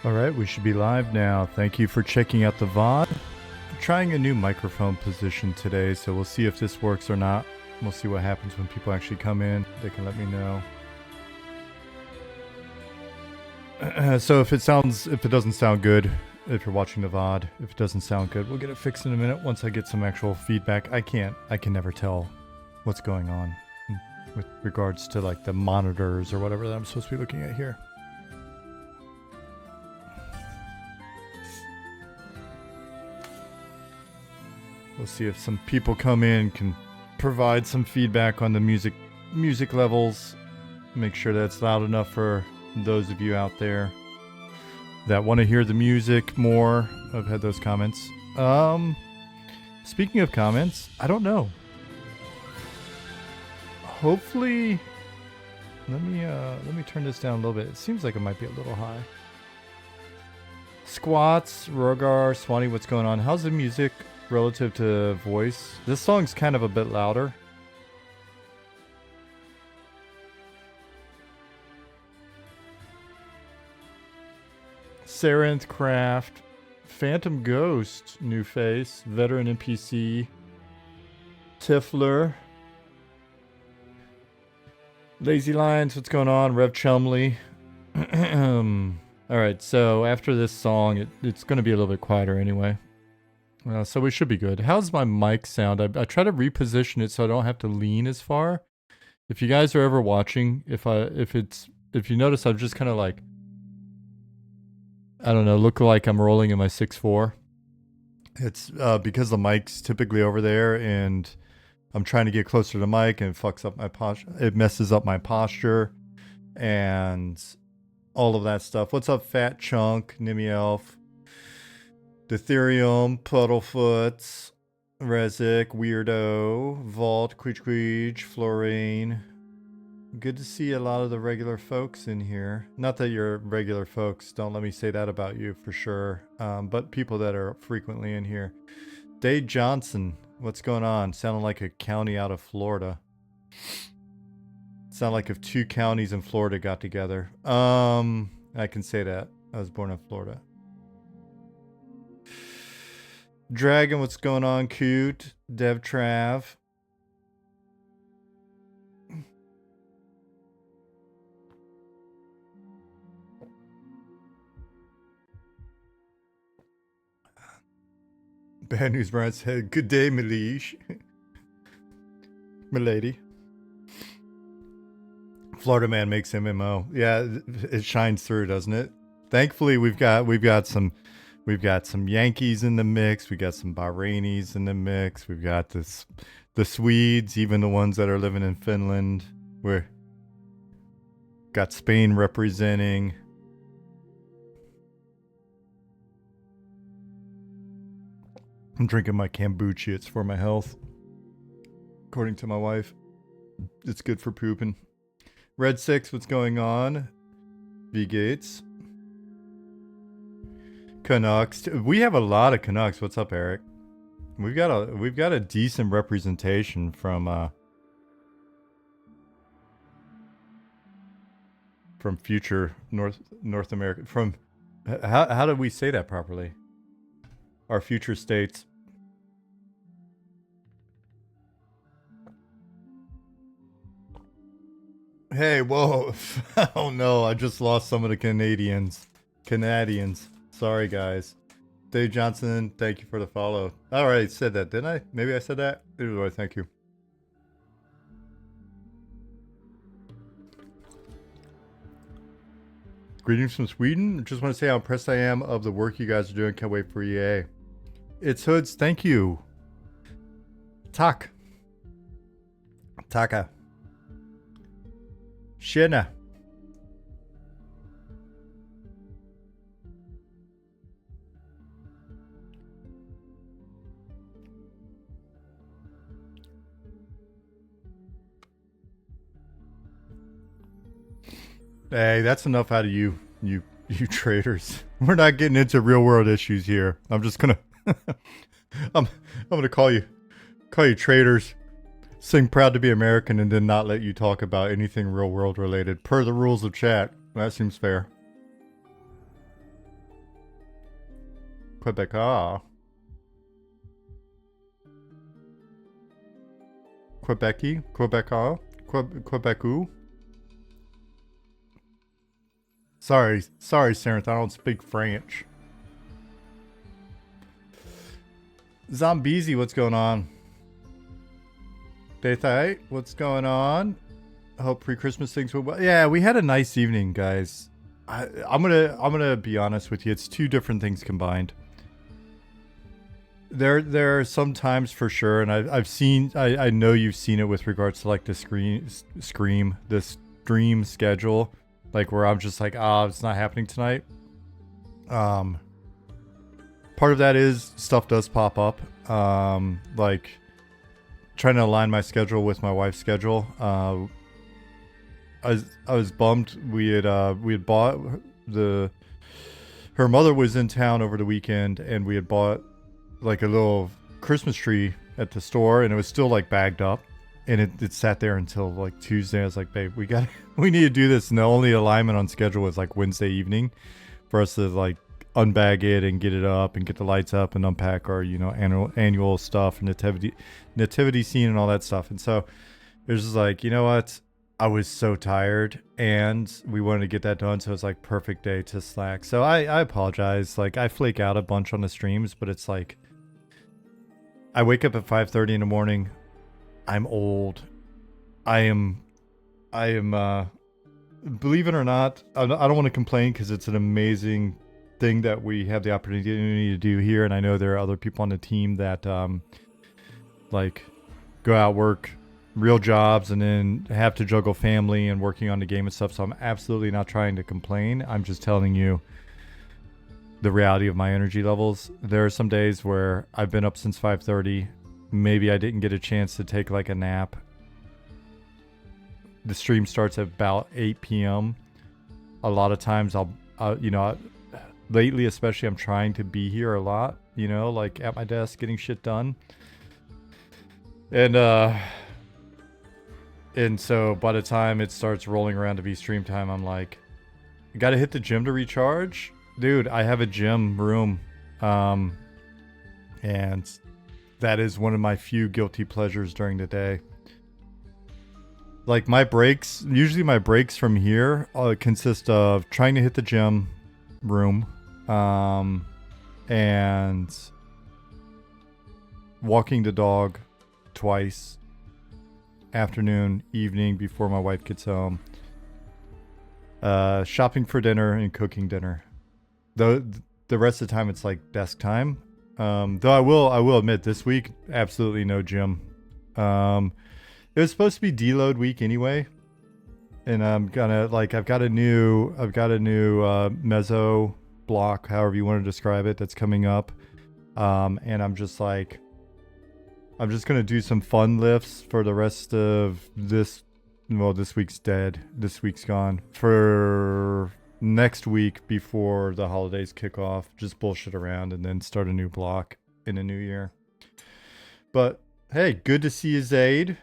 Alright, we should be live now. Thank you for checking out the VOD. I'm trying a new microphone position today, so we'll see if this works or not. We'll see what happens when people actually come in. They can let me know. So if it doesn't sound good, if you're watching the VOD, if it doesn't sound good, we'll get it fixed in a minute once I get some actual feedback. I can never tell what's going on with regards to like the monitors or whatever that I'm supposed to be looking at here. We'll see if some people come in, can provide some feedback on the music levels. Make sure that's loud enough for those of you out there that want to hear the music more. I've had those comments. Speaking of comments, I don't know. Hopefully, let me turn this down a little bit. It seems like it might be a little high. Squats, Rogar, Swanee, what's going on? How's the music relative to voice? This song's kind of a bit louder. Sarenth Craft, Phantom Ghost, new face, Veteran NPC, Tiffler, Lazy Lions, what's going on? Rev Chumley. Alright, so after this song, it's going to be a little bit quieter anyway. So we should be good. How's my mic sound? I try to reposition it so I don't have to lean as far. If you guys are ever watching, if you notice, I'm just kind of like, I don't know, look like I'm rolling in my 6'4". It's because the mic's typically over there, and I'm trying to get closer to the mic, and it fucks up my posture. It messes up my posture, and all of that stuff. What's up, Fat Chunk, Nimmy Elf, Ethereum, Puddlefoot, Rezik, Weirdo, Vault, Queech, Florane. Good to see a lot of the regular folks in here. Not that you're regular folks, don't let me say that about you for sure. But people that are frequently in here. Dave Johnson, what's going on? Sounding like a county out of Florida. Sound like if two counties in Florida got together. I can say that. I was born in Florida. Dragon, what's going on? Cute. Dev Trav. Bad News Brian said, good day, Malish. Milady. Florida man makes MMO. Yeah, it shines through, doesn't it? Thankfully, we've got some Yankees in the mix. We got some Bahrainis in the mix. We've got the Swedes, even the ones that are living in Finland. We're got Spain representing. I'm drinking my kombucha. It's for my health. According to my wife, it's good for pooping. Red 6, what's going on? V Gates. Canucks. We have a lot of Canucks. What's up, Eric? We've got a decent representation from future North America. From how do we say that properly? Our future states. Hey, whoa. Oh no, I just lost some of the Canadians. Sorry, guys. Dave Johnson, thank you for the follow. I already said that, didn't I? Maybe I said that? Either way, thank you. Greetings from Sweden. Just want to say how impressed I am of the work you guys are doing. Can't wait for EA. It's Hoods, thank you. Taka. Shena. Hey, that's enough out of you traders. We're not getting into real world issues here. I'm just gonna I'm gonna call you traders. Sing proud to be American and then not let you talk about anything real world related per the rules of chat. That seems fair. Quebecois. Quebecy? Quebecois? Quebecu? Sorry, Sarenth, I don't speak French. Zombiesy, what's going on? Daythite, what's going on? I hope pre-Christmas things went well. Yeah, we had a nice evening, guys. I'm gonna be honest with you. It's two different things combined. There are some times for sure, and I know you've seen it with regards to like the the stream schedule, like where I'm just like, it's not happening tonight. Part of that is stuff does pop up, like trying to align my schedule with my wife's schedule. I was bummed. We had bought her mother was in town over the weekend, and we had bought like a little Christmas tree at the store, and it was still like bagged up, and it sat there until like Tuesday. I was like, babe, we need to do this, and the only alignment on schedule was like Wednesday evening for us to like unbag it and get it up and get the lights up and unpack our annual stuff, nativity scene and all that stuff. And so it was just like, you know what, I was so tired and we wanted to get that done, so it's like perfect day to slack. So I apologize. Like, I flake out a bunch on the streams, but it's like I wake up at 5:30 in the morning. I'm old. I am believe it or not, I don't want to complain because it's an amazing thing that we have the opportunity to do here, and I know there are other people on the team that like go out, work real jobs, and then have to juggle family and working on the game and stuff. So I'm absolutely not trying to complain. I'm just telling you the reality of my energy levels. There are some days where I've been up since 5:30. Maybe I didn't get a chance to take like a nap. The stream starts at about 8 p.m. A lot of times lately especially, I'm trying to be here a lot, like at my desk getting shit done. And so by the time it starts rolling around to be stream time, I'm like, I gotta hit the gym to recharge. Dude, I have a gym room. And that is one of my few guilty pleasures during the day. Like usually my breaks from here consist of trying to hit the gym room, and walking the dog twice, afternoon, evening, before my wife gets home, shopping for dinner and cooking dinner. The rest of the time it's like desk time. Though I will admit, this week absolutely no gym. It was supposed to be deload week anyway, and I've got a new mezzo block, however you want to describe it, that's coming up, and I'm just gonna do some fun lifts for the rest of this. Well, this week's dead. This week's gone. For next week before the holidays kick off, just bullshit around and then start a new block in the new year. But hey, good to see you, Zaid.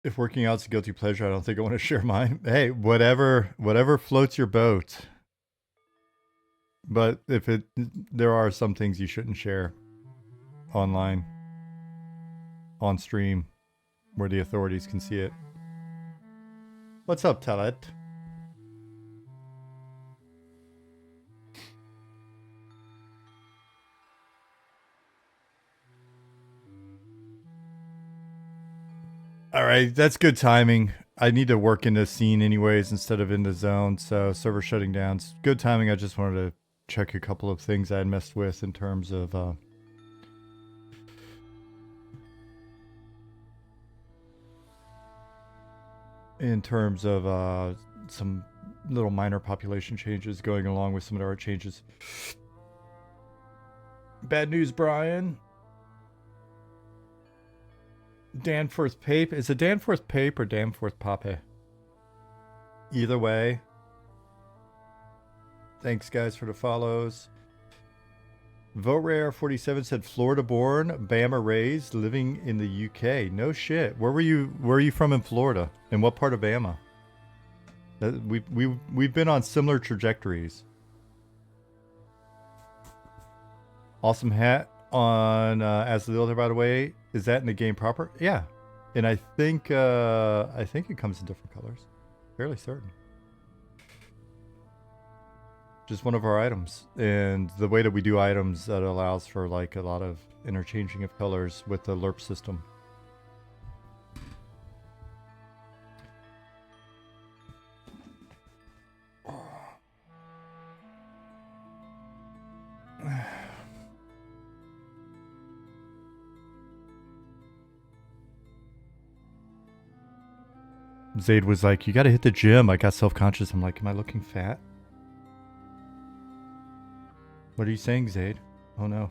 If working out's a guilty pleasure, I don't think I want to share mine. Hey, whatever floats your boat. But there are some things you shouldn't share online, on stream, where the authorities can see it. What's up, Telet? All right, that's good timing. I need to work in the scene anyways instead of in the zone, so server shutting down. It's good timing. I just wanted to check a couple of things I had messed with in terms of some little minor population changes going along with some of our changes. Bad news, Brian. Danforth Pape. Is it Danforth Pape or Danforth Pape? Either way, Thanks, guys, for the follows. VoteRare47 said Florida-born, Bama raised, living in the UK. No shit. Where are you from in Florida? And what part of Bama? We've been on similar trajectories. Awesome hat on as the builder, by the way. Is that in the game proper? Yeah. And I think it comes in different colors. Fairly certain. Just one of our items. And the way that we do items, that allows for like a lot of interchanging of colors with the LERP system. Zaid was like, you gotta hit the gym. I got self-conscious. I'm like, am I looking fat? What are you saying, Zaid? Oh no.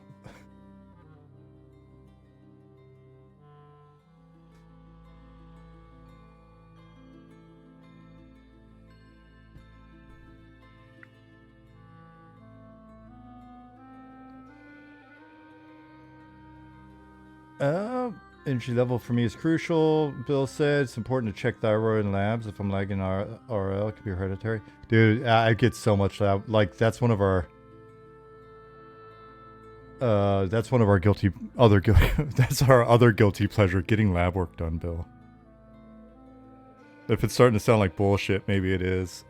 Energy level for me is crucial. Bill said it's important to check thyroid and labs. If I'm lagging RL, it could be hereditary. Dude, I get so much lab. Like, that's one of our guilty that's our other guilty pleasure, getting lab work done, Bill. If it's starting to sound like bullshit, maybe it is.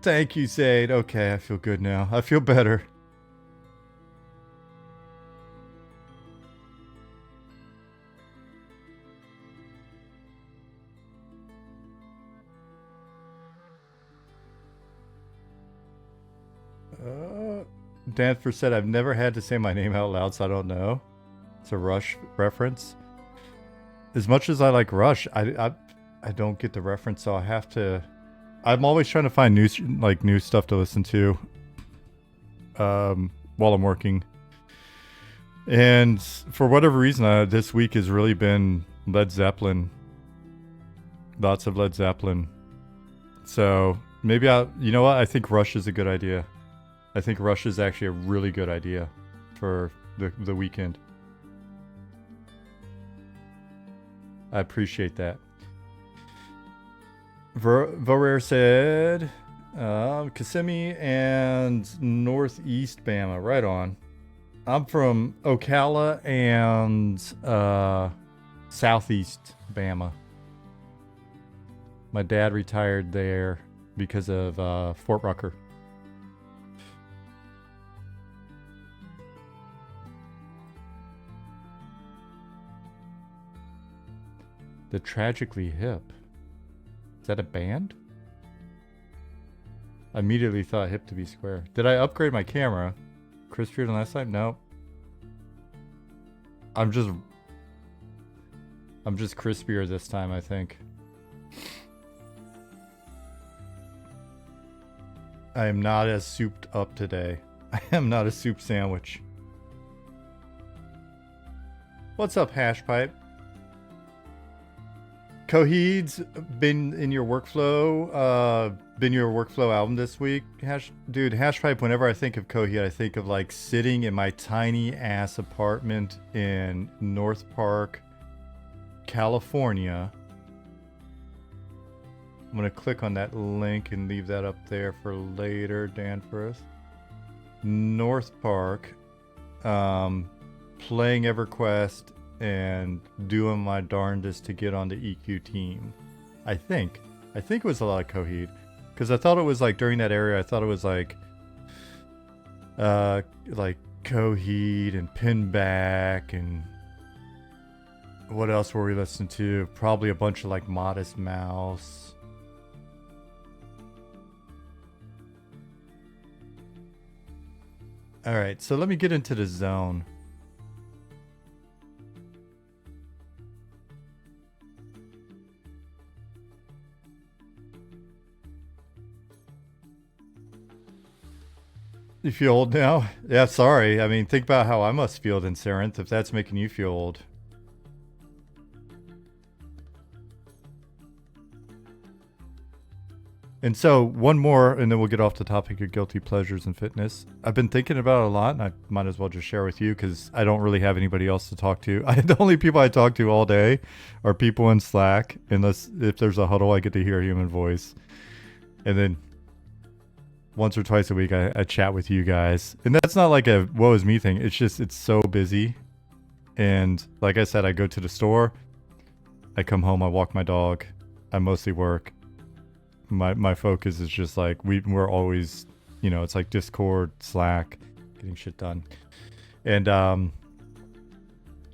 Thank you, Zaid. Okay, I feel good now. I feel better. Danforth said, I've never had to say my name out loud, so I don't know. It's a Rush reference. As much as I like Rush, I don't get the reference, so I have to... I'm always trying to find new stuff to listen to while I'm working. And for whatever reason, this week has really been Led Zeppelin. Lots of Led Zeppelin. So maybe you know what? I think Rush is a good idea. I think Rush is actually a really good idea for the weekend. I appreciate that. Vorare said, Kissimmee and Northeast Bama. Right on. I'm from Ocala and Southeast Bama. My dad retired there because of Fort Rucker. The Tragically Hip. Is that a band? I immediately thought hip to be square. Did I upgrade my camera? Crispier than last time? No. I'm just crispier this time, I think. I am not as souped up today. I am not a soup sandwich. What's up, Hashpipe? Coheed's been in your workflow, album this week. Dude, Hashpipe, whenever I think of Coheed, I think of like sitting in my tiny ass apartment in North Park, California. I'm going to click on that link and leave that up there for later, Danforth. North Park, playing EverQuest and doing my darndest to get on the EQ team. I think it was a lot of Coheed, because I thought it was like during that area. I thought it was like Coheed and Pinback, and what else were we listening to? Probably a bunch of like Modest Mouse. All right, so let me get into the zone. You feel old now? Yeah, sorry. I mean, think about how I must feel then, Sarenth, if that's making you feel old. And so one more, and then we'll get off the topic of guilty pleasures and fitness. I've been thinking about it a lot, and I might as well just share with you because I don't really have anybody else to talk to. The only people I talk to all day are people in Slack, unless if there's a huddle, I get to hear a human voice. And then once or twice a week, I chat with you guys. And that's not like a woe is me thing. It's just, it's so busy. And like I said, I go to the store, I come home, I walk my dog, I mostly work. My focus is just like, we're always, you know, it's like Discord, Slack, getting shit done. And,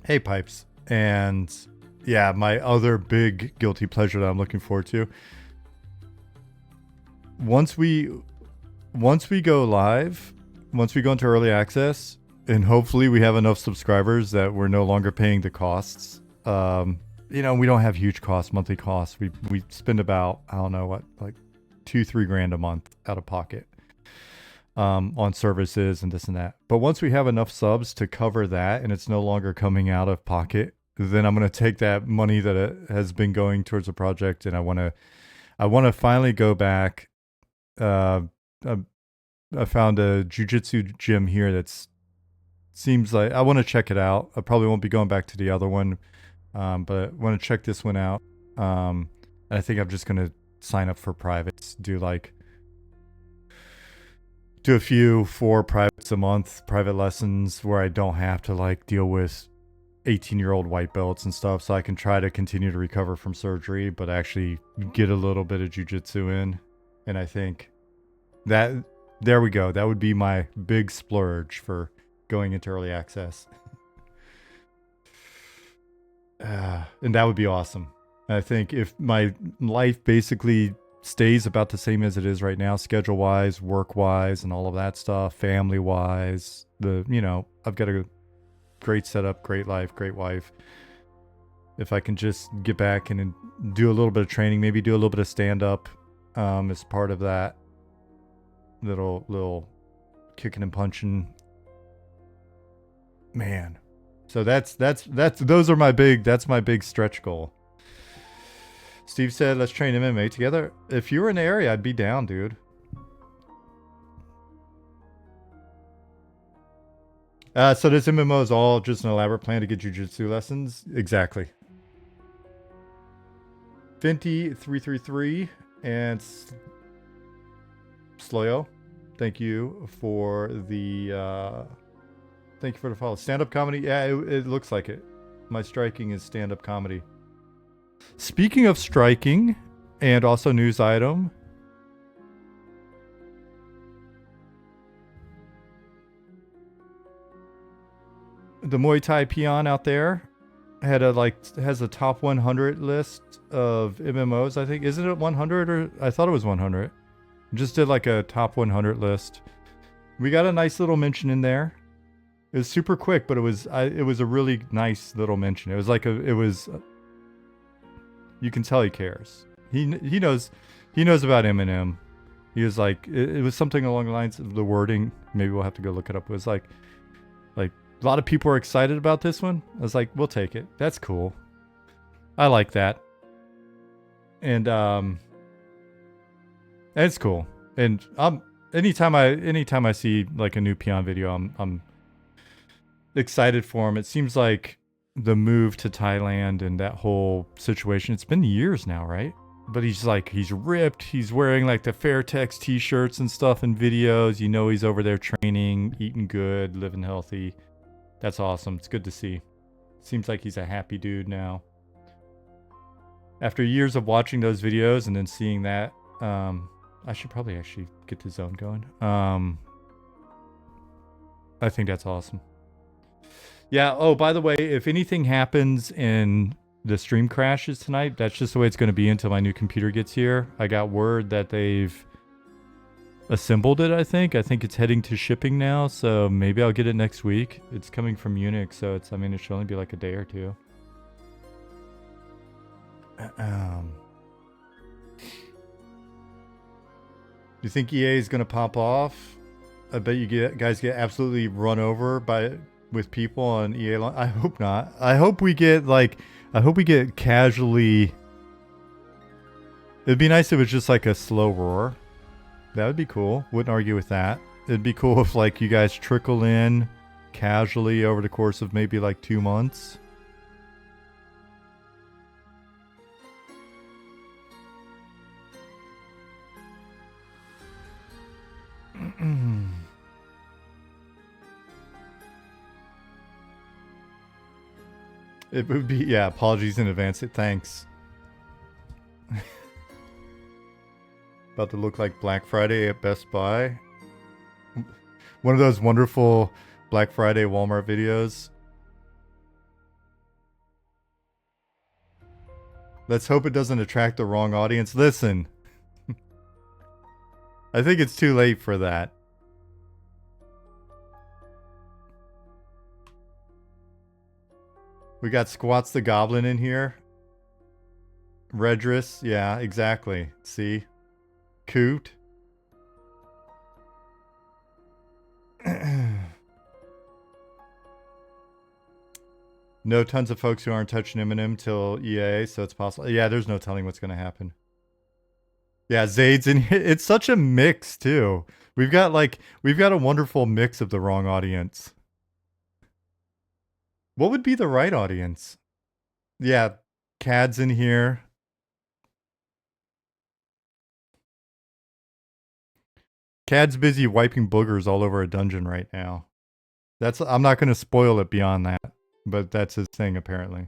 hey, Pipes. And yeah, my other big guilty pleasure that I'm looking forward to. Once we go live, once we go into early access, and hopefully we have enough subscribers that we're no longer paying the costs. You know, we don't have huge costs, monthly costs. We spend about, I don't know what, like $2-3 grand a month out of pocket on services and this and that. But once we have enough subs to cover that and it's no longer coming out of pocket, then I'm going to take that money that it has been going towards the project, and I want to finally go back. I found a jiu-jitsu gym here that's seems like I want to check it out. I probably won't be going back to the other one, but I want to check this one out. And I think I'm just going to sign up for privates, do a few 4 privates a month, private lessons where I don't have to like deal with 18-year-old white belts and stuff, so I can try to continue to recover from surgery, but actually get a little bit of jiu-jitsu in. And I think that, there we go. That would be my big splurge for going into early access. And that would be awesome. I think if my life basically stays about the same as it is right now, schedule-wise, work-wise, and all of that stuff, family-wise, I've got a great setup, great life, great wife. If I can just get back and do a little bit of training, maybe do a little bit of stand-up as part of that, little kicking and punching. Man. So those are my big stretch goal. Steve said, let's train MMA together. If you were in the area, I'd be down, dude. So this MMO is all just an elaborate plan to get jiu-jitsu lessons? Exactly. Finty333 and Sloyo, thank you for the follow. Stand-up comedy? Yeah, it looks like it. My striking is stand-up comedy. Speaking of striking, and also news item. The Muay Thai peon out there has a top 100 list of MMOs, I think. Isn't it 100 or I thought it was 100. Just did like a top 100 list. We got a nice little mention in there. It was super quick, but it was a really nice little mention. It was you can tell he cares. He knows about Eminem. He was like, it was something along the lines of the wording. Maybe we'll have to go look it up. It was like a lot of people are excited about this one. I was like, we'll take it. That's cool. I like that. And it's cool. And anytime I see like a new peon video, I'm excited for him. It seems like the move to Thailand and that whole situation, it's been years now, right? But he's ripped. He's wearing like the Fairtex t-shirts and stuff in videos. You know, he's over there training, eating good, living healthy. That's awesome. It's good to see. Seems like he's a happy dude now. After years of watching those videos and then seeing that, I should probably actually get the zone going. I think that's awesome. Yeah, oh, by the way, if anything happens and the stream crashes tonight, that's just the way it's going to be until my new computer gets here. I got word that they've assembled it, I think. I think it's heading to shipping now, so maybe I'll get it next week. It's coming from Munich, so it should only be like a day or two. You think EA is going to pop off? I bet you guys get absolutely run over with people on EA. I hope not. I hope we get casually It'd be nice if it was just like a slow roar. That would be cool. Wouldn't argue with that. It'd be cool if like you guys trickle in casually over the course of maybe like 2 months. It would be, yeah, apologies in advance. Thanks. About to look like Black Friday at Best Buy. One of those wonderful Black Friday Walmart videos. Let's hope it doesn't attract the wrong audience. Listen. I think it's too late for that. We got Squats the Goblin in here. Redress, yeah, exactly. See? Coot. No tons of folks who aren't touching Eminem till EA, so it's possible. Yeah, there's no telling what's going to happen. Yeah, Zayd's in here. It's such a mix, too. We've got a wonderful mix of the wrong audience. What would be the right audience? Yeah, Cad's in here. Cad's busy wiping boogers all over a dungeon right now. I'm not going to spoil it beyond that, but that's his thing apparently.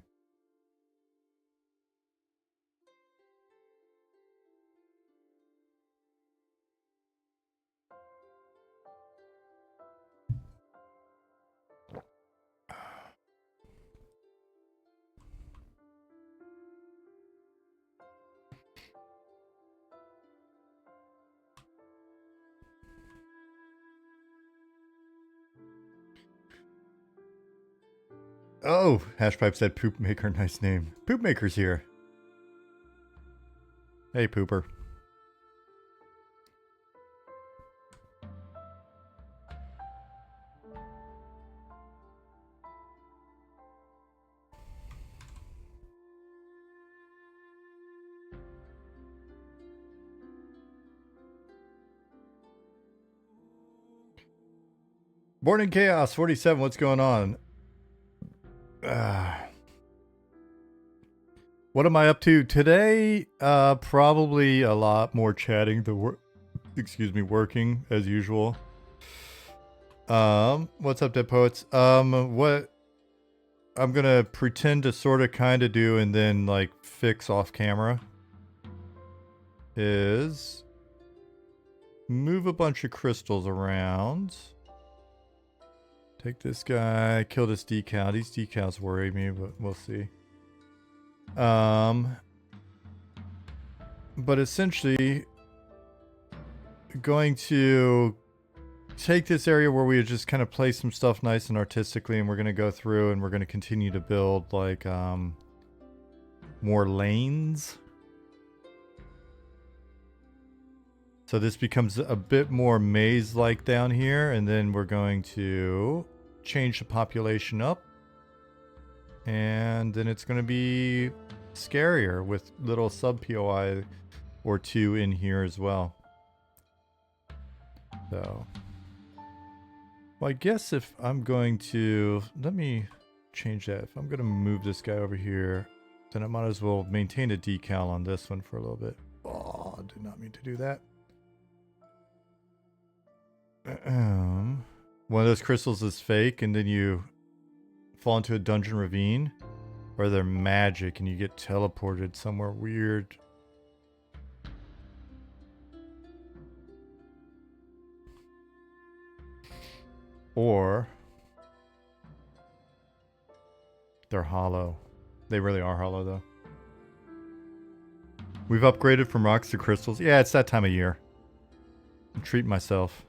Oh, Hashpipe said Poop Maker, nice name. Poop Maker's here. Hey, Pooper. Born in Chaos 47, what's going on? What am I up to today? Probably a lot more chatting. Working as usual. What's up, Dead Poets? What I'm gonna pretend to sort of kind of do and then like fix off camera is move a bunch of crystals around. Take this guy, kill this decal. These decals worry me, but we'll see. But essentially going to take this area where we just kind of play some stuff nice and artistically, and we're going to go through and we're going to continue to build like more lanes. So this becomes a bit more maze-like down here, and then we're going to change the population up. And then it's going to be scarier with little sub-POI or two in here as well. So, well, I guess if I'm going to, let me change that. If I'm going to move this guy over here, then I might as well maintain a decal on this one for a little bit. Oh, I did not mean to do that. One of those crystals is fake, and then you fall into a dungeon ravine, or they're magic and you get teleported somewhere weird. Or they're hollow. They really are hollow, though. We've upgraded from rocks to crystals. Yeah, it's that time of year. I'm treating myself.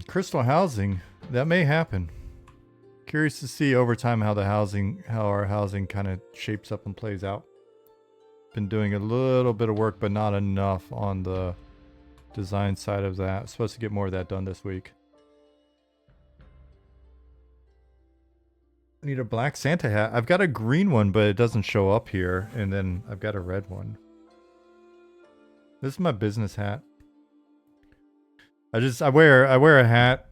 Crystal housing, that may happen. Curious to see over time how our housing kind of shapes up and plays out. Been doing a little bit of work, but not enough on the design side of that. Supposed to get more of that done this week. I need a black Santa hat. I've got a green one, but it doesn't show up here. And then I've got a red one. This is my business hat. I wear a hat.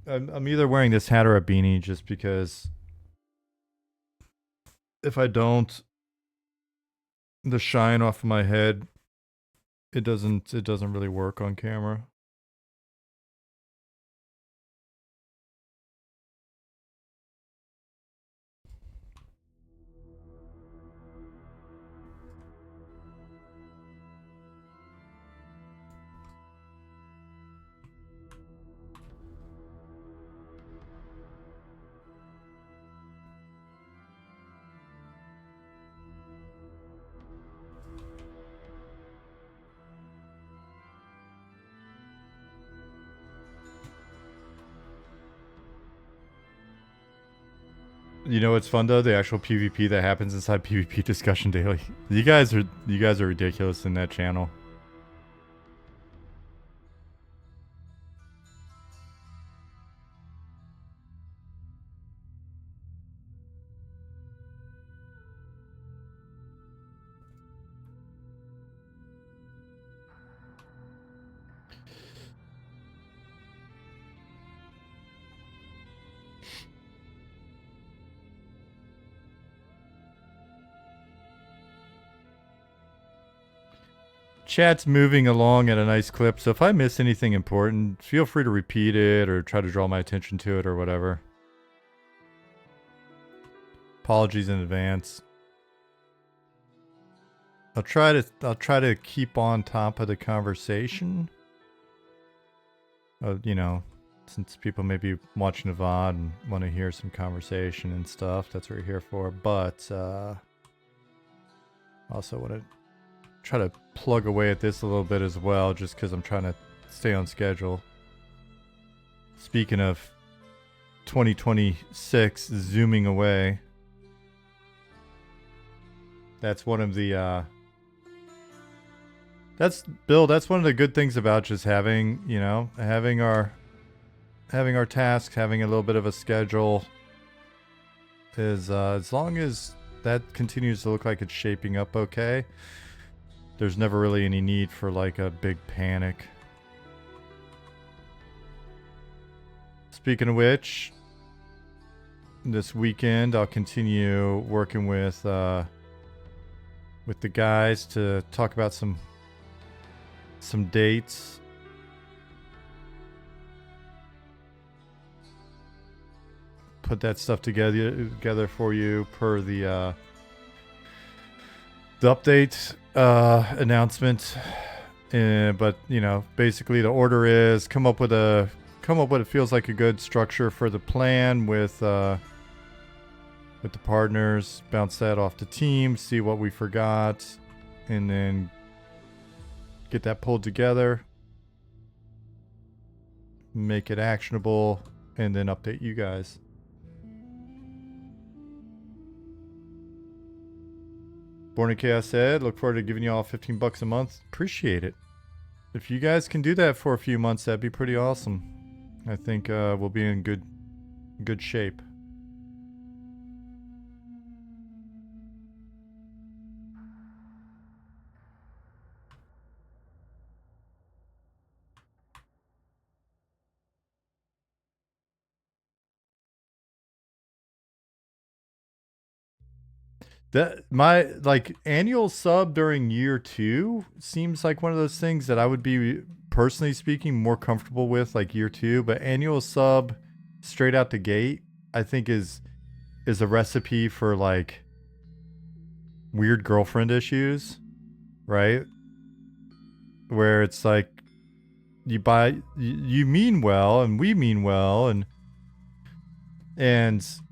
I'm either wearing this hat or a beanie just because if I don't, the shine off of my head, it doesn't really work on camera. You know what's fun though? The actual PvP that happens inside PvP discussion daily. You guys are ridiculous in that channel. Chat's moving along at a nice clip, so if I miss anything important, feel free to repeat it or try to draw my attention to it or whatever. Apologies in advance. I'll try to keep on top of the conversation. You know, since people may be watching the VOD and want to hear some conversation and stuff, that's what we're here for. But also want to try to plug away at this a little bit as well, just because I'm trying to stay on schedule. Speaking of 2026 zooming away, that's one of the that's one of the good things about just having, you know, having our tasks, having a little bit of a schedule is as long as that continues to look like it's shaping up okay, there's never really any need for like a big panic. Speaking of which, this weekend I'll continue working with the guys to talk about some dates. Put that stuff together for you per the update announcement. But you know, basically the order is come up with what feels like a good structure for the plan with the partners, bounce that off the team, see what we forgot, and then get that pulled together, make it actionable, and then update you guys. Born in Chaos said, look forward to giving you all $15 a month. Appreciate it. If you guys can do that for a few months, that'd be pretty awesome. I think we'll be in good shape. That my like annual sub during year 2 seems like one of those things that I would be, personally speaking, more comfortable with like year 2, but annual sub straight out the gate I think is a recipe for like weird girlfriend issues, right? Where it's like you mean well and we mean well and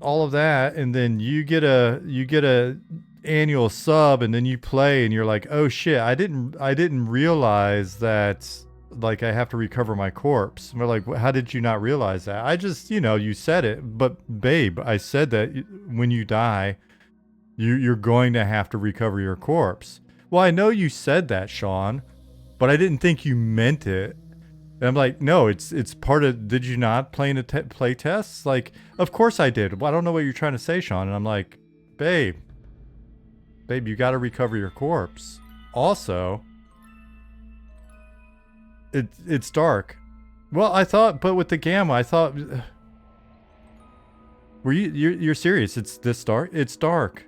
all of that, and then you get a annual sub, and then you play and you're like, oh shit, I didn't realize that like I have to recover my corpse. And we're like, how did you not realize that? I just, you said it, but babe, I said that when you die, you're going to have to recover your corpse. Well, I know you said that, Sean, but I didn't think you meant it. And I'm like, no, it's part of. Did you not play in a play tests? Like, of course I did. Well, I don't know what you're trying to say, Sean. And I'm like, babe, you got to recover your corpse. Also, it's dark. Well, I thought, but with the gamma, I thought, were you're serious? It's this dark. It's dark,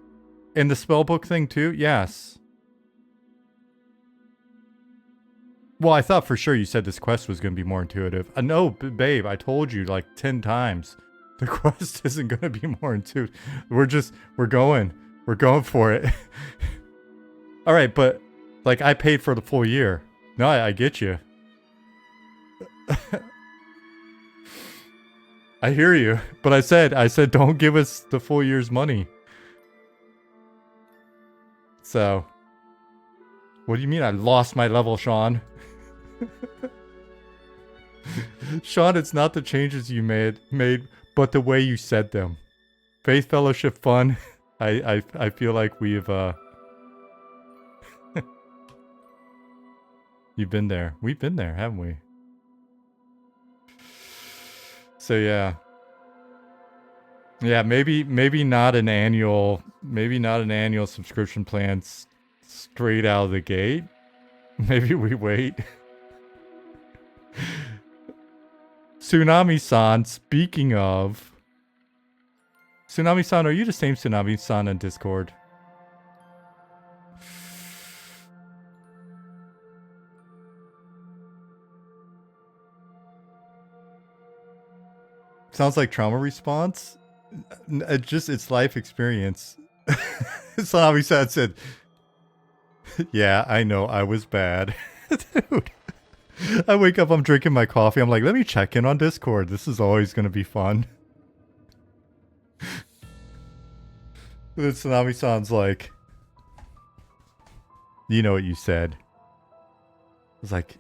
and the spellbook thing too. Yes. Well, I thought for sure you said this quest was going to be more intuitive. No, babe, I told you like 10 times. The quest isn't going to be more intuitive. We're going for it. All right, but like I paid for the full year. No, I get you. I hear you, but I said don't give us the full year's money. So, what do you mean I lost my level, Sean? Sean, it's not the changes you made, but the way you said them. Faith Fellowship fun. I feel like we've you've been there. We've been there, haven't we? So yeah. Yeah, maybe not an annual subscription plan straight out of the gate. Maybe we wait. Tsunami-san, speaking of... Tsunami-san, are you the same Tsunami-san on Discord? Sounds like trauma response. It's life experience. Tsunami-san said, yeah, I know, I was bad. Dude. I wake up, I'm drinking my coffee. I'm like, let me check in on Discord. This is always going to be fun. The Tsunami sounds like, you know what you said. I was like,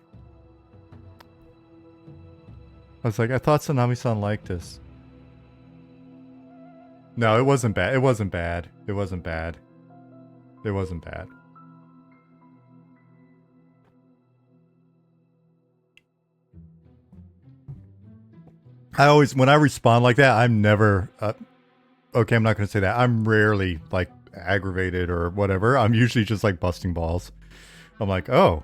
I thought Tsunami-san liked this. No, it wasn't bad. It wasn't bad. It wasn't bad. It wasn't bad. When I respond like that, I'm never, okay, I'm not going to say that. I'm rarely like aggravated or whatever. I'm usually just like busting balls. I'm like, oh.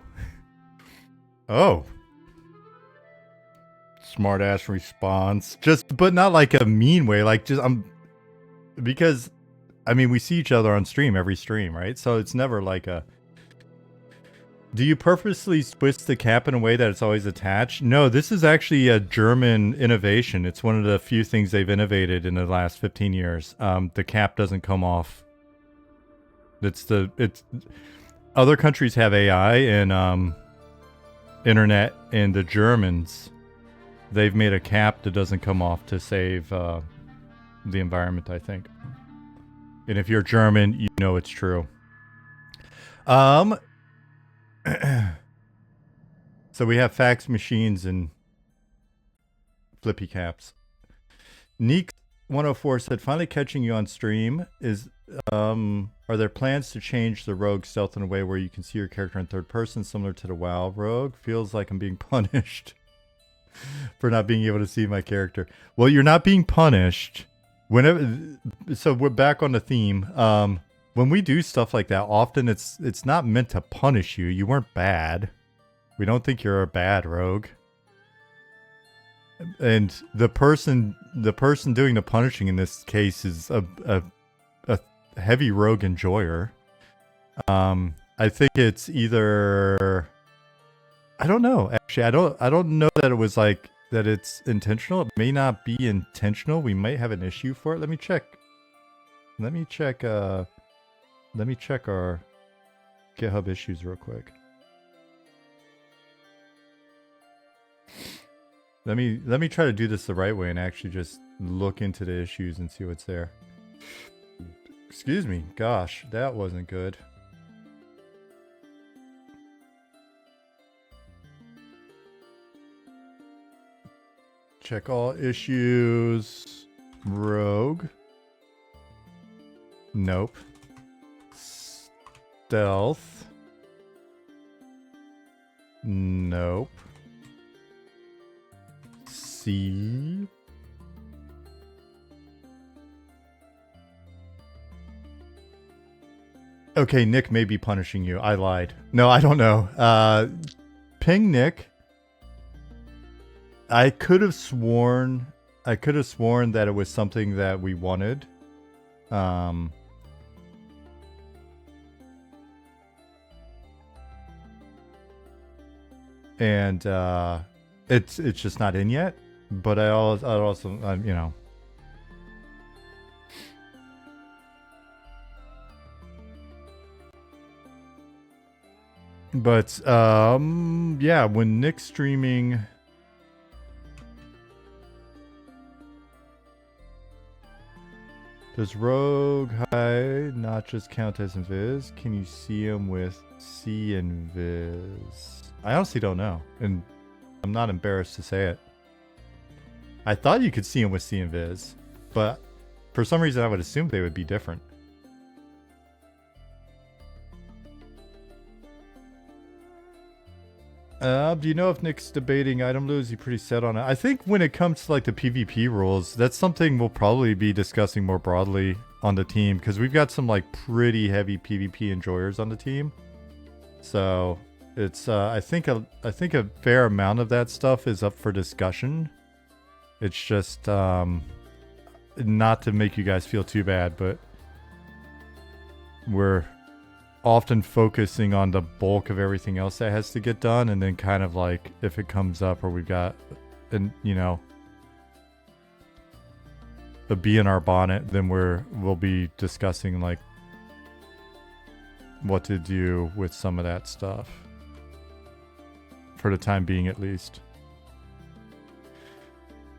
Smart ass response. But not like a mean way. Like because, I mean, we see each other on stream, every stream, right? So it's never like a, do you purposely twist the cap in a way that it's always attached? No, this is actually a German innovation. It's one of the few things they've innovated in the last 15 years. The cap doesn't come off. Other countries have AI and internet, and the Germans, they've made a cap that doesn't come off to save the environment, I think. And if you're German, you know it's true. So we have fax machines and flippy caps. Neek104 said, finally catching you on stream. Are there plans to change the rogue stealth in a way where you can see your character in third person, similar to the WoW rogue? Feels like I'm being punished for not being able to see my character. Well, you're not being punished. So we're back on the theme. When we do stuff like that, often it's not meant to punish you. You weren't bad. We don't think you're a bad rogue. And the person doing the punishing in this case is a heavy rogue enjoyer. I think it's either, I don't know. Actually, I don't know that it was like that it's intentional. It may not be intentional. We might have an issue for it. Let me check our GitHub issues real quick. Let me try to do this the right way and actually just look into the issues and see what's there. Excuse me. Gosh, that wasn't good. Check all issues. Rogue. Nope. Stealth. Nope. C. Okay, Nick may be punishing you. I lied. No, I don't know. Ping Nick. I could have sworn that it was something that we wanted. And it's just not in yet. But I also you know. But yeah, when Nick's streaming. Does Rogue High not just count as Invis? Can you see him with C Invis? I honestly don't know, and I'm not embarrassed to say it. I thought you could see him with C Invis, but for some reason I would assume they would be different. Do you know if Nick's debating item loot? Is he pretty set on it? I think when it comes to like the PvP rules, that's something we'll probably be discussing more broadly on the team, because we've got some like pretty heavy PvP enjoyers on the team. So it's I think a fair amount of that stuff is up for discussion. It's just not to make you guys feel too bad, but we're often focusing on the bulk of everything else that has to get done, and then kind of like if it comes up or we've got you know, a bee in our bonnet, then we'll be discussing like what to do with some of that stuff for the time being, at least.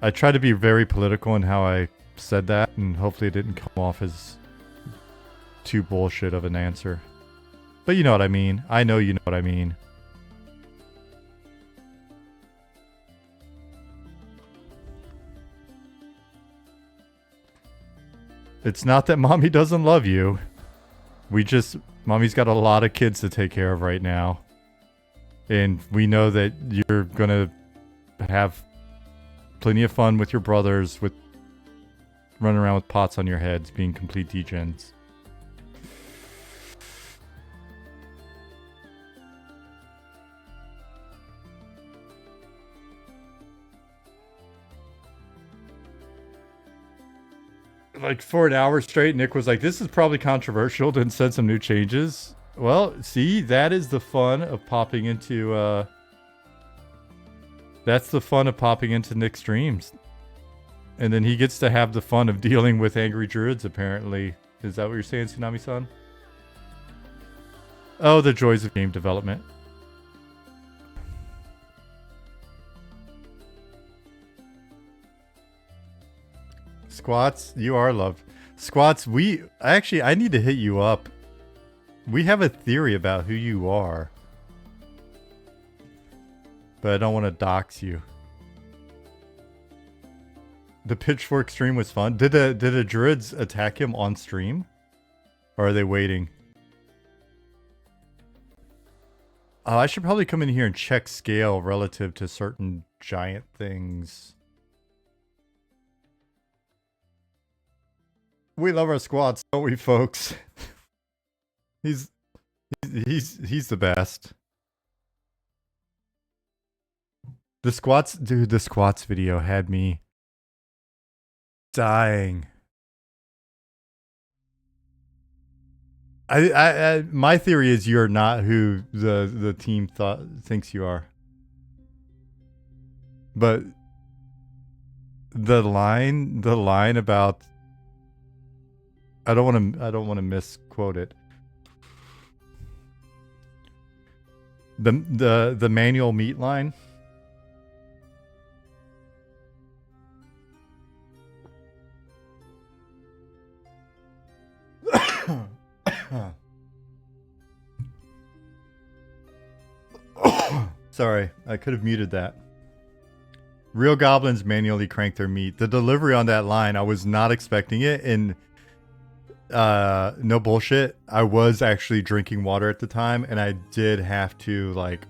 I try to be very political in how I said that, and hopefully it didn't come off as too bullshit of an answer. But you know what I mean. I know you know what I mean. It's not that mommy doesn't love you. Mommy's got a lot of kids to take care of right now. And we know that you're gonna have plenty of fun with your brothers, with running around with pots on your heads, being complete degens. Like for an hour straight, Nick was like, this is probably controversial, then said some new changes. Well, see, that is the fun of popping into that's the fun of popping into Nick's streams. And then he gets to have the fun of dealing with angry druids, apparently. Is that what you're saying, Tsunami-san? Oh, the joys of game development. Squats, you are loved. Squats, I need to hit you up. We have a theory about who you are. But I don't want to dox you. The pitchfork stream was fun. Did the druids attack him on stream? Or are they waiting? Oh, I should probably come in here and check scale relative to certain giant things. We love our squats, don't we, folks? He's the best. The squats video had me dying. My theory is you're not who the team thinks you are. But the line about I don't want to misquote it. The manual meat line. Sorry, I could have muted that. Real goblins manually crank their meat. The delivery on that line, I was not expecting it, and no bullshit, I was actually drinking water at the time, and I did have to like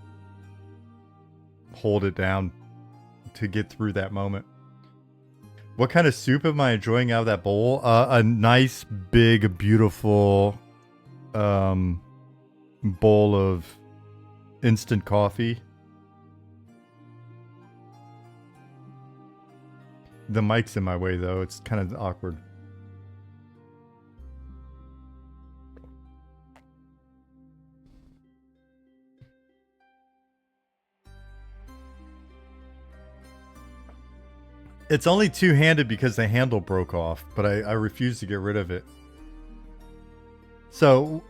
hold it down to get through that moment. What kind of soup am I enjoying out of that bowl? A nice, big, beautiful bowl of instant coffee. The mic's in my way, though. It's kind of awkward. It's only two-handed because the handle broke off, but I refuse to get rid of it. So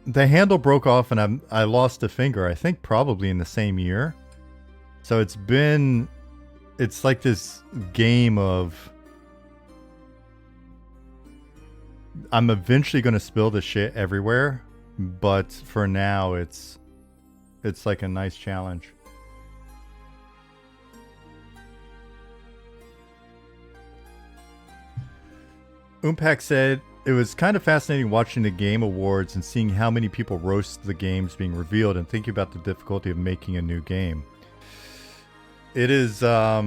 the handle broke off and I lost a finger, I think probably in the same year. So it's like this game of I'm eventually going to spill the shit everywhere, but for now it's like a nice challenge. Umpak said, it was kind of fascinating watching the Game Awards and seeing how many people roast the games being revealed and thinking about the difficulty of making a new game. It is, not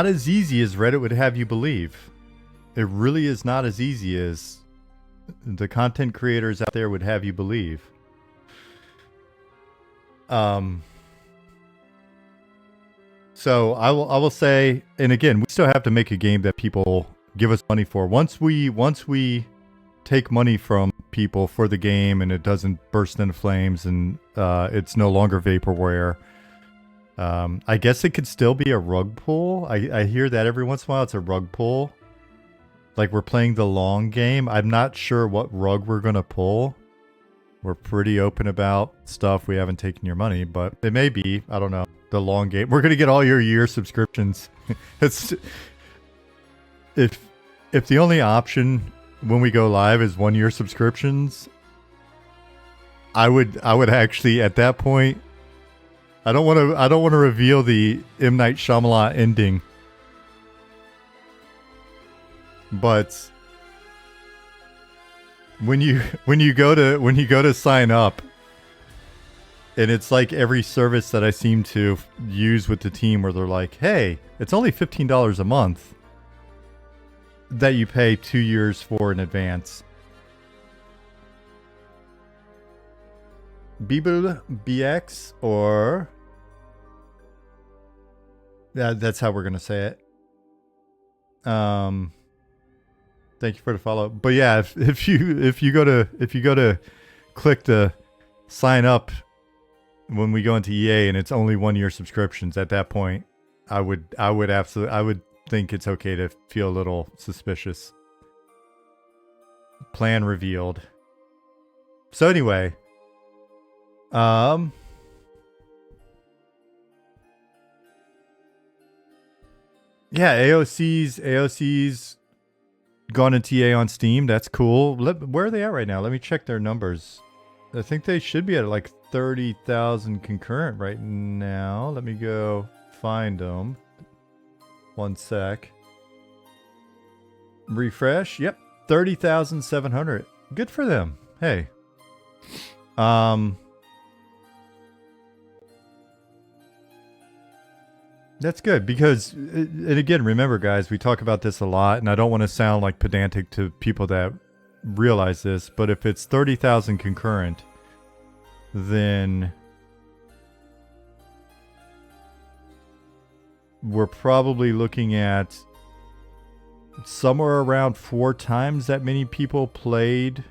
as easy as Reddit would have you believe. It really is not as easy as the content creators out there would have you believe. So I will say, and again, we still have to make a game that people give us money for. Once we take money from people for the game and it doesn't burst into flames and it's no longer vaporware, I guess it could still be a rug pull. I hear that every once in a while. It's a rug pull. Like we're playing the long game. I'm not sure what rug we're going to pull. We're pretty open about stuff. We haven't taken your money, but it may be, I don't know, the long game. We're going to get all your year subscriptions. It's if the only option when we go live is 1 year subscriptions, I would actually at that point, I don't want to reveal the M. Night Shyamalan ending. But when you go to sign up, and it's like every service that I seem to use with the team where they're like, "Hey, it's only $15 a month that you pay 2 years for in advance." Bibel BX or that's how we're gonna say it. Thank you for the follow. But yeah, if you go to click to sign up when we go into EA and it's only 1 year subscriptions, at that point, I would think it's okay to feel a little suspicious. Plan revealed. So anyway, yeah, AOC's gone into EA on Steam. That's cool. Where are they at right now? Let me check their numbers. I think they should be at like 30,000 concurrent right now. Let me go find them. 1 sec. Refresh. Yep. 30,700. Good for them. Hey. That's good because, and again, remember guys, we talk about this a lot and I don't want to sound like pedantic to people that realize this, but if it's 30,000 concurrent, then we're probably looking at somewhere around 4 times that many people played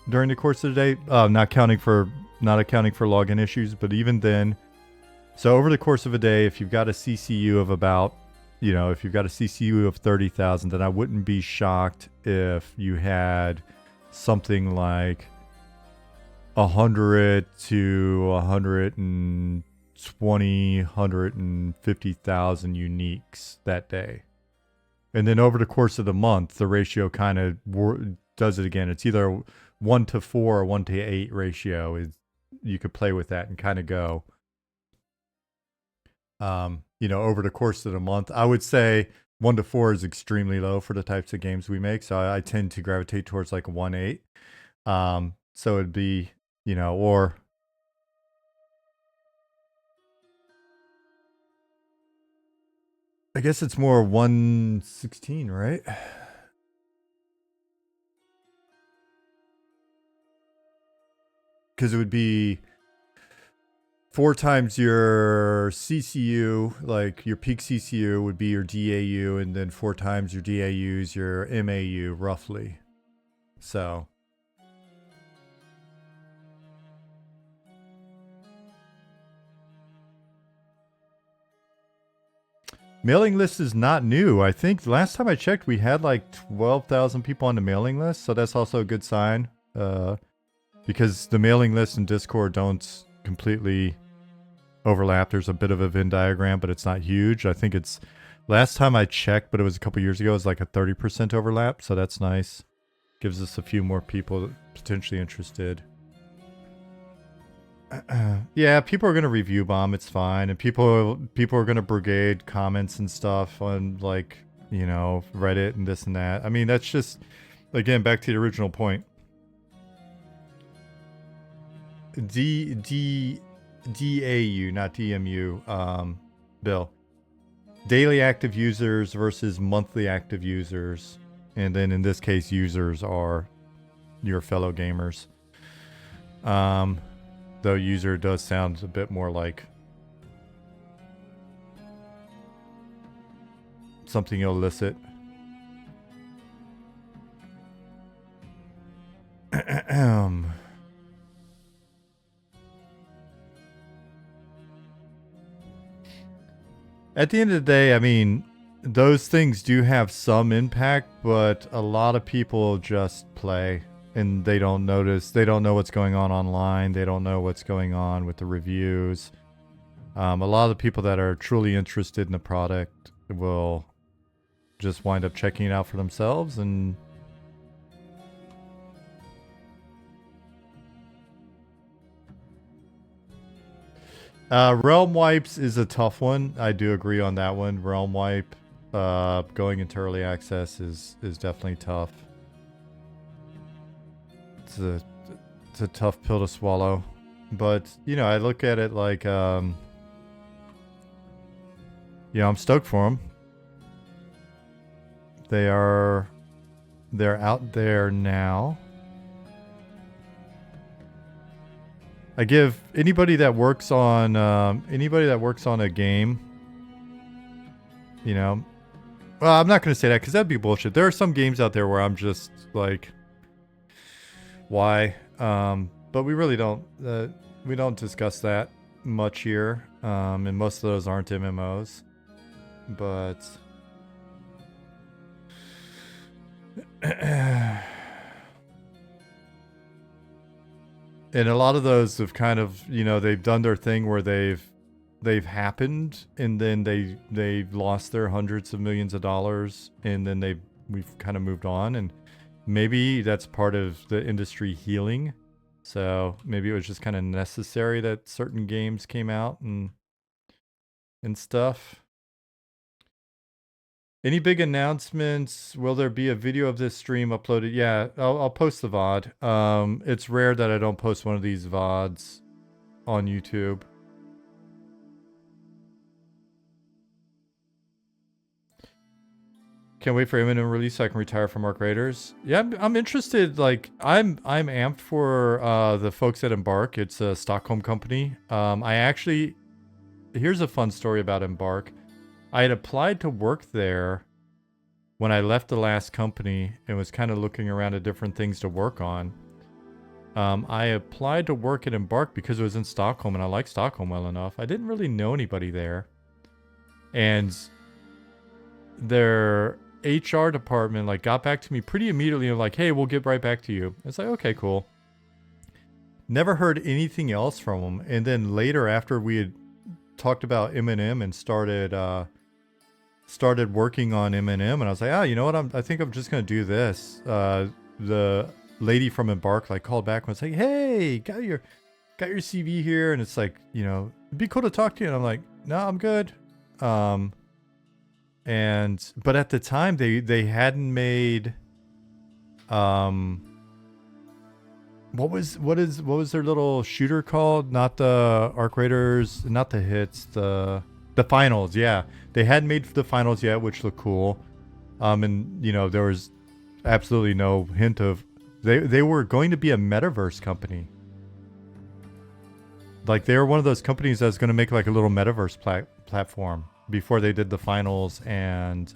during the course of the day. Not accounting for login issues, but even then. So over the course of a day, if you've got a CCU of about, if you've got a CCU of 30,000, then I wouldn't be shocked if you had something like 100 to 120, 150,000 uniques that day. And then over the course of the month, the ratio kind of does it again. It's either 1 to 4 or 1 to 8 ratio you could play with that and kind of go, you know, over the course of the month. I would say 1 to 4 is extremely low for the types of games we make. So I tend to gravitate towards like 1-8. So it'd be, you know, or I guess it's more 116, right? Because it would be 4 times your CCU, like your peak CCU would be your DAU, and then 4 times your DAU is your MAU, roughly. So. Mailing list is not new. I think last time I checked, we had like 12,000 people on the mailing list. So that's also a good sign. Because the mailing list and Discord don't completely overlap. There's a bit of a Venn diagram, but it's not huge. I think it's, last time I checked, but it was a couple years ago, it was like a 30% overlap. So that's nice. Gives us a few more people potentially interested. Yeah, people are gonna review bomb. It's fine, and people are gonna brigade comments and stuff on, like, you know, Reddit and this and that. I mean, that's just, again, back to the original point. DAU, not DMU. Bill. Daily active users versus monthly active users, and then in this case, users are your fellow gamers. Though user does sound a bit more like something illicit. At the end of the day, I mean, those things do have some impact, but a lot of people just play. And they don't notice, they don't know what's going on online. They don't know what's going on with the reviews. A lot of the people that are truly interested in the product will just wind up checking it out for themselves. And Realm Wipes is a tough one. I do agree on that one. Realm Wipe going into early access is definitely tough. It's a tough pill to swallow, but you know, I look at it like, you know, I'm stoked for them. They're out there now. I give anybody that works on a game, you know, well, I'm not gonna say that because that'd be bullshit. There are some games out there where I'm just like, why? But we really don't discuss that much here, and most of those aren't MMOs, but and a lot of those have kind of, you know, they've done their thing where they've happened, and then they've lost their hundreds of millions of dollars, and then we've kind of moved on, and maybe that's part of the industry healing. So maybe it was just kind of necessary that certain games came out and stuff. Any big announcements? Will there be a video of this stream uploaded? Yeah, I'll post the VOD. It's rare that I don't post one of these VODs on YouTube. Can't wait for imminent release so I can retire from Arc Raiders. Yeah, I'm interested. Like, I'm amped for the folks at Embark. It's a Stockholm company. Here's a fun story about Embark. I had applied to work there when I left the last company and was kind of looking around at different things to work on. I applied to work at Embark because it was in Stockholm, and I like Stockholm well enough. I didn't really know anybody there. And their HR department like got back to me pretty immediately and like, hey, we'll get right back to you. It's like, okay, cool. Never heard anything else from them. And then later, after we had talked about M&M and started working on M&M, and I was like, you know what, I think I'm just gonna do this. The lady from Embark like called back and was like, hey, got got your CV here, and it's like, you know, it'd be cool to talk to you. And I'm like, no, I'm good. But at the time they hadn't made, what was their little shooter called? Not the Arc Raiders, not the hits, the finals. Yeah, they hadn't made the finals yet, which looked cool. And you know, there was absolutely no hint of they were going to be a metaverse company. Like they were one of those companies that's going to make like a little metaverse platform before they did the finals and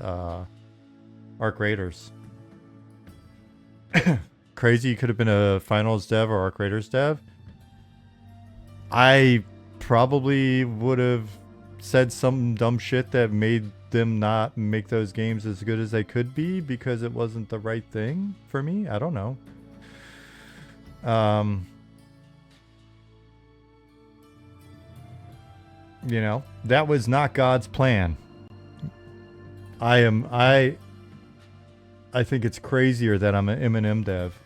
Arc Raiders. Crazy, you could have been a finals dev or Arc Raiders dev. I probably would have said some dumb shit that made them not make those games as good as they could be because it wasn't the right thing for me. I don't know. You know, that was not God's plan. I think it's crazier that I'm an M&M dev.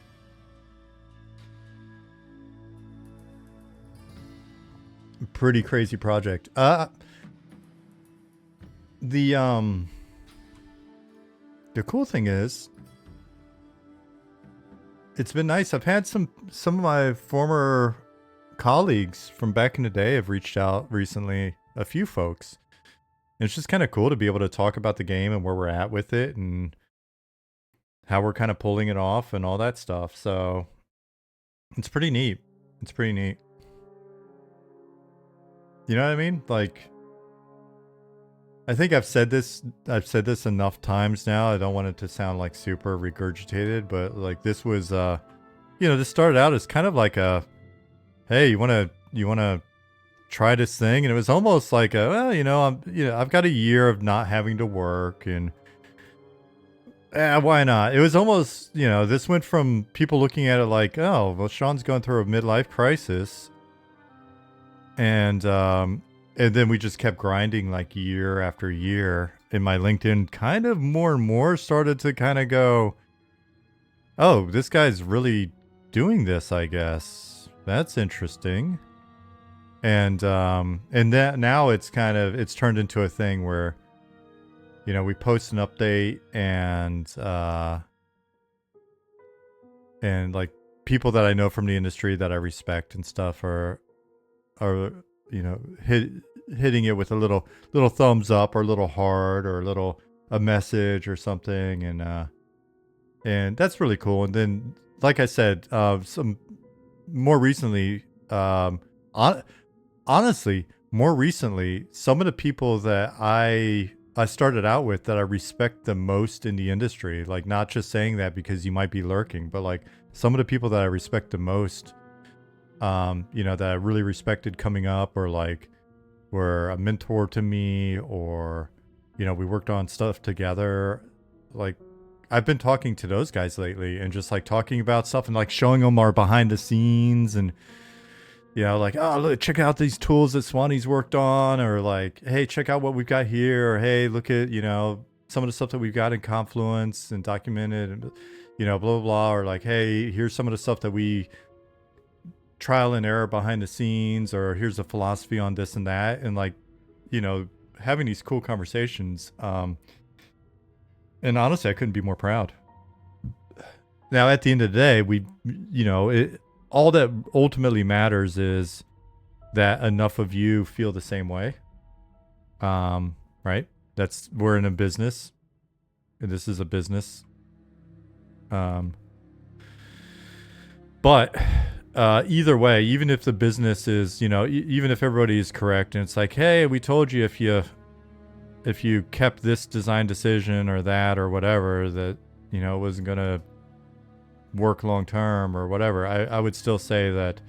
Pretty crazy project. The cool thing is, it's been nice. I've had some of my former colleagues from back in the day have reached out recently, a few folks. And it's just kind of cool to be able to talk about the game and where we're at with it and how we're kind of pulling it off and all that stuff. So it's pretty neat. It's pretty neat. You know what I mean? Like, I think I've said this enough times now. I don't want it to sound like super regurgitated, but like this was you know, this started out as kind of like a, hey, you want to try this thing? And it was almost like a, well, you know, I've got a year of not having to work and why not? It was almost, you know, this went from people looking at it like, oh, well, Sean's going through a midlife crisis. And then we just kept grinding like year after year. And my LinkedIn kind of more and more started to kind of go, oh, this guy's really doing this, I guess. That's interesting. And that now it's turned into a thing where, you know, we post an update and like people that I know from the industry that I respect and stuff are you know, hitting it with a little thumbs up or a little heart or a message or something, and that's really cool. And then, like I said, some more recently, honestly, more recently, some of the people that I started out with that I respect the most in the industry, like not just saying that because you might be lurking, but like some of the people that I respect the most, you know, that I really respected coming up, or like were a mentor to me, or, you know, we worked on stuff together. Like, I've been talking to those guys lately and just like talking about stuff and like showing them our behind the scenes and, you know, like, oh, look, check out these tools that Swanee's worked on, or like, hey, check out what we've got here, or hey, look at, you know, some of the stuff that we've got in Confluence and documented and, you know, blah, blah, blah, or like, hey, here's some of the stuff that we trial and error behind the scenes, or here's a philosophy on this and that, and like, you know, having these cool conversations. And honestly, I couldn't be more proud. Now, at the end of the day, we, you know, all that ultimately matters is that enough of you feel the same way. Right? We're in a business, and this is a business. But either way, even if the business is, you know, even if everybody is correct and it's like, hey, we told you if you kept this design decision or that or whatever, that, you know, it wasn't going to work long term or whatever, I would still say that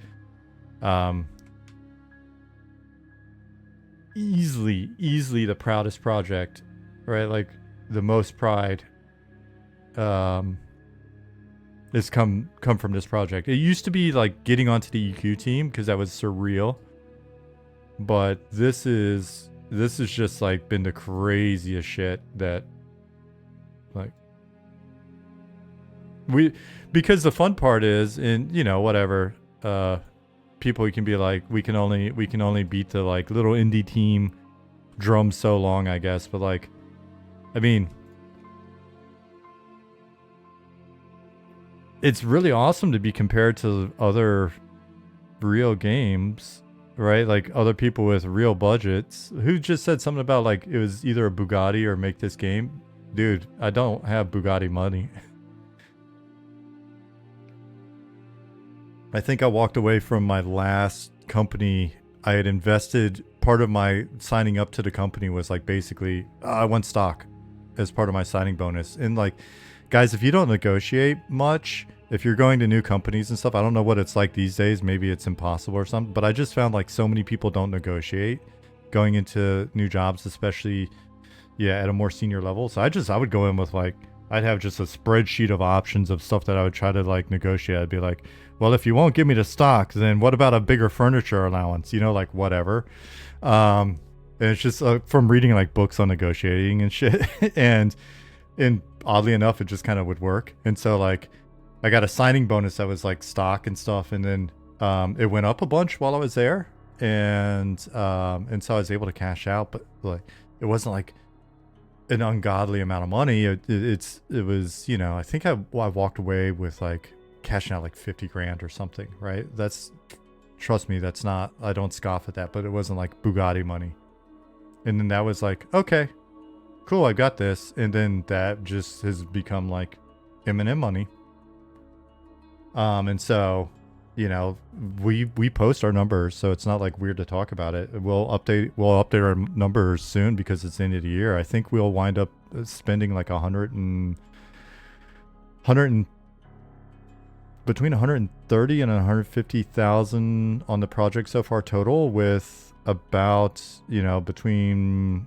easily the proudest project, right? Like the most pride has come from this project. It used to be like getting onto the EQ team because that was surreal, but this is just like been the craziest shit that, like, because the fun part is, and you know, whatever, people can be like, we can only beat the like little indie team drum so long, I guess. But like, I mean, it's really awesome to be compared to other real games, right? Like other people with real budgets. Who just said something about like it was either a Bugatti or make this game? Dude, I don't have Bugatti money. I think I walked away from my last company. I had invested, part of my signing up to the company was like basically I want stock as part of my signing bonus. And like, guys, if you don't negotiate much, if you're going to new companies and stuff, I don't know what it's like these days. Maybe it's impossible or something, but I just found like so many people don't negotiate going into new jobs, especially, yeah, at a more senior level. So I would go in with like, I'd have just a spreadsheet of options of stuff that I would try to like negotiate. I'd be like, well, if you won't give me the stock, then what about a bigger furniture allowance? You know, like whatever. And it's just from reading like books on negotiating and shit. and oddly enough, it just kind of would work. And so like, I got a signing bonus that was like stock and stuff. And then it went up a bunch while I was there. And so I was able to cash out, but like, it wasn't like an ungodly amount of money. It was, you know, I think I walked away with like cashing out like 50 grand or something, right? That's, trust me, that's not, I don't scoff at that, but it wasn't like Bugatti money. And then that was like, okay, cool, I got this. And then that just has become like M&M money. And so, you know, we post our numbers, so it's not like weird to talk about it. We'll update our numbers soon because it's the end of the year. I think we'll wind up spending like between 130 and 150,000 on the project so far total, with about, you know, between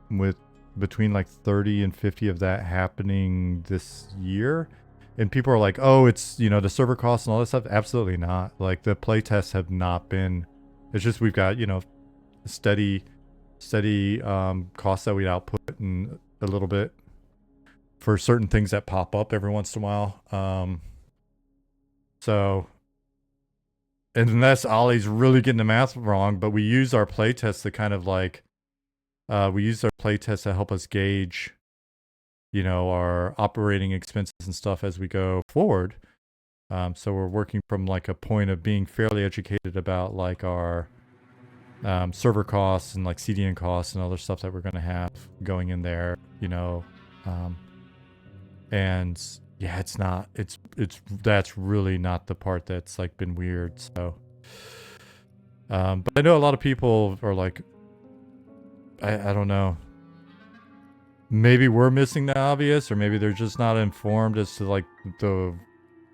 like 30 and 50 of that happening this year. And people are like, oh, it's, you know, the server costs and all this stuff. Absolutely not. Like the play tests have not been, it's just, we've got, you know, steady costs that we output and a little bit for certain things that pop up every once in a while. So, unless Ollie's really getting the math wrong, but we use our play tests to kind of like, to help us gauge, you know, our operating expenses and stuff as we go forward. So we're working from like a point of being fairly educated about like our server costs and like CDN costs and other stuff that we're going to have going in there, you know. And yeah, that's really not the part that's like been weird. So, but I know a lot of people are like, I don't know. Maybe we're missing the obvious, or maybe they're just not informed as to like the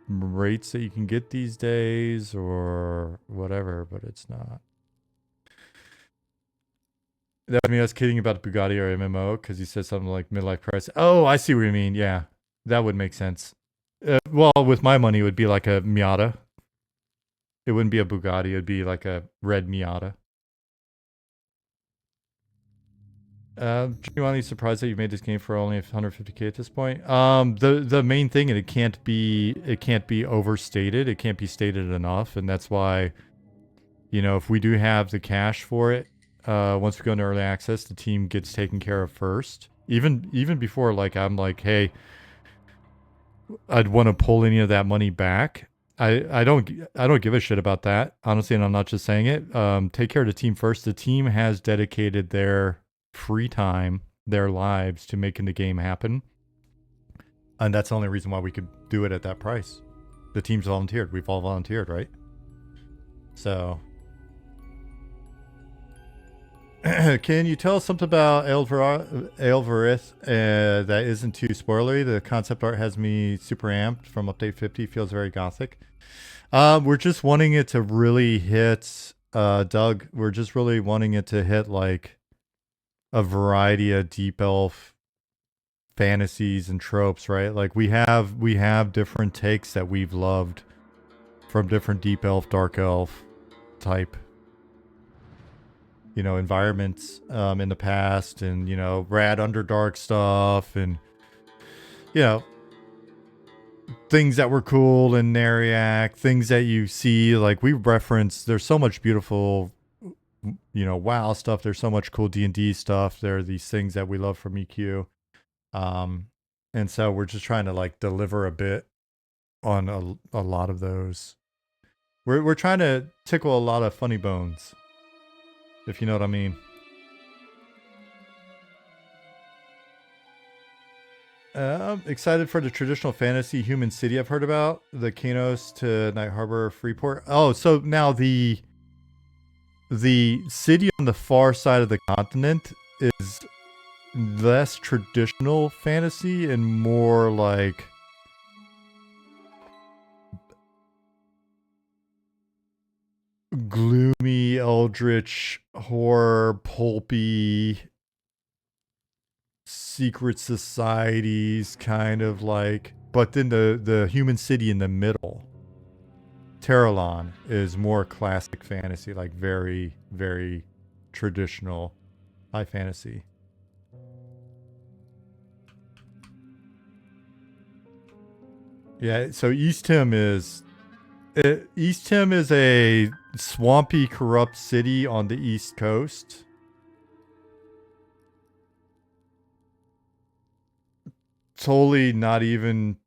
rates that you can get these days or whatever, but it's not. That would mean us kidding about Bugatti or MMO because he said something like midlife crisis. Oh, I see what you mean. Yeah, that would make sense. Well, with my money, it would be like a Miata. It wouldn't be a Bugatti. It would be like a red Miata. Genuinely surprised that you made this game for only 150K at this point. The main thing, and it can't be overstated. It can't be stated enough, and that's why, you know, if we do have the cash for it, once we go into early access, the team gets taken care of first. Even before, like, I'm like, hey, I'd want to pull any of that money back. I don't give a shit about that, honestly, and I'm not just saying it. Take care of the team first. The team has dedicated their free time, their lives to making the game happen, and that's the only reason why we could do it at that price. The team's volunteered. We've all volunteered, right? So can you tell us something about Aelvarith that isn't too spoilery? The concept art has me super amped from update 50. Feels very gothic. We're just wanting it to really hit, Doug, we're just really wanting it to hit like a variety of deep elf fantasies and tropes, right? Like we have different takes that we've loved from different deep elf, dark elf type, you know, environments in the past, and, you know, rad underdark stuff, and, you know, things that were cool in Nariak, things that you see, like we reference, there's so much beautiful, WoW stuff. There's so much cool D&D stuff. There are these things that we love from EQ. And so we're just trying to like deliver a bit on a lot of those. We're trying to tickle a lot of funny bones, if you know what I mean. Excited for the traditional fantasy human city I've heard about. The Kanos to Night Harbor Freeport. Oh, so now the city on the far side of the continent is less traditional fantasy and more like gloomy, eldritch, horror, pulpy, secret societies, kind of like. But then the human city in the middle, Terralon, is more classic fantasy, like very, very traditional high fantasy. Yeah, so East Tim is a swampy, corrupt city on the East Coast. Totally not even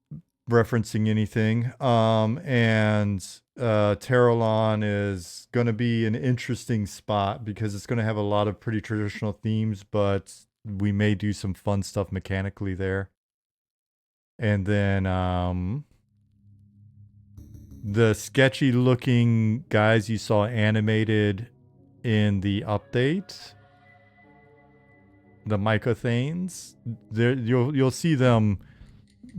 referencing anything. And Terralon is going to be an interesting spot because it's going to have a lot of pretty traditional themes, but we may do some fun stuff mechanically there. And then the sketchy looking guys you saw animated in the update, the Mycothanes, you'll see them.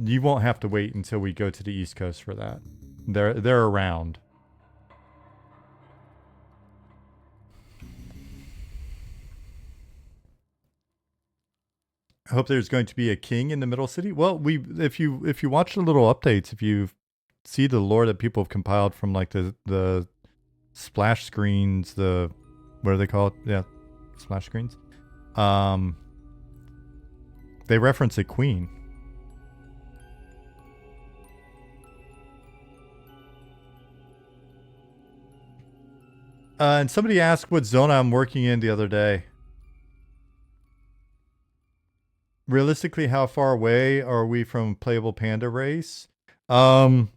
You won't have to wait until we go to the East Coast for that. They're around. I hope there's going to be a king in the middle city. Well, if you watch the little updates, if you see the lore that people have compiled from like the splash screens, the what do they call it? Yeah, splash screens. They reference a queen. And somebody asked what zone I'm working in the other day. Realistically, how far away are we from playable panda race? At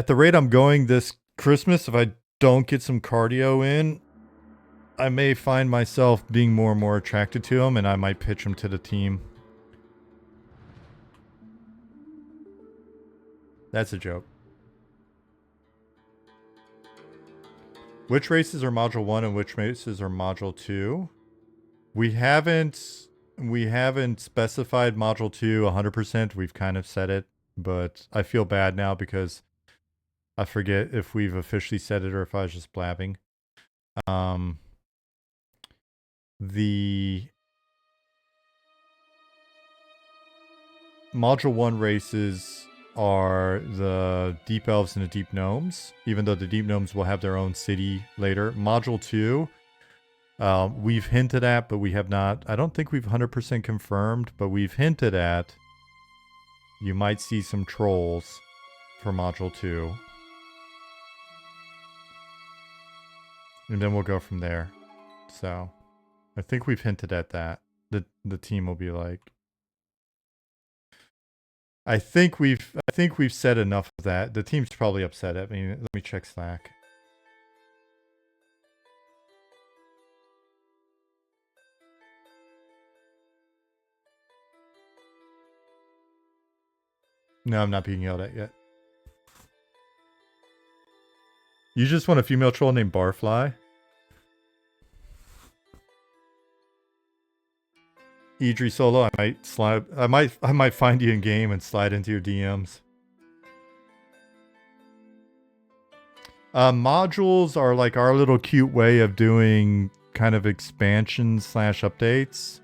the rate I'm going this Christmas, if I don't get some cardio in, I may find myself being more and more attracted to him, and I might pitch him to the team. That's a joke. Which races are Module 1 and which races are Module 2? We haven't specified Module 2 100%. We've kind of said it, but I feel bad now because I forget if we've officially said it or if I was just blabbing. The Module 1 races are the Deep Elves and the Deep Gnomes, even though the Deep Gnomes will have their own city later. Module 2, we've hinted at, but we have not. I don't think we've 100% confirmed, but we've hinted at you might see some trolls for Module 2. And then we'll go from there. So I think we've hinted at that. The team will be like, I think we've said enough of that. The team's probably upset at me. Let me check Slack. No, I'm not being yelled at yet. You just want a female troll named Barfly? Idri Solo, I might find you in game and slide into your DMs. Modules are like our little cute way of doing kind of expansions / updates.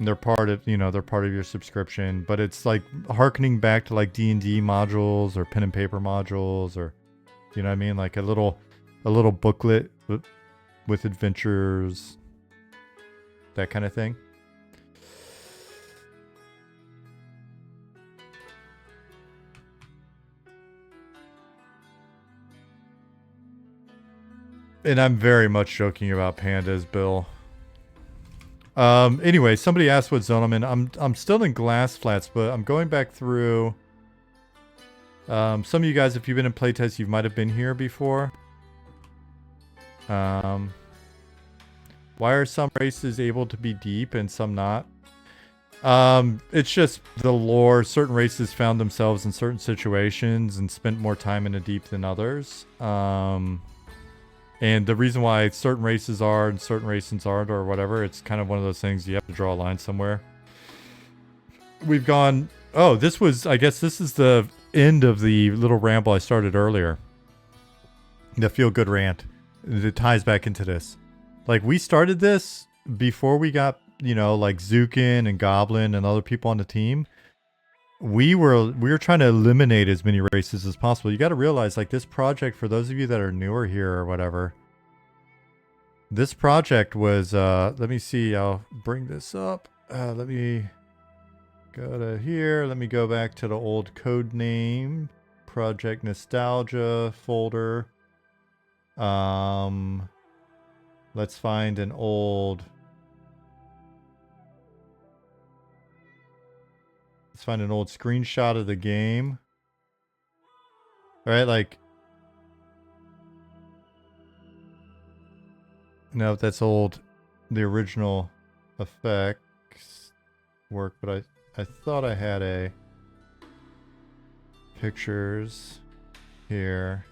They're part of your subscription, but it's like harkening back to like D&D modules or pen and paper modules, or you know what I mean, like a little booklet with adventures, that kind of thing. And I'm very much joking about pandas, Bill. Anyway, somebody asked what zone I'm in. I'm still in Glass Flats, but I'm going back through. Some of you guys, if you've been in playtest, you might have been here before. Why are some races able to be deep and some not? It's just the lore. Certain races found themselves in certain situations and spent more time in a deep than others. And the reason why certain races are and certain races aren't or whatever, it's kind of one of those things you have to draw a line somewhere. We've gone... Oh, this was... I guess this is the end of the little ramble I started earlier. The feel-good rant. It ties back into this. Like, we started this before we got, you know, like Zukin and Goblin and other people on the team. We were trying to eliminate as many races as possible. You got to realize, like, this project, for those of you that are newer here or whatever, this project was, let me see, I'll bring this up. Let me go to here. Let me go back to the old code name, Project Nostalgia folder. Let's find an old... Let's find an old screenshot of the game. Alright, like... No, that's old. The original effects work, but I thought I had a... Pictures here.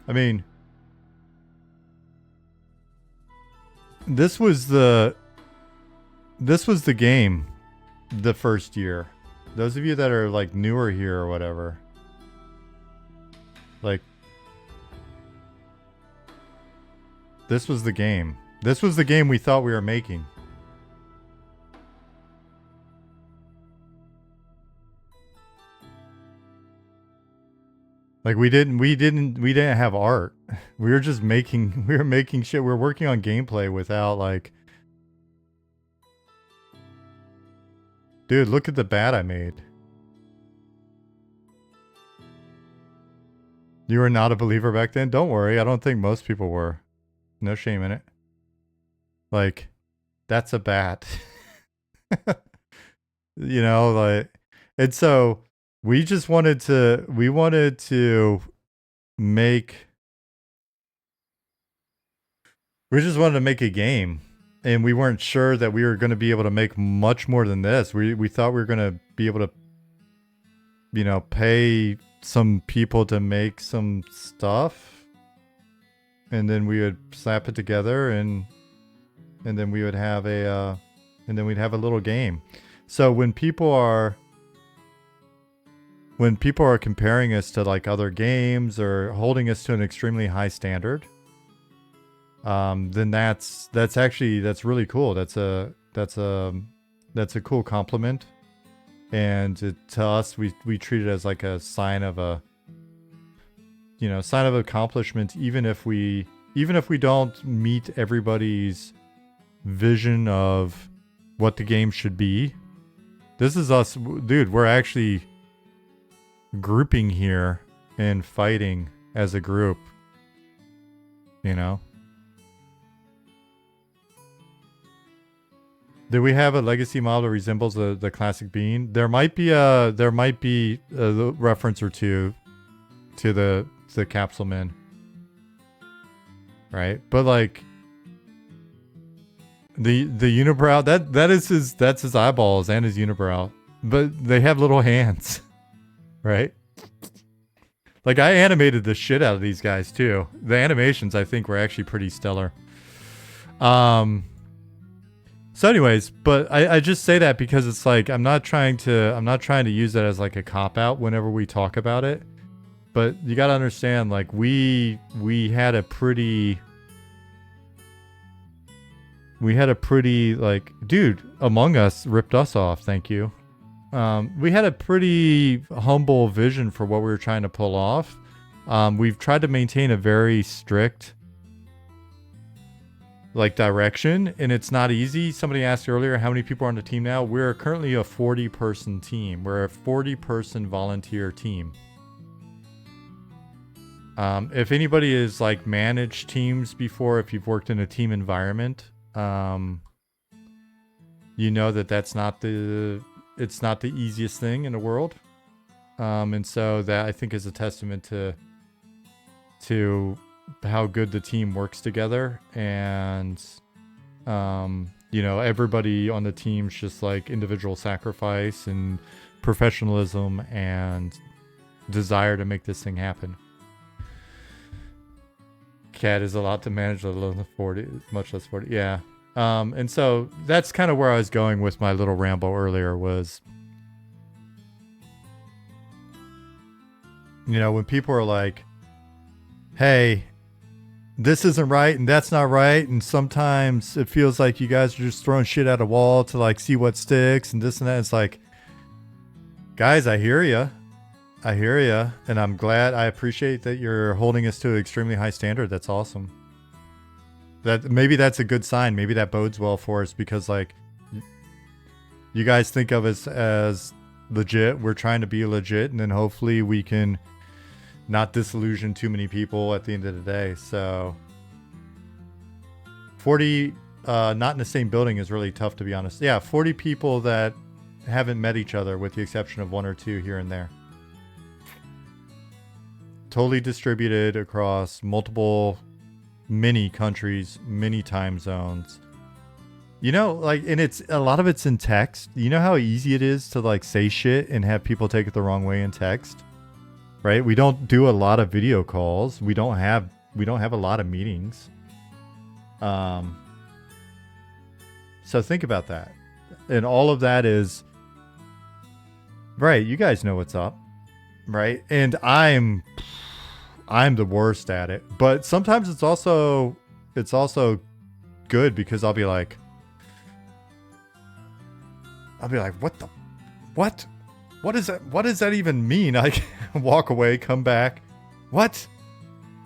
I mean, this was the game the first year. Those of you that are like newer here or whatever, like, this was the game. This was the game we thought we were making. Like, we didn't have art. We were just making shit. We were working on gameplay without, like... Dude, look at the bat I made. You were not a believer back then? Don't worry, I don't think most people were. No shame in it. Like, that's a bat. You know, like... And so... We wanted to make a game, and we weren't sure that we were going to be able to make much more than this. We thought we were going to be able to, you know, pay some people to make some stuff, and then we would slap it together, and then we would have a and then we'd have a little game. So when people are comparing us to like other games or holding us to an extremely high standard, then that's really cool. That's a cool compliment, and to us, we treat it as like a sign of accomplishment, even if we don't meet everybody's vision of what the game should be. This is us, dude. We're actually grouping here and fighting as a group, you know. Do we have a legacy model that resembles the classic bean? There might be a reference or two to the capsule man, right? But like the unibrow, that's his eyeballs and his unibrow, but they have little hands. Right? Like, I animated the shit out of these guys, too. The animations, I think, were actually pretty stellar. So anyways, but I just say that because it's like, I'm not trying to use that as like a cop-out whenever we talk about it. But you gotta understand, like, we had a pretty, like, dude, Among Us ripped us off, thank you. We had a pretty humble vision for what we were trying to pull off. We've tried to maintain a very strict like direction, and it's not easy. Somebody asked earlier how many people are on the team now. We're currently a 40-person team. We're a 40-person volunteer team. If anybody has like managed teams before, if you've worked in a team environment, you know that it's not the easiest thing in the world. And so that I think is a testament to how good the team works together. And you know, everybody on the team's just like individual sacrifice and professionalism and desire to make this thing happen. Cat is a lot to manage, let alone 40, much less 40. Yeah. And so that's kind of where I was going with my little ramble earlier was, you know, when people are like, hey, this isn't right and that's not right, and sometimes it feels like you guys are just throwing shit at a wall to like see what sticks and this and that. It's like, guys, I hear you. And I'm glad, I appreciate that you're holding us to an extremely high standard. That's awesome. That maybe that's a good sign. Maybe that bodes well for us because like you guys think of us as legit. We're trying to be legit, and then hopefully we can not disillusion too many people at the end of the day. So 40 not in the same building is really tough, to be honest. Yeah, 40 people that haven't met each other with the exception of 1 or 2 here and there. Totally distributed across many countries, many time zones. You know, like, and it's a lot of it's in text. You know how easy it is to like say shit and have people take it the wrong way in text, right? We don't do a lot of video calls. We don't have a lot of meetings. So think about that. And all of that is right. You guys know what's up, right? And I'm the worst at it, but sometimes it's also good because I'll be like, what is that? What does that even mean? I walk away, come back, what?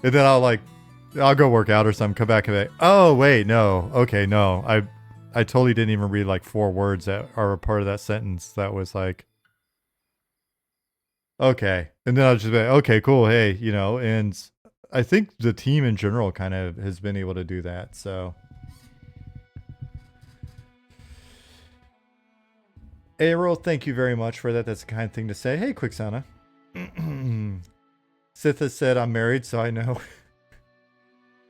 And then I'll go work out or something, come back and be like, oh wait, no, okay, no, I totally didn't even read like 4 words that are a part of that sentence. That was like, okay. And then I'll just be like, okay, cool. Hey, you know, and I think the team in general kind of has been able to do that. So Arrow, thank you very much for that. That's a kind thing to say. Hey, Quicksana. Sitha said, I'm married, so I know.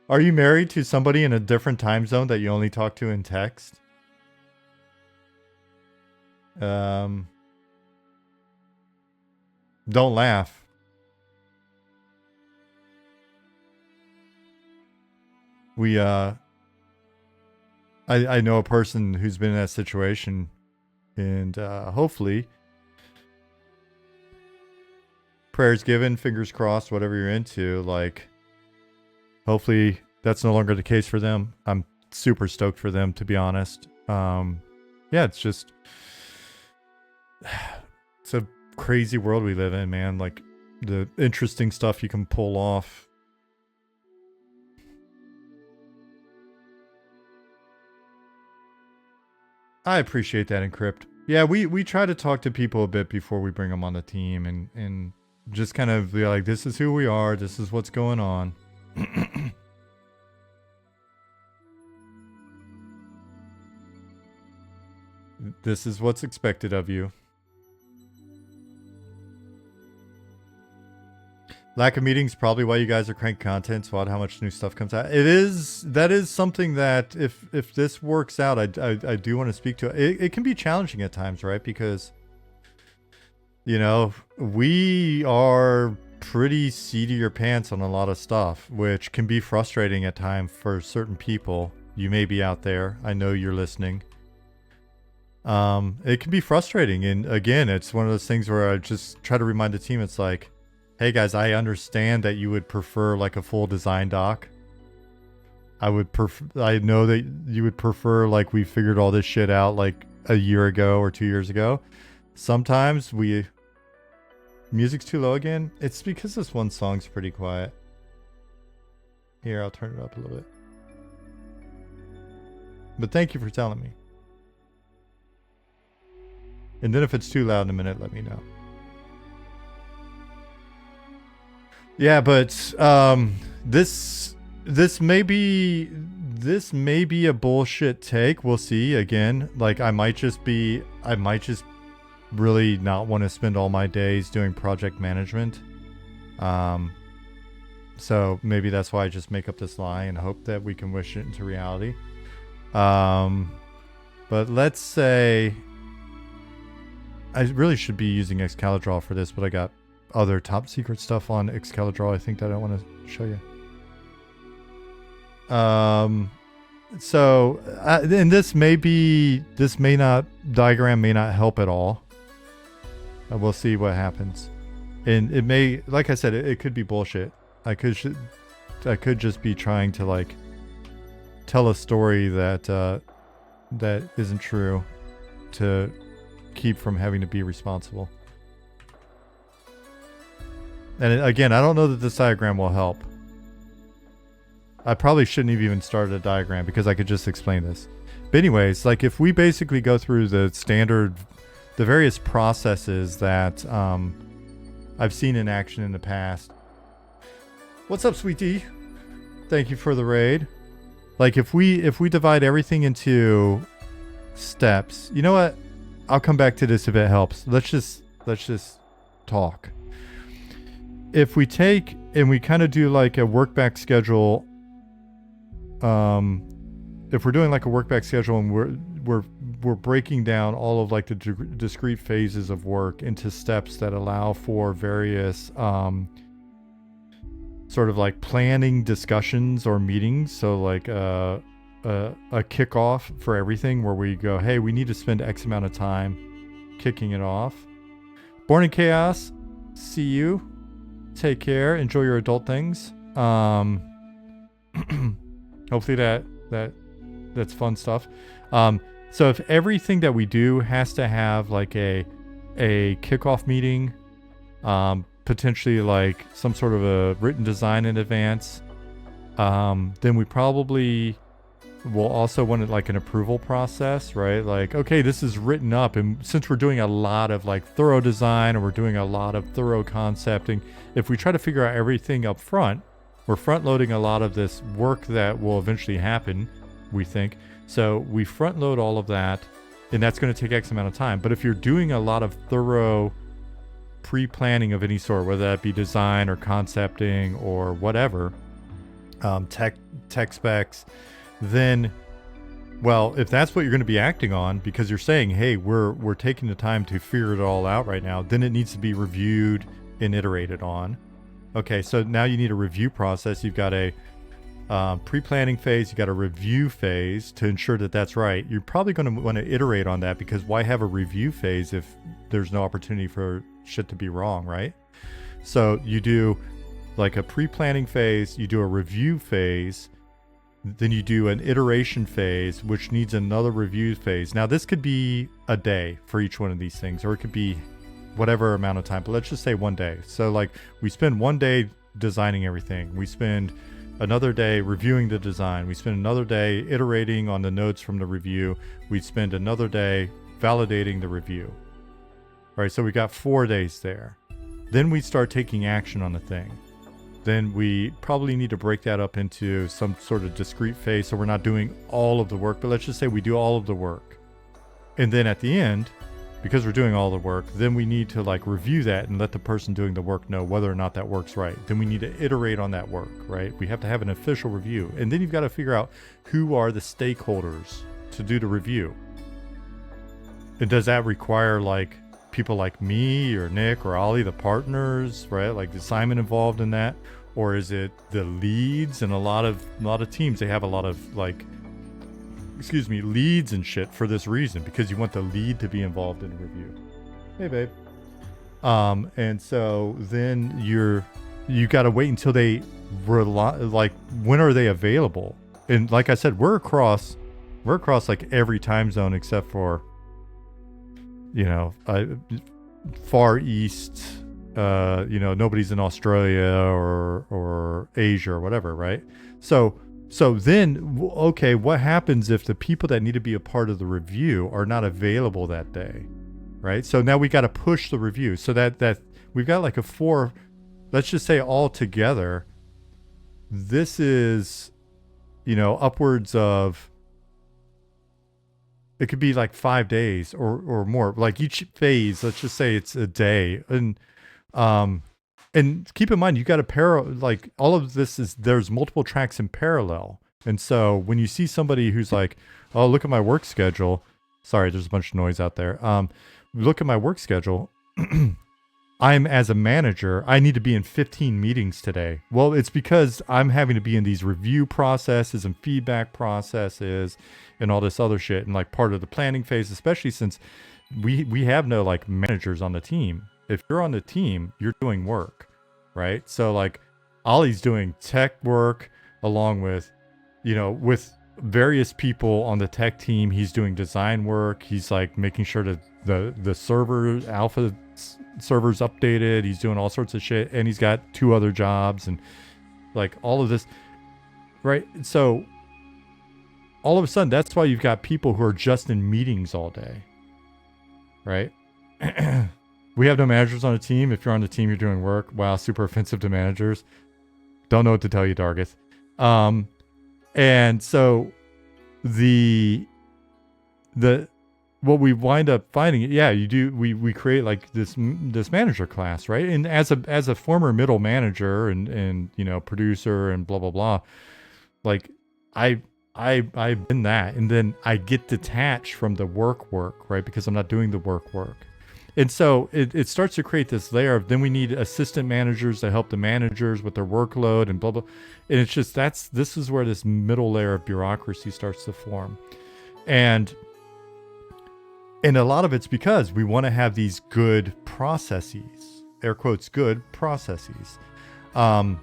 Are you married to somebody in a different time zone that you only talk to in text? Don't laugh. We, I know a person who's been in that situation, and hopefully, prayers given, fingers crossed, whatever you're into, like, hopefully that's no longer the case for them. I'm super stoked for them, to be honest. Yeah, it's just, it's a crazy world we live in, man. Like, the interesting stuff you can pull off. I appreciate that, Encrypt. Yeah, we try to talk to people a bit before we bring them on the team and just kind of be like, this is who we are, this is what's going on. This is what's expected of you. Lack of meetings, probably why you guys are crank content, so how much new stuff comes out. That is something that if this works out, I do want to speak to. It can be challenging at times, right? Because, you know, we are pretty seat of your pants on a lot of stuff, which can be frustrating at times for certain people. You may be out there. I know you're listening. It can be frustrating. And again, it's one of those things where I just try to remind the team, it's like, hey guys, I understand that you would prefer like a full design doc. I know that you would prefer like we figured all this shit out like a year ago or 2 years ago. Sometimes music's too low again. It's because this one song's pretty quiet. Here, I'll turn it up a little bit. But thank you for telling me. And then if it's too loud in a minute, let me know. Yeah, but this may be a bullshit take. We'll see. Again, like I might just really not want to spend all my days doing project management. So maybe that's why I just make up this lie and hope that we can wish it into reality. But let's say I really should be using Excalibur for this, but I got other top secret stuff on Excalibur I think that I want to show you. So and diagram may not help at all. We'll see what happens. And it may, like I said, it could be bullshit. I could just be trying to like tell a story that isn't true to keep from having to be responsible. And again, I don't know that this diagram will help. I probably shouldn't have even started a diagram because I could just explain this. But anyways, like if we basically go through the various processes that I've seen in action in the past. What's up, sweetie? Thank you for the raid. Like if we divide everything into steps, you know what? I'll come back to this if it helps. Let's just talk. If we take and we kind of do like a work back schedule, if we're doing like a work back schedule and we're breaking down all of like the discrete phases of work into steps that allow for various sort of like planning discussions or meetings. So like a kickoff for everything where we go, hey, we need to spend X amount of time kicking it off. Born in Chaos, see you. Take care. Enjoy your adult things. Hopefully that's fun stuff. So if everything that we do has to have like a kickoff meeting, potentially like some sort of a written design in advance, then we probably will also want like an approval process, right? Like, okay, this is written up, and since we're doing a lot of like thorough design or we're doing a lot of thorough concepting, if we try to figure out everything up front, we're front loading a lot of this work that will eventually happen, we think. So we front load all of that, and that's going to take X amount of time. But if you're doing a lot of thorough pre-planning of any sort, whether that be design or concepting or whatever, tech specs, then, well, if that's what you're going to be acting on, because you're saying, hey, we're taking the time to figure it all out right now, then it needs to be reviewed and iterated on. Okay, so now you need a review process. You've got a pre-planning phase, you got a review phase to ensure that that's right. You're probably going to want to iterate on that, because why have a review phase if there's no opportunity for shit to be wrong, right? So you do like a pre-planning phase, you do a review phase, then you do an iteration phase, which needs another review phase. Now this could be a day for each one of these things, or it could be whatever amount of time, but let's just say 1 day. So like we spend 1 day designing everything. We spend another day reviewing the design. We spend another day iterating on the notes from the review. We spend another day validating the review. All right, so we got 4 days there. Then we start taking action on the thing. Then we probably need to break that up into some sort of discrete phase, so we're not doing all of the work, but let's just say we do all of the work. And then at the end, because we're doing all the work, then we need to like review that and let the person doing the work know whether or not that works right. Then we need to iterate on that work, right? We have to have an official review. And then you've got to figure out who are the stakeholders to do the review. And does that require like people like me or Nick or Ollie, the partners, right? Like is Simon involved in that? Or is it the leads? And a lot of teams, they have a lot of like, leads and shit for this reason, because you want the lead to be involved in the review. Hey, babe. And so then you got to wait until they like, when are they available? And like I said, we're across like every time zone except for, far east. Nobody's in Australia or Asia or whatever, right? So So then, okay, what happens if the people that need to be a part of the review are not available that day, right? So now we got to push the review so that we've got like a 4, let's just say all together, this is, upwards of, it could be like 5 days or more. Like each phase, let's just say it's a day. And keep in mind, you got like all of this there's multiple tracks in parallel. And so when you see somebody who's like, oh, look at my work schedule. Sorry, there's a bunch of noise out there. Look at my work schedule. I'm, as a manager, I need to be in 15 meetings today. Well, it's because I'm having to be in these review processes and feedback processes and all this other shit. And like part of the planning phase, especially since we have no like managers on the team. If you're on the team, you're doing work, right? So like Ollie's doing tech work along with, with various people on the tech team. He's doing design work. He's like making sure that the server alpha server's updated. He's doing all sorts of shit, and he's got 2 other jobs and like all of this, right? So all of a sudden, that's why you've got people who are just in meetings all day, right? We have no managers on the team. If you're on the team, you're doing work. Wow, super offensive to managers. Don't know what to tell you, Dargith. And so what we wind up finding, we create like this manager class, right? And as a former middle manager and producer and blah blah blah, like I've been that, and then I get detached from the work, right? Because I'm not doing the work. And so it starts to create this layer of, then we need assistant managers to help the managers with their workload and blah, blah. And it's just, this is where this middle layer of bureaucracy starts to form. And a lot of it's because we want to have these good processes, air quotes, good processes. And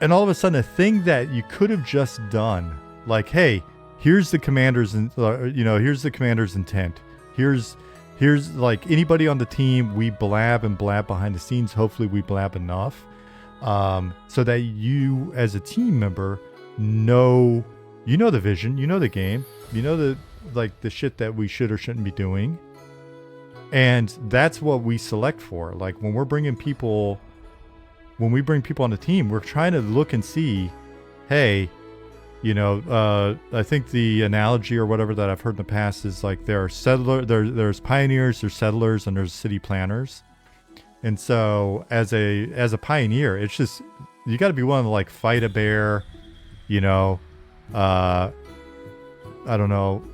all of a sudden, a thing that you could have just done, like, hey, here's the commander's, here's the commander's intent. Here's like anybody on the team, we blab behind the scenes. Hopefully we blab enough so that you as a team member know the vision, the game, the shit that we should or shouldn't be doing. And that's what we select for. Like when we bring people on the team, we're trying to look and see, hey, I think the analogy or whatever that I've heard in the past is like there's pioneers, there's settlers, and there's city planners. And so as a pioneer, it's just, you got to be willing to like fight a bear, I don't know,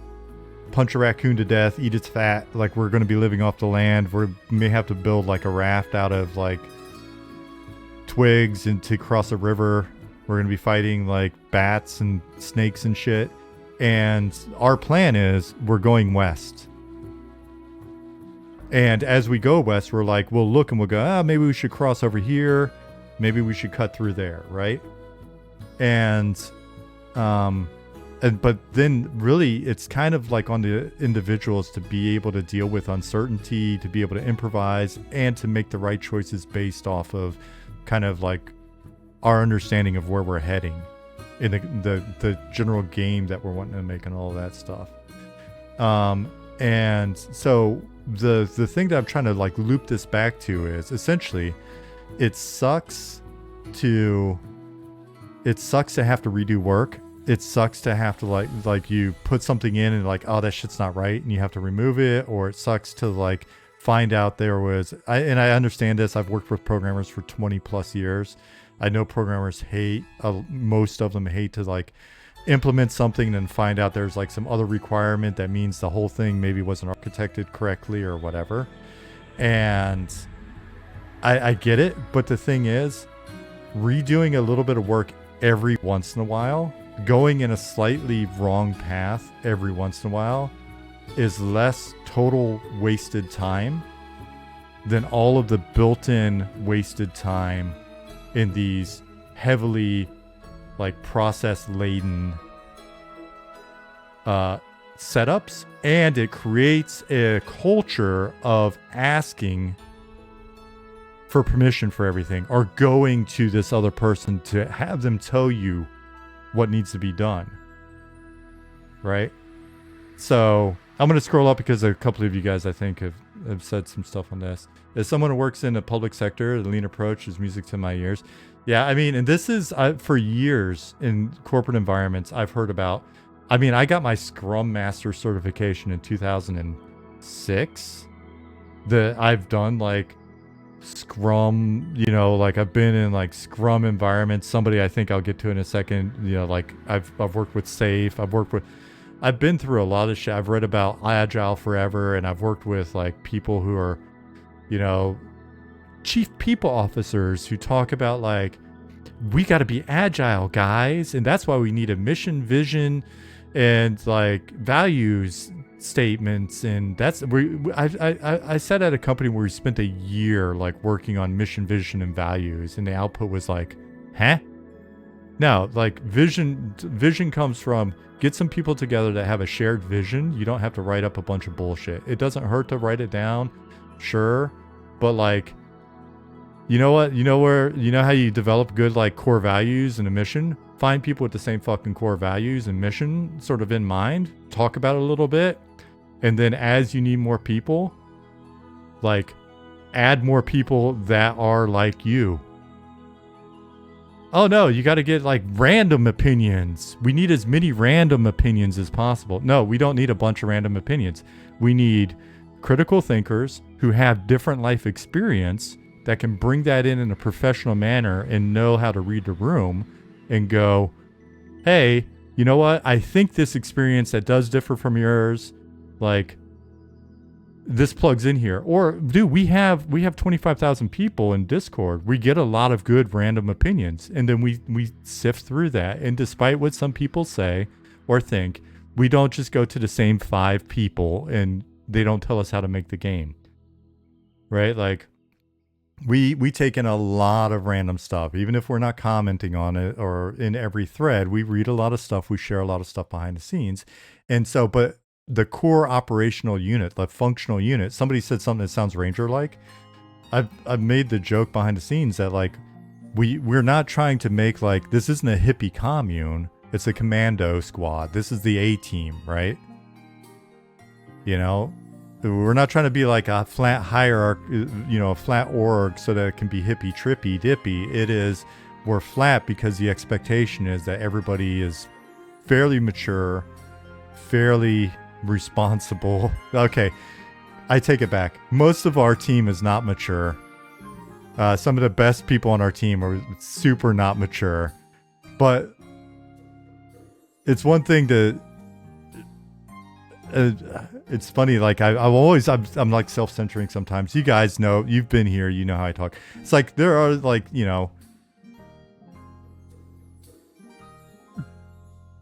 punch a raccoon to death, eat its fat. Like we're going to be living off the land. We may have to build like a raft out of like twigs and to cross a river. We're going to be fighting like bats and snakes and shit. And our plan is we're going west. And as we go west, we're like, we'll look and we'll go, maybe we should cross over here. Maybe we should cut through there, right? But then really it's kind of like on the individuals to be able to deal with uncertainty, to be able to improvise, and to make the right choices based off of kind of like our understanding of where we're heading in the general game that we're wanting to make and all of that stuff. And so the thing that I'm trying to like loop this back to is essentially it sucks to have to redo work. It sucks to have to like you put something in and like, oh, that shit's not right, and you have to remove it. Or it sucks to like find out I understand this. I've worked with programmers for 20 plus years. I know programmers most of them hate to like implement something and then find out there's like some other requirement that means the whole thing maybe wasn't architected correctly or whatever. And I get it, but the thing is, redoing a little bit of work every once in a while, going in a slightly wrong path every once in a while, is less total wasted time than all of the built-in wasted time in these heavily like process laden setups. And it creates a culture of asking for permission for everything, or going to this other person to have them tell you what needs to be done. Right? So I'm going to scroll up because a couple of you guys, I think, have said some stuff on this. As someone who works in the public sector, the lean approach is music to my ears. Yeah, I mean, and this is, for years in corporate environments, I've heard about, I mean, I got my Scrum Master certification in 2006. I've done like Scrum, you know, like I've been in like Scrum environments. Somebody I think I'll get to in a second, you know, like I've worked with Safe, I've been through a lot of shit. I've read about Agile forever, and I've worked with like people who are, you know, chief people officers who talk about like, we got to be agile, guys, and that's why we need a mission, vision, and like values statements. And that's I sat at a company where we spent a year like working on mission, vision, and values, and the output was like, huh? No, like vision comes from get some people together that have a shared vision. You don't have to write up a bunch of bullshit. It doesn't hurt to write it down, sure, but like, you know what? You know how you develop good like core values and a mission? Find people with the same fucking core values and mission sort of in mind. Talk about it a little bit. And then as you need more people, like add more people that are like you. Oh no, you got to get like random opinions. We need as many random opinions as possible. No, we don't need a bunch of random opinions. We need critical thinkers who have different life experience that can bring that in a professional manner and know how to read the room and go, hey, you know what? I think this experience that does differ from yours, like this plugs in here. Or dude, we have 25,000 people in Discord. We get a lot of good random opinions, and then we sift through that. And despite what some people say or think, we don't just go to the same 5 people and they don't tell us how to make the game. Right? Like we take in a lot of random stuff, even if we're not commenting on it or in every thread. We read a lot of stuff. We share a lot of stuff behind the scenes. And so, but the core operational unit, the functional unit, somebody said something that sounds Ranger-like. I've made the joke behind the scenes that like, we're not trying to make like, this isn't a hippie commune. It's a commando squad. This is the A-team, right? You know, we're not trying to be like a flat hierarchy, you know, a flat org so that it can be hippie, trippy, dippy. It is, we're flat because the expectation is that everybody is fairly mature, fairly responsible. Okay, I take it back. Most of our team is not mature. Some of the best people on our team are super not mature. But it's one thing to... it's funny, like I'm like self-censoring sometimes. You guys know, you've been here, you know how I talk. It's like there are like, you know,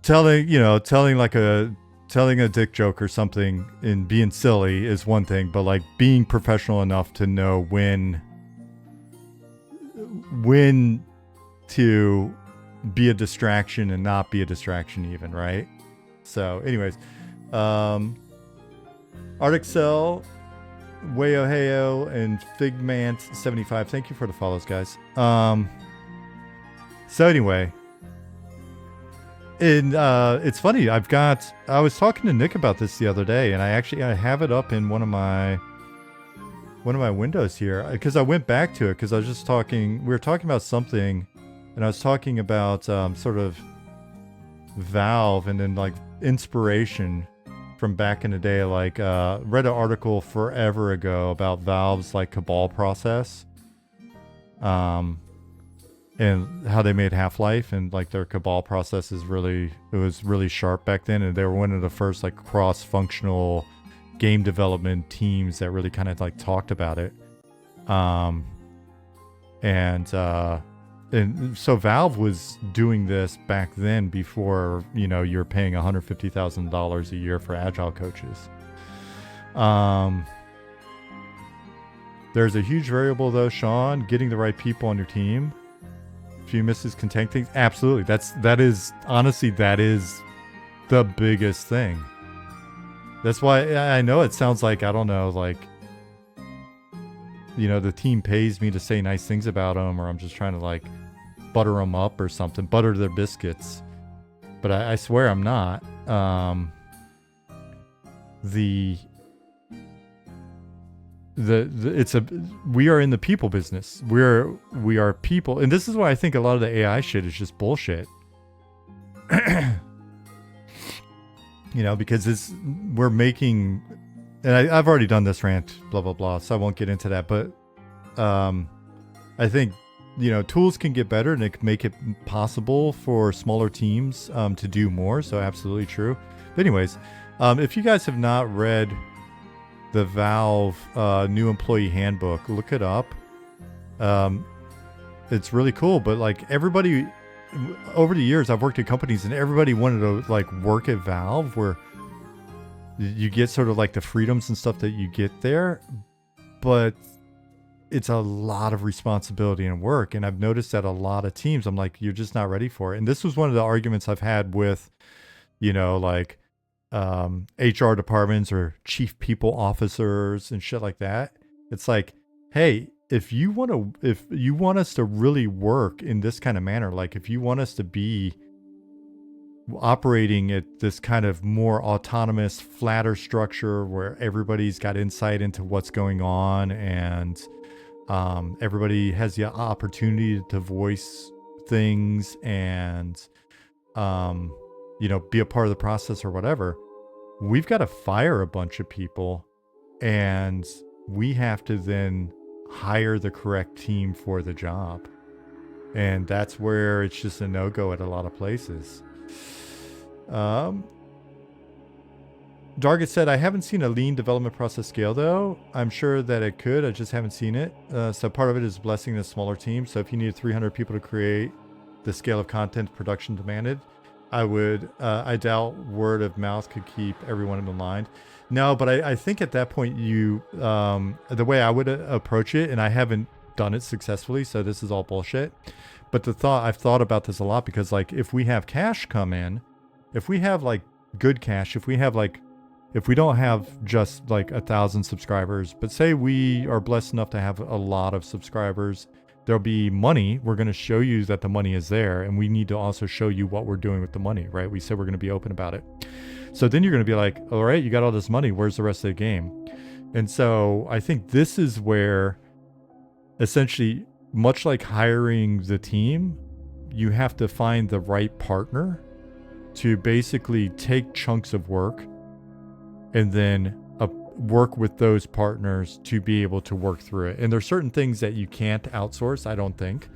telling a dick joke or something and being silly is one thing, but like being professional enough to know when to be a distraction and not be a distraction even, right? So anyways, Arctic Cell, Wayo Heyo, and Figmant75, thank you for the follows, guys. So anyway, and it's funny, I was talking to Nick about this the other day, and I have it up in one of my windows here, because I went back to it because I was just we were talking about something, and I was talking about sort of Valve and then like inspiration from back in the day. Like read an article forever ago about Valve's like Cabal process, and how they made Half-Life, and like their Cabal process was really sharp back then, and they were one of the first like cross-functional game development teams that really kind of like talked about it. And so Valve was doing this back then before, you know, you're paying $150,000 a year for agile coaches. There's a huge variable though, Sean, getting the right people on your team. Few misses can tank things. Absolutely. That is the biggest thing. That's why I know it sounds like, I don't know, like, you know, the team pays me to say nice things about them, or I'm just trying to like butter them up or something, butter their biscuits. but I swear I'm not. We are in the people business. We are people, and this is why I think a lot of the AI shit is just bullshit. Because we're making, and I've already done this rant, blah blah blah, so I won't get into that. But I think tools can get better, and it can make it possible for smaller teams to do more. So absolutely true. But anyways, if you guys have not read the Valve new employee handbook, look it up. It's really cool. But like everybody, over the years, I've worked at companies, and everybody wanted to like work at Valve, where you get sort of like the freedoms and stuff that you get there, but it's a lot of responsibility and work. And I've noticed that a lot of teams, I'm like, you're just not ready for it. And this was one of the arguments I've had with, like HR departments or chief people officers and shit like that. It's like, hey, if you want us to really work in this kind of manner, like if you want us to be operating at this kind of more autonomous, flatter structure where everybody's got insight into what's going on, and everybody has the opportunity to voice things and be a part of the process or whatever, we've got to fire a bunch of people, and we have to then hire the correct team for the job. And that's where it's just a no-go at a lot of places. Dargit said, I haven't seen a lean development process scale though. I'm sure that it could, I just haven't seen it. So part of it is blessing the smaller team. So if you need 300 people to create the scale of content production demanded, I doubt word of mouth could keep everyone in line. No, but I think at that point the way I would approach it, and I haven't done it successfully, so this is all bullshit. But I've thought about this a lot, because like if we have cash come in, if we have like good cash, if we don't have just like 1,000 subscribers, but say we are blessed enough to have a lot of subscribers, there'll be money. We're going to show you that the money is there, and we need to also show you what we're doing with the money, right? We said we're going to be open about it. So then you're going to be like, all right, you got all this money. Where's the rest of the game? And so I think this is where essentially, much like hiring the team, you have to find the right partner to basically take chunks of work and then work with those partners to be able to work through it. And there's certain things that you can't outsource, I don't think.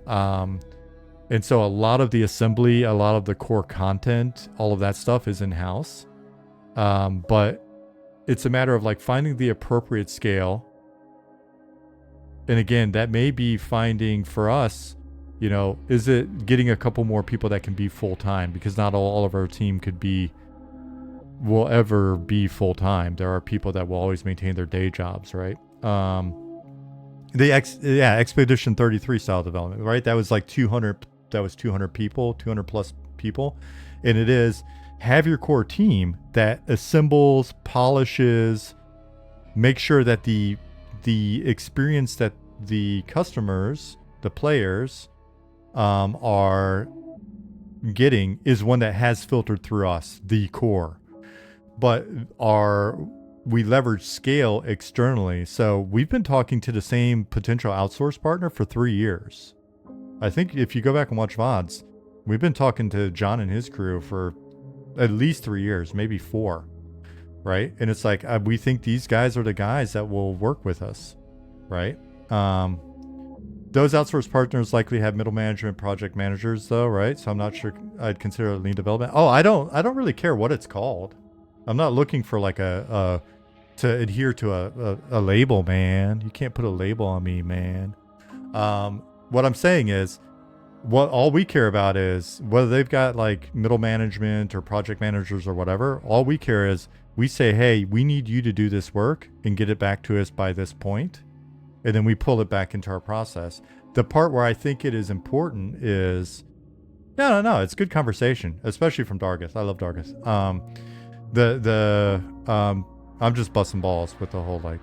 And so a lot of the assembly, a lot of the core content, all of that stuff is in-house. But it's a matter of like finding the appropriate scale. And again, that may be finding for us, is it getting a couple more people that can be full-time? Because not all of our team will ever be full-time. There are people that will always maintain their day jobs, right? Expedition 33 style development, right? That was like 200 people, 200 plus people. And it is, have your core team that assembles, polishes, make sure that the experience that the customers, the players, are getting is one that has filtered through us, the core. But we leverage scale externally. So we've been talking to the same potential outsource partner for 3 years. I think if you go back and watch VODs, we've been talking to John and his crew for at least 3 years, maybe 4, right? And it's like, we think these guys are the guys that will work with us, right? Those outsource partners likely have middle management, project managers though, right? So I'm not sure I'd consider it lean development. Oh, I don't really care what it's called. I'm not looking for like to adhere to a label, man. You can't put a label on me, man. What I'm saying is, all we care about is whether they've got like middle management or project managers or whatever. All we care is we say, hey, we need you to do this work and get it back to us by this point. And then we pull it back into our process. The part where I think it is important is, no, it's good conversation, especially from Dargith. I love Dargith. I'm just busting balls with the whole like,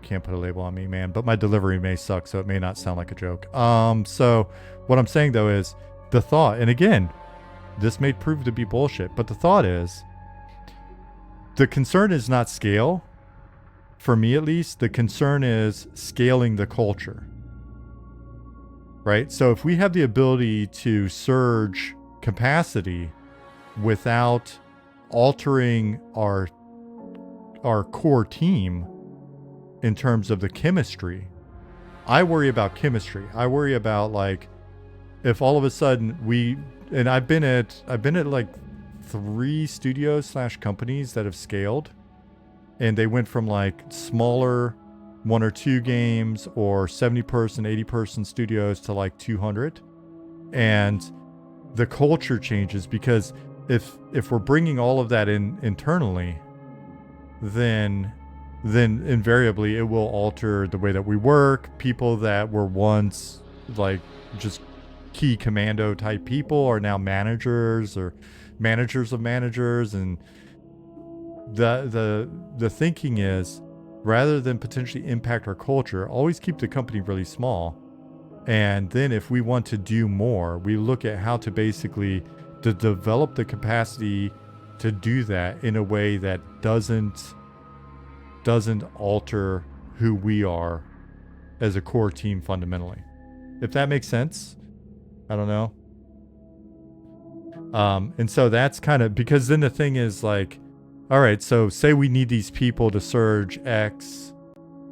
can't put a label on me, man, but my delivery may suck, so it may not sound like a joke. So what I'm saying though is the thought, and again, this may prove to be bullshit. But the thought is, the concern is not scale. For me, at least, the concern is scaling the culture. Right? So if we have the ability to surge capacity without altering our core team in terms of the chemistry, I worry about chemistry. I worry about, like, if all of a sudden I've been at like 3 studios / companies that have scaled, and they went from like smaller 1 or 2 games or 70 person, 80 person studios to like 200. And the culture changes, because if we're bringing all of that in internally, then invariably it will alter the way that we work. People that were once like just key commando type people are now managers or managers of managers. And the thinking is, rather than potentially impact our culture, always keep the company really small. And then if we want to do more, we look at how to basically to develop the capacity to do that in a way that doesn't alter who we are as a core team fundamentally. If that makes sense. I don't know. And so that's kind of, because then the thing is like, all right, so say we need these people to surge X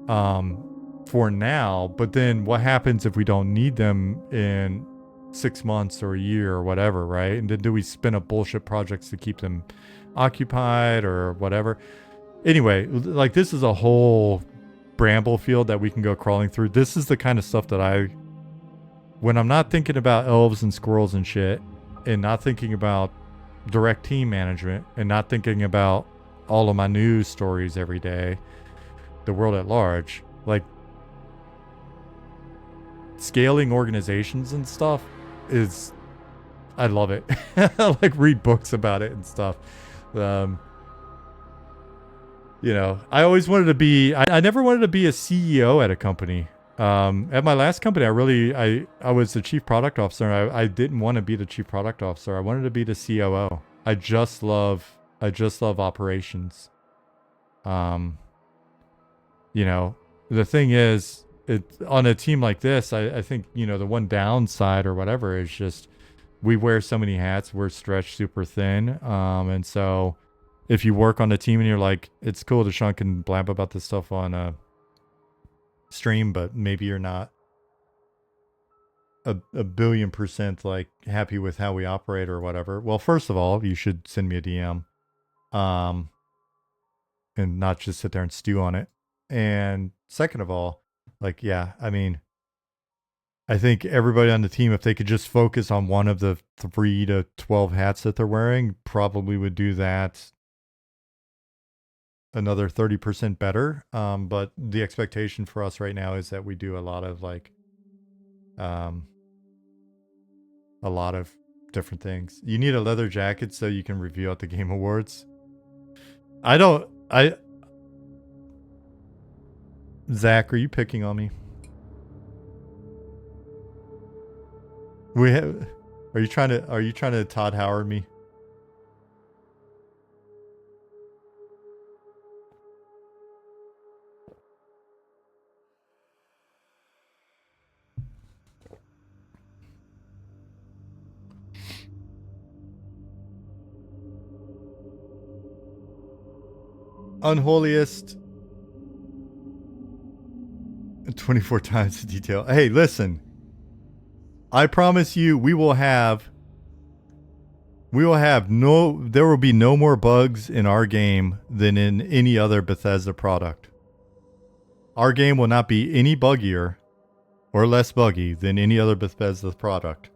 for now, but then what happens if we don't need them in 6 months or a year or whatever, right? And then do we spin up bullshit projects to keep them occupied or whatever? Anyway, like, this is a whole bramble field that we can go crawling through. This is the kind of stuff that when I'm not thinking about elves and squirrels and shit, and not thinking about direct team management, and not thinking about all of my news stories every day, the world at large, like, scaling organizations and stuff is, I love it. I like read books about it and stuff. You know, I always wanted to be, I never wanted to be a CEO at a company. At my last company, I was the chief product officer. I didn't want to be the chief product officer. I wanted to be the COO. I just love operations. You know, the thing is, on a team like this, I think, you know, the one downside or whatever is just we wear so many hats. We're stretched super thin. And so if you work on a team and you're like, it's cool to Sean can blab about this stuff on a stream, but maybe you're not a billion % like happy with how we operate or whatever. Well, first of all, you should send me a DM, and not just sit there and stew on it. And second of all, like, yeah, I mean, I think everybody on the team, if they could just focus on one of the 3 to 12 hats that they're wearing, probably would do that another 30% better. But the expectation for us right now is that we do a lot of like, a lot of different things. You need a leather jacket so you can review at the Game Awards. Zach, are you picking on me? Are you trying to Todd Howard me? Unholiest 24 times the detail. Hey, listen. I promise you there will be no more bugs in our game than in any other Bethesda product. Our game will not be any buggier or less buggy than any other Bethesda product.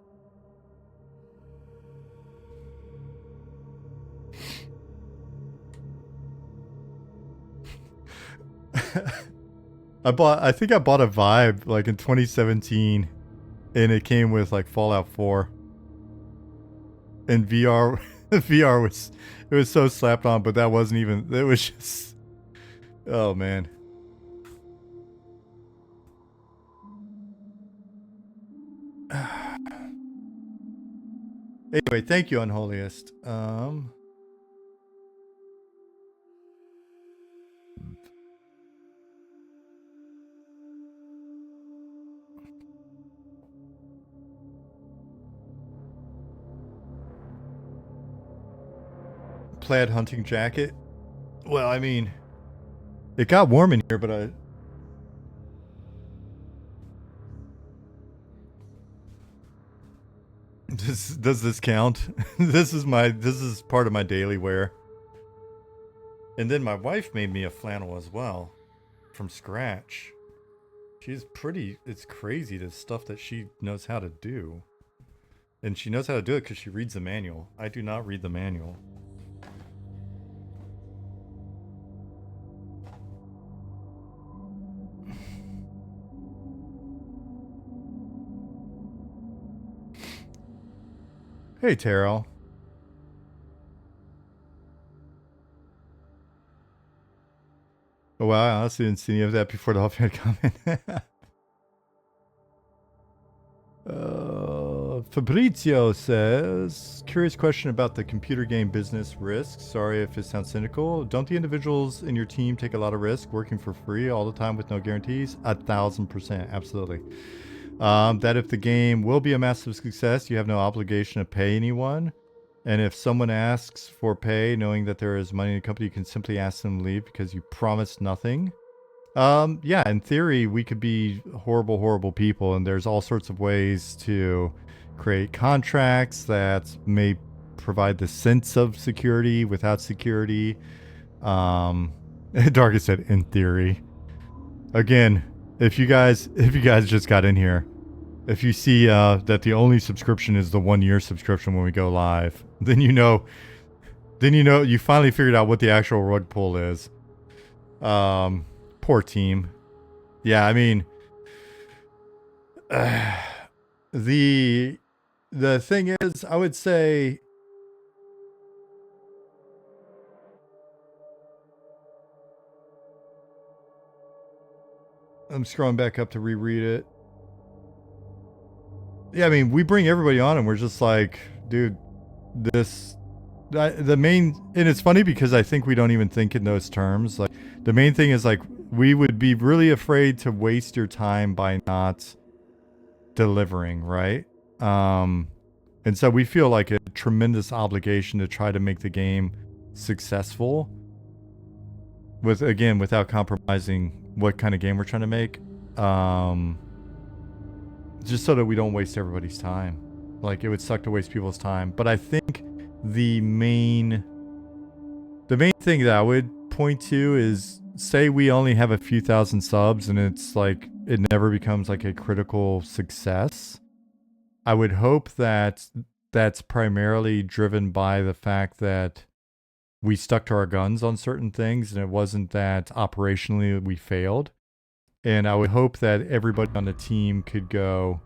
I think I bought a Vibe like in 2017, and it came with like Fallout 4. And VR was so slapped on, but that wasn't even, it was just, oh man. Anyway, thank you, Unholiest. Plaid hunting jacket. Well, I mean, it got warm in here, but I. Does this count? This is part of my daily wear. And then my wife made me a flannel as well, from scratch. She's pretty. It's crazy the stuff that she knows how to do, and she knows how to do it because she reads the manual. I do not read the manual. Hey, Terrell. Oh, wow, I honestly didn't see any of that before the offhand comment. Fabrizio says, curious question about the computer game business risks. Sorry if it sounds cynical. Don't the individuals in your team take a lot of risk working for free all the time with no guarantees? 1000%, absolutely. That if the game will be a massive success, you have no obligation to pay anyone. And if someone asks for pay, knowing that there is money in the company, you can simply ask them to leave because you promised nothing. Yeah, in theory, we could be horrible, horrible people, and there's all sorts of ways to create contracts that may provide the sense of security without security. Darkest said, in theory. Again, if you guys just got in here, if you see that the only subscription is the 1-year subscription when we go live, then you know you finally figured out what the actual rug pull is. Poor team. Yeah, I mean, the thing is, I would say, I'm scrolling back up to reread it. Yeah, I mean, we bring everybody on and we're just like, dude, the main, and it's funny because I think we don't even think in those terms. Like, the main thing is like, we would be really afraid to waste your time by not delivering, right? And so we feel like a tremendous obligation to try to make the game successful without compromising what kind of game we're trying to make. Just so that we don't waste everybody's time. Like, it would suck to waste people's time. But I think the main thing that I would point to is, say we only have a few thousand subs and it's like, it never becomes like a critical success. I would hope that that's primarily driven by the fact that we stuck to our guns on certain things and it wasn't that operationally we failed. And I would hope that everybody on the team could go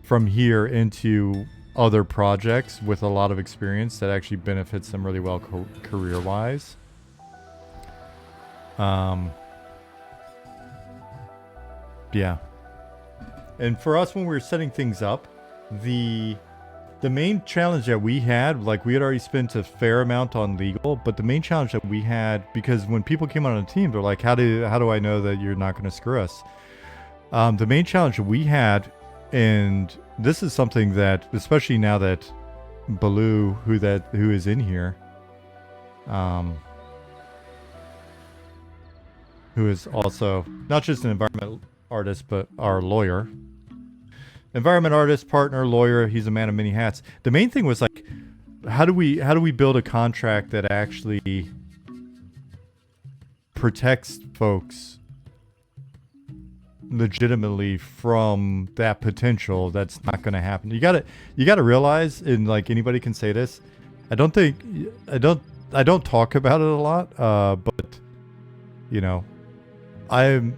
from here into other projects with a lot of experience that actually benefits them really well career-wise. Yeah. And for us, when we were setting things up, the main challenge that we had, like, we had already spent a fair amount on legal, but the main challenge that we had, because when people came on the team, they're like, how do I know that you're not going to screw us? The main challenge that we had, and this is something that, especially now that Baloo, who is in here, who is also not just an environmental artist, but our lawyer. Environment artist, partner, lawyer, he's a man of many hats. The main thing was like, how do we build a contract that actually protects folks legitimately from that potential that's not going to happen. You got to realize, and like anybody can say this, I don't talk about it a lot, but you know, I am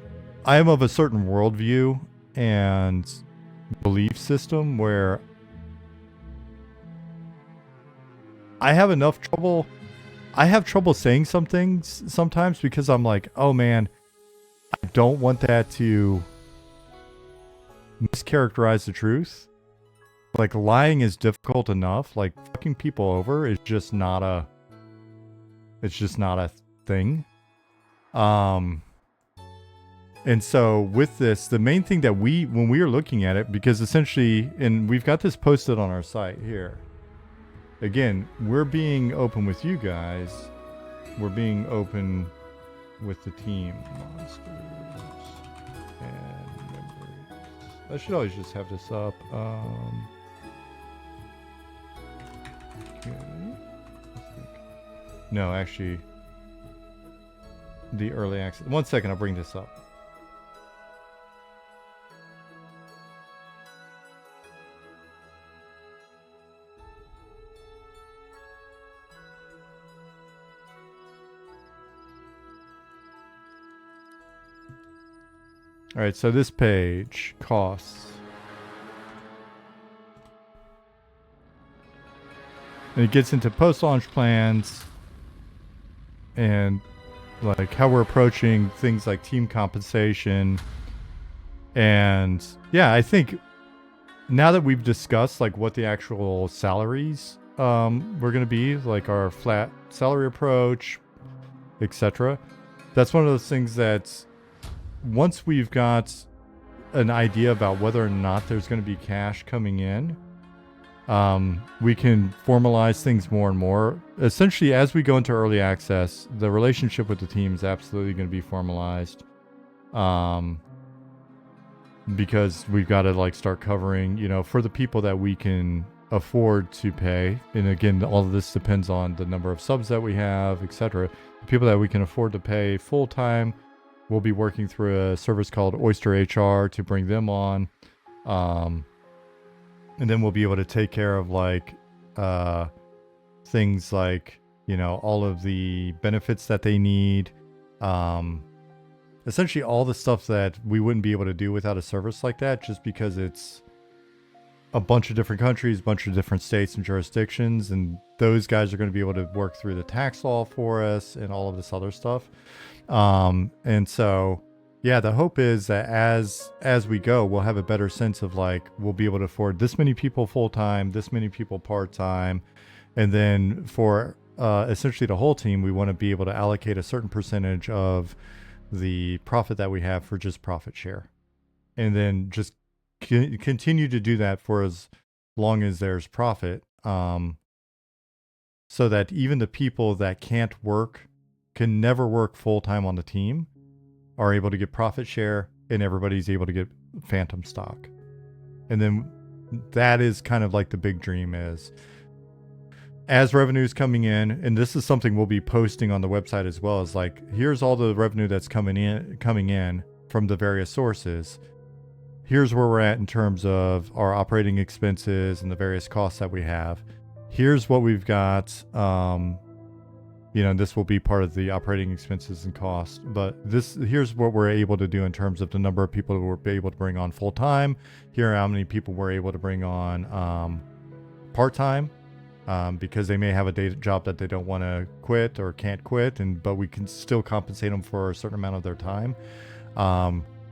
of a certain worldview and belief system where I have trouble saying some things sometimes because I'm like, oh man, I don't want that to mischaracterize the truth. like lying is difficult enough. Like fucking people over is just not a thing. And so with this, the main thing that when we were looking at it, because essentially, and we've got this posted on our site here. Again, we're being open with you guys. We're being open with the team. Monsters and members. I should always just have this up. Okay. No, actually, the early access. 1 second, I'll bring this up. All right, so this page, costs. And it gets into post-launch plans and like how we're approaching things like team compensation. And yeah, I think now that we've discussed like what the actual salaries we're going to be, like our flat salary approach, etc. That's one of those things that once we've got an idea about whether or not there's going to be cash coming in, we can formalize things more and more. Essentially, as we go into early access, the relationship with the team is absolutely going to be formalized, because we've got to like start covering, you know, for the people that we can afford to pay. And again, all of this depends on the number of subs that we have, etc. The people that we can afford to pay full time, we'll be working through a service called Oyster HR to bring them on. And then we'll be able to take care of like things like, you know, all of the benefits that they need. Essentially all the stuff that we wouldn't be able to do without a service like that, just because it's a bunch of different countries, a bunch of different states and jurisdictions. And those guys are going to be able to work through the tax law for us and all of this other stuff. And so, yeah, the hope is that as we go, we'll have a better sense of like, we'll be able to afford this many people full-time, this many people part-time. And then for essentially the whole team, we want to be able to allocate a certain percentage of the profit that we have for just profit share. And then just continue to do that for as long as there's profit. So that even the people that can't work, can never work full-time on the team, are able to get profit share, and everybody's able to get phantom stock. And then that is kind of like the big dream is, as revenue's coming in, and this is something we'll be posting on the website as well, is like, here's all the revenue that's coming in from the various sources. Here's where we're at in terms of our operating expenses and the various costs that we have. Here's what we've got, you know, this will be part of the operating expenses and costs, but here's what we're able to do in terms of the number of people we're able to bring on full time. Here are how many people we're able to bring on part time, because they may have a day job that they don't want to quit or can't quit, but we can still compensate them for a certain amount of their time.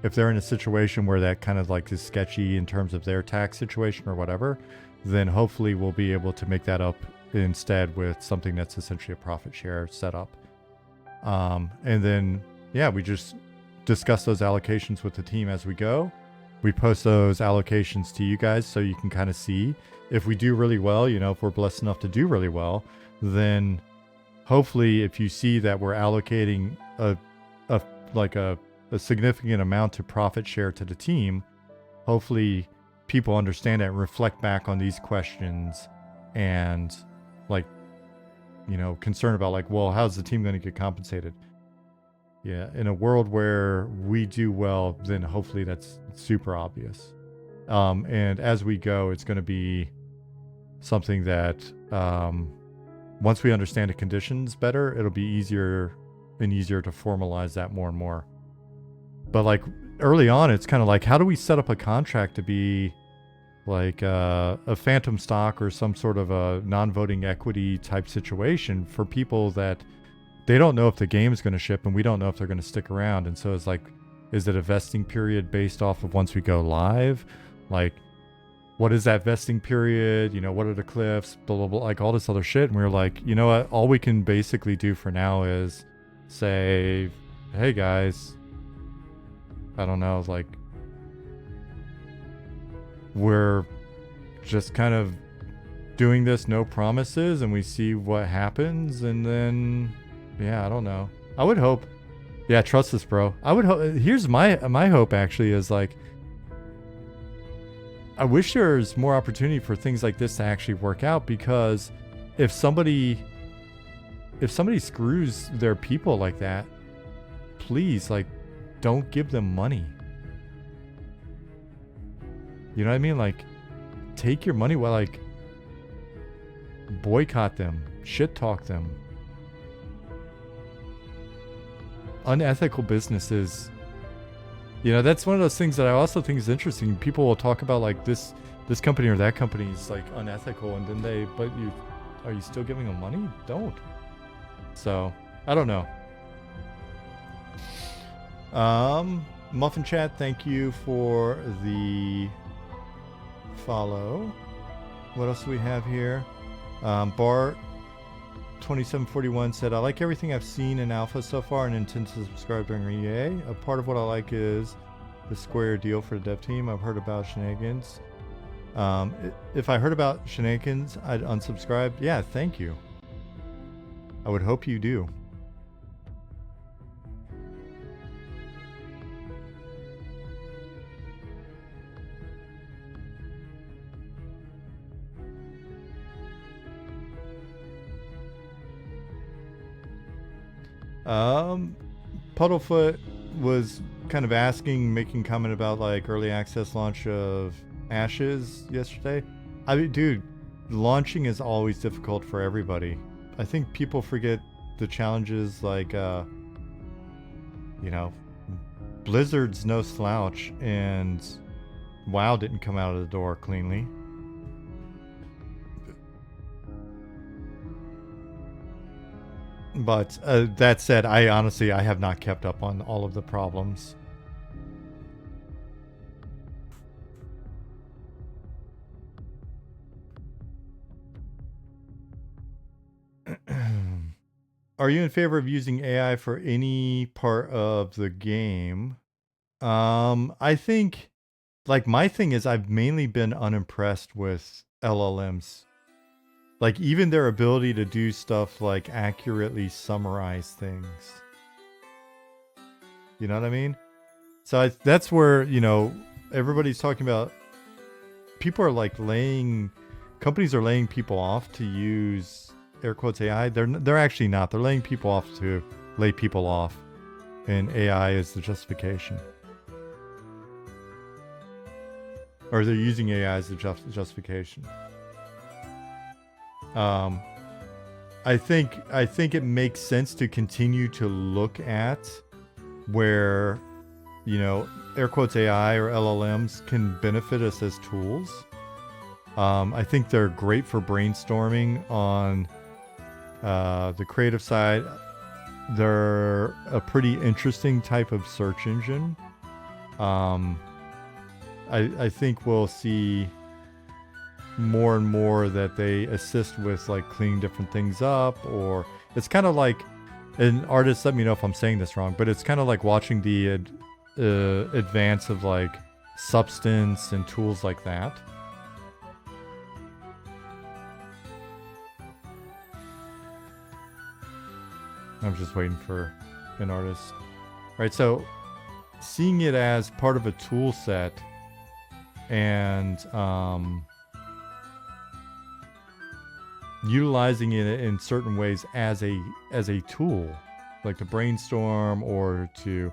If they're in a situation where that kind of like is sketchy in terms of their tax situation or whatever, then hopefully we'll be able to make that up instead with something that's essentially a profit share setup. And then, yeah, we just discuss those allocations with the team as we go. We post those allocations to you guys so you can kind of see if we do really well, you know, if we're blessed enough to do really well, then hopefully if you see that we're allocating a significant amount to profit share to the team, hopefully people understand that and reflect back on these questions and like, you know, concern about like, well, how's the team going to get compensated? Yeah, in a world where we do well, then hopefully that's super obvious. And as we go, it's going to be something that once we understand the conditions better, it'll be easier and easier to formalize that more and more. But like early on, it's kind of like, how do we set up a contract to be like a phantom stock or some sort of a non-voting equity type situation for people that they don't know if the game is going to ship and we don't know if they're going to stick around. And so it's like, is it a vesting period based off of once we go live? Like, what is that vesting period? You know, what are the cliffs? Blah, blah, blah, like all this other shit. And we were like, you know what? All we can basically do for now is say, hey guys, I don't know, like, we're just kind of doing this, no promises, and we see what happens. And then, yeah, I don't know. I would hope, yeah, trust us, bro. I would hope, here's my hope actually is like, I wish there's more opportunity for things like this to actually work out, because if somebody screws their people like that, please, like, don't give them money. You know what I mean? Like, take your money, well, like, boycott them, shit talk them. Unethical businesses, you know, that's one of those things that I also think is interesting. People will talk about like this company or that company is like unethical, and then are you still giving them money? Don't. So I don't know. Muffin Chat, thank you for the follow. What else do we have here? Bart 2741 said, I like everything I've seen in alpha so far and intend to subscribe during EA. A part of what I like is the square deal for the dev team. I've heard about shenanigans. If I heard about shenanigans, I'd unsubscribe. Yeah, thank you. I would hope you do. Puddlefoot was kind of making comment about like early access launch of Ashes yesterday. I mean, dude, launching is always difficult for everybody. I think people forget the challenges, like, you know, Blizzard's no slouch, and WoW didn't come out of the door cleanly. But that said, I have not kept up on all of the problems. Are you in favor of using AI for any part of the game? I think, like, my thing is I've mainly been unimpressed with LLMs. Like, even their ability to do stuff like accurately summarize things. You know what I mean? So that's where, you know, everybody's talking about, people are like companies are laying people off to use air quotes AI. They're actually not. They're laying people off to lay people off, and AI is the justification. Or they're using AI as the justification. I think it makes sense to continue to look at where, you know, air quotes AI or LLMs can benefit us as tools. I think they're great for brainstorming on the creative side. They're a pretty interesting type of search engine. I think we'll see more and more that they assist with like cleaning different things up, or it's kind of like, and artists, let me know if I'm saying this wrong, but it's kind of like watching the advance of like Substance and tools like that. I'm just waiting for an artist. Right, so seeing it as part of a tool set and utilizing it in certain ways as a tool, like to brainstorm or to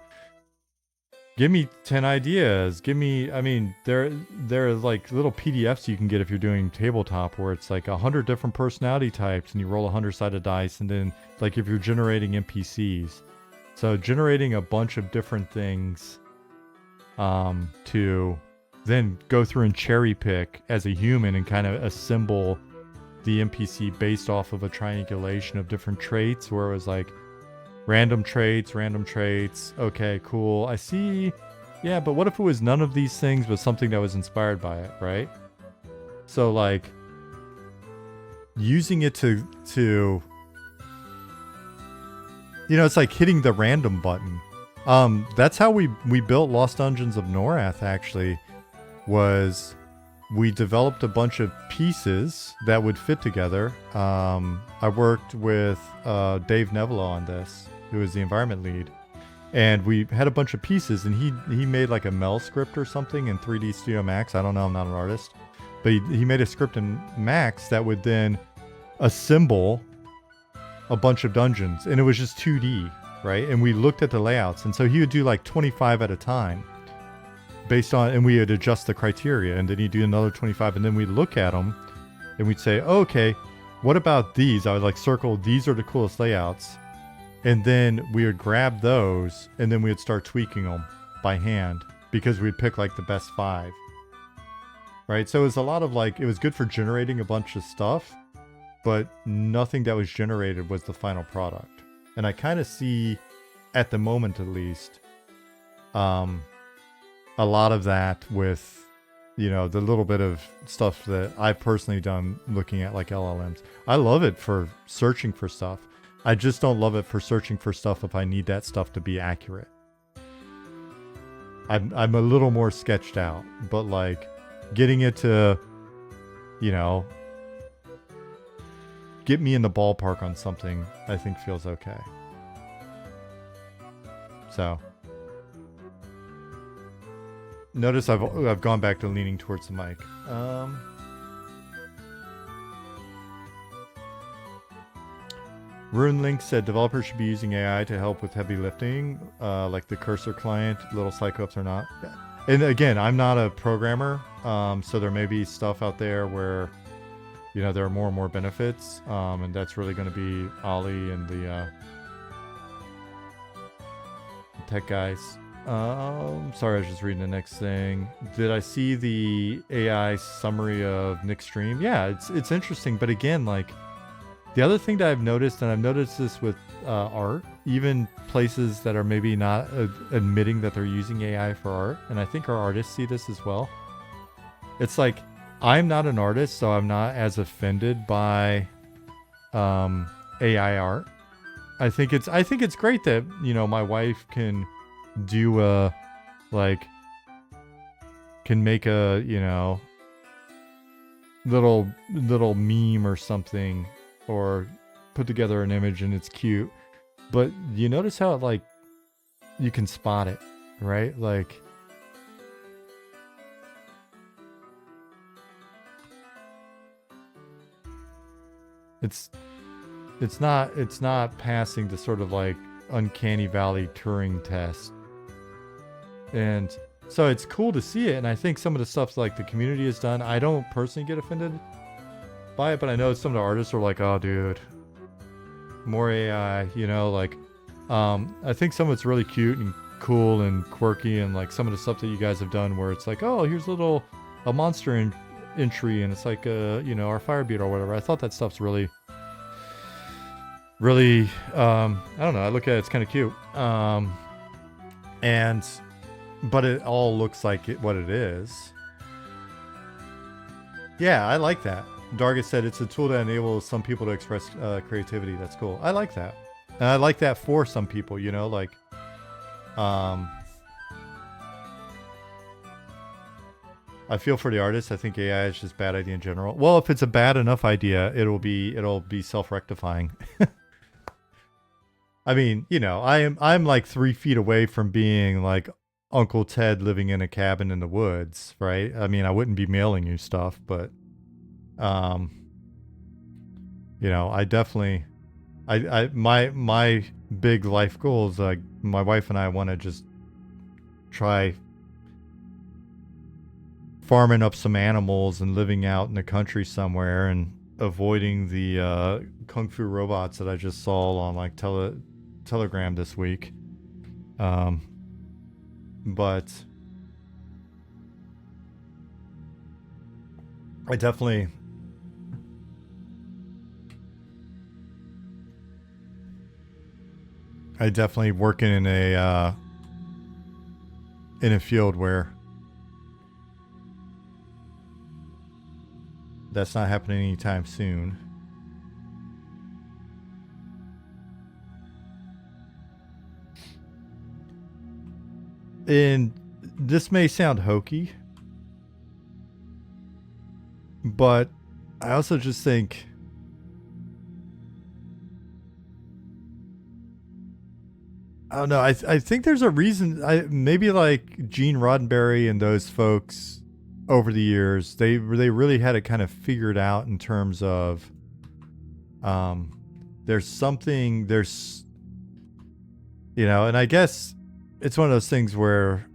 give me 10 ideas. Give me, I mean, there are like little PDFs you can get if you're doing tabletop where it's like 100 different personality types and you roll 100-sided dice, and then like if you're generating NPCs. So generating a bunch of different things to then go through and cherry pick as a human and kind of assemble the NPC based off of a triangulation of different traits, where it was like random traits. Okay, cool. I see. Yeah, but what if it was none of these things, but something that was inspired by it, right? So like using it to it's like hitting the random button. That's how we built Lost Dungeons of Norath, actually, was we developed a bunch of pieces that would fit together. I worked with Dave Neville on this, who is the environment lead. And we had a bunch of pieces, and he made like a Mel script or something in 3D Studio Max. I don't know, I'm not an artist. But he made a script in Max that would then assemble a bunch of dungeons. And it was just 2D, right? And we looked at the layouts. And so he would do like 25 at a time based on, and we would adjust the criteria. And then he'd do another 25. And then we'd look at them and we'd say, oh, okay, what about these? I would like circle, these are the coolest layouts. And then we would grab those and then we would start tweaking them by hand because we'd pick like the best 5. Right? So it was a lot of like, it was good for generating a bunch of stuff, but nothing that was generated was the final product. And I kind of see, at the moment at least, a lot of that with, the little bit of stuff that I've personally done looking at like LLMs. I love it for searching for stuff. I just don't love it for searching for stuff if I need that stuff to be accurate. I'm a little more sketched out, but like getting it to, get me in the ballpark on something, I think feels okay. So notice I've gone back to leaning towards the mic. RuneLink said developers should be using AI to help with heavy lifting, like the Cursor client, little Psychops or not. And again, I'm not a programmer, so there may be stuff out there where, there are more and more benefits, and that's really going to be Ollie and the tech guys. Sorry, I was just reading the next thing. Did I see the AI summary of Nick's stream? Yeah, it's interesting, but again, like, the other thing that I've noticed, and I've noticed this with art, even places that are maybe not admitting that they're using AI for art, and I think our artists see this as well. It's like, I'm not an artist, so I'm not as offended by AI art. I think it's great that, my wife can do can make a, little meme or something, or put together an image and it's cute. But you notice how it, like, you can spot it, right? Like, it's not passing the sort of like uncanny valley Turing test. And so it's cool to see it, and I think some of the stuff like the community has done, I don't personally get offended by it, but I know some of the artists are like, oh dude, more AI, I think some of it's really cute and cool and quirky, and like some of the stuff that you guys have done where it's like, oh, here's a monster entry, and it's like our fire beat or whatever. I thought that stuff's really I don't know, I look at it, it's kind of cute, but it all looks like what it is. Yeah, I like that. Dargis said it's a tool that enables some people to express creativity. That's cool. I like that. And I like that for some people, like, I feel for the artists. I think AI is just a bad idea in general. Well, if it's a bad enough idea, it'll be self-rectifying. I mean, I'm like 3 feet away from being like Uncle Ted living in a cabin in the woods, right? I mean, I wouldn't be mailing you stuff, but I definitely, my big life goal is like, my wife and I want to just try farming up some animals and living out in the country somewhere and avoiding the kung fu robots that I just saw on like Telegram this week. But I definitely working in a field where That's not happening anytime soon. And this may sound hokey, but I also just think I don't know. I think there's a reason. Maybe like Gene Roddenberry and those folks over the years, they really had it kind of figured out in terms of there's something, you know, and I guess it's one of those things where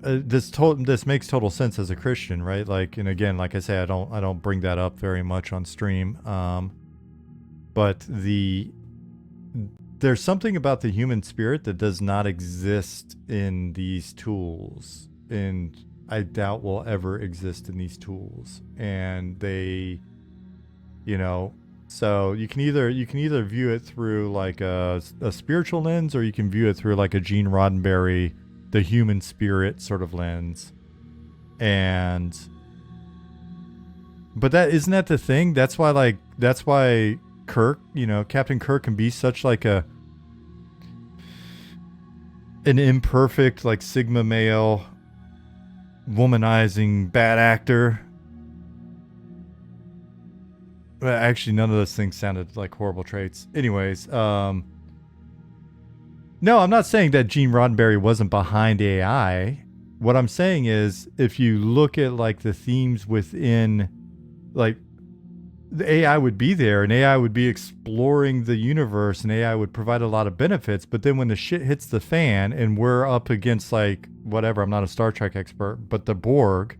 this makes total sense as a Christian, right? Like, and again, like I say, I don't bring that up very much on stream, but there's something about the human spirit that does not exist in these tools, and I doubt will ever exist in these tools. And they, you know, so you can either view it through like a spiritual lens, or you can view it through like a Gene Roddenberry, the human spirit sort of lens. And but isn't that the thing? That's why Kirk, you know, Captain Kirk can be such like an imperfect, like Sigma male, womanizing bad actor. Well, actually, none of those things sounded like horrible traits. Anyways, no, I'm not saying that Gene Roddenberry wasn't behind AI. What I'm saying is, if you look at like the themes within, like, the AI would be there, and AI would be exploring the universe, and AI would provide a lot of benefits. But then when the shit hits the fan and we're up against like whatever, I'm not a Star Trek expert, but the Borg,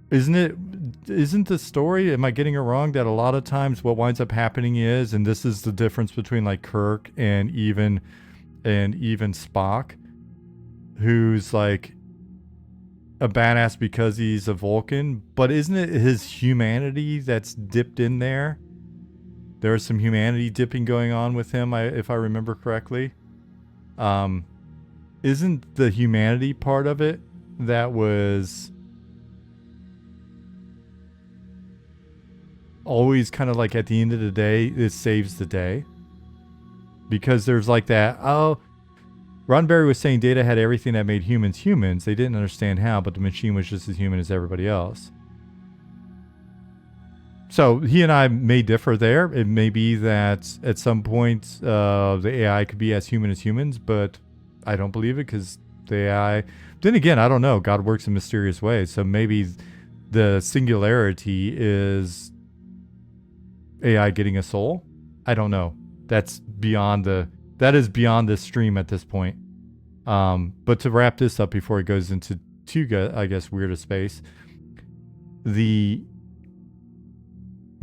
isn't the story, am I getting it wrong, that a lot of times what winds up happening is, and this is the difference between like Kirk and even Spock, who's like a badass because he's a Vulcan, but isn't it his humanity that's dipped in there? There's some humanity dipping going on with him, if I remember correctly. Isn't the humanity part of it that was always kind of like, at the end of the day, it saves the day? Because there's like that, Roddenberry was saying Data had everything that made humans humans. They didn't understand how, but the machine was just as human as everybody else. So he and I may differ there. It may be that at some point the AI could be as human as humans, but I don't believe it, because the AI... Then again, I don't know. God works in mysterious ways. So maybe the singularity is AI getting a soul. I don't know. That is beyond this stream at this point. But to wrap this up before it goes into I guess, weirder space, the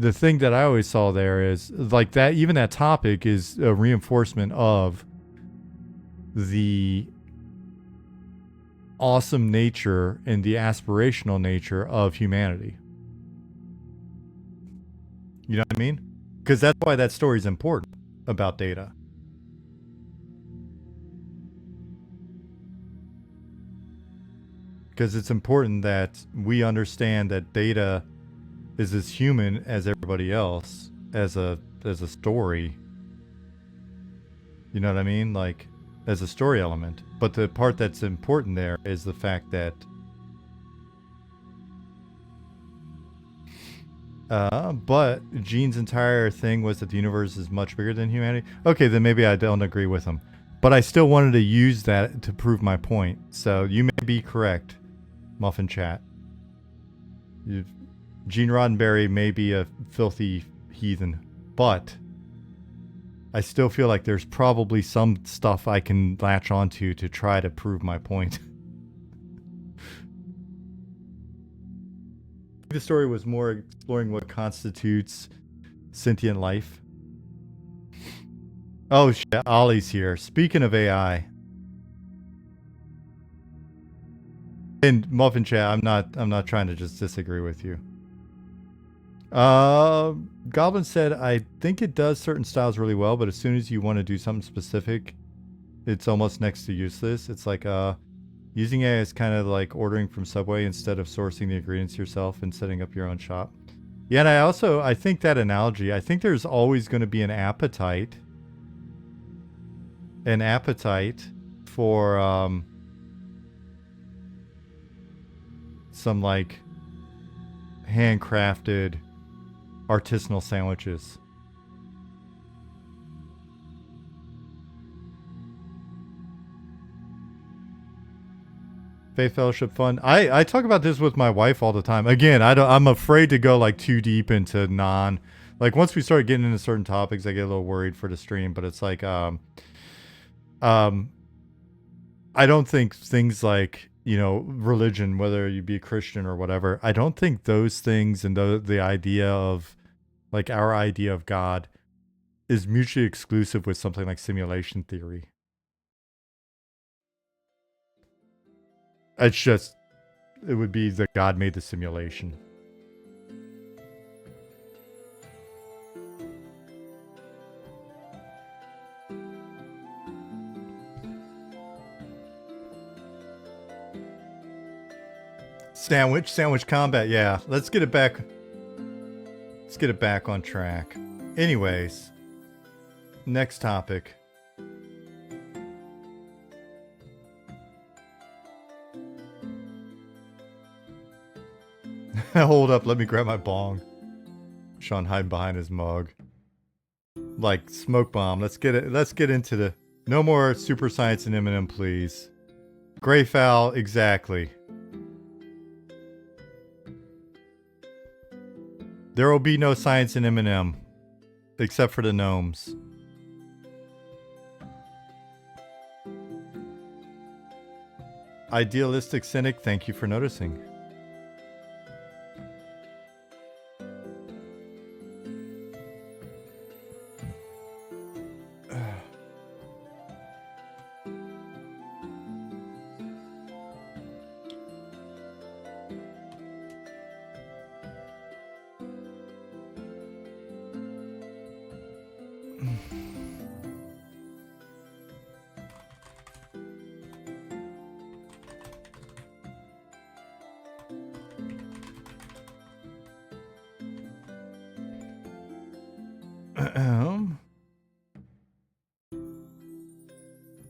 thing that I always saw there is like that, even that topic is a reinforcement of the awesome nature and the aspirational nature of humanity. You know what I mean? Because that's why that story is important about Data. Because it's important that we understand that Data is as human as everybody else, as a story. You know what I mean? Like, as a story element. But the part that's important there is the fact that but Gene's entire thing was that the universe is much bigger than humanity. Okay, then maybe I don't agree with him. But I still wanted to use that to prove my point. So you may be correct, Muffin Chat. Gene Roddenberry may be a filthy heathen, but I still feel like there's probably some stuff I can latch onto to try to prove my point. The story was more exploring what constitutes sentient life. Oh shit, Ollie's here. Speaking of AI. And Muffin Chat, I'm not trying to just disagree with you. Goblin said, I think it does certain styles really well, but as soon as you want to do something specific, it's almost next to useless. It's like Using AI is kind of like ordering from Subway instead of sourcing the ingredients yourself and setting up your own shop. Yeah, and I think that analogy, I think there's always going to be an appetite for some like handcrafted artisanal sandwiches. Faith Fellowship Fund. I talk about this with my wife all the time. Again, I'm afraid to go like too deep into like once we start getting into certain topics, I get a little worried for the stream, but it's like I don't think things like, you know, religion, whether you be a Christian or whatever, I don't think those things and the idea of like our idea of God is mutually exclusive with something like simulation theory. It's just, it would be that God made the simulation. Sandwich combat. Yeah, let's get it back. Let's get it back on track. Anyways, next topic. Hold up, let me grab my bong. Sean hiding behind his mug. Like smoke bomb. Let's get into the no more super science and Eminem, please. Gray foul, exactly. There will be no science in Eminem, except for the gnomes. Idealistic cynic, thank you for noticing.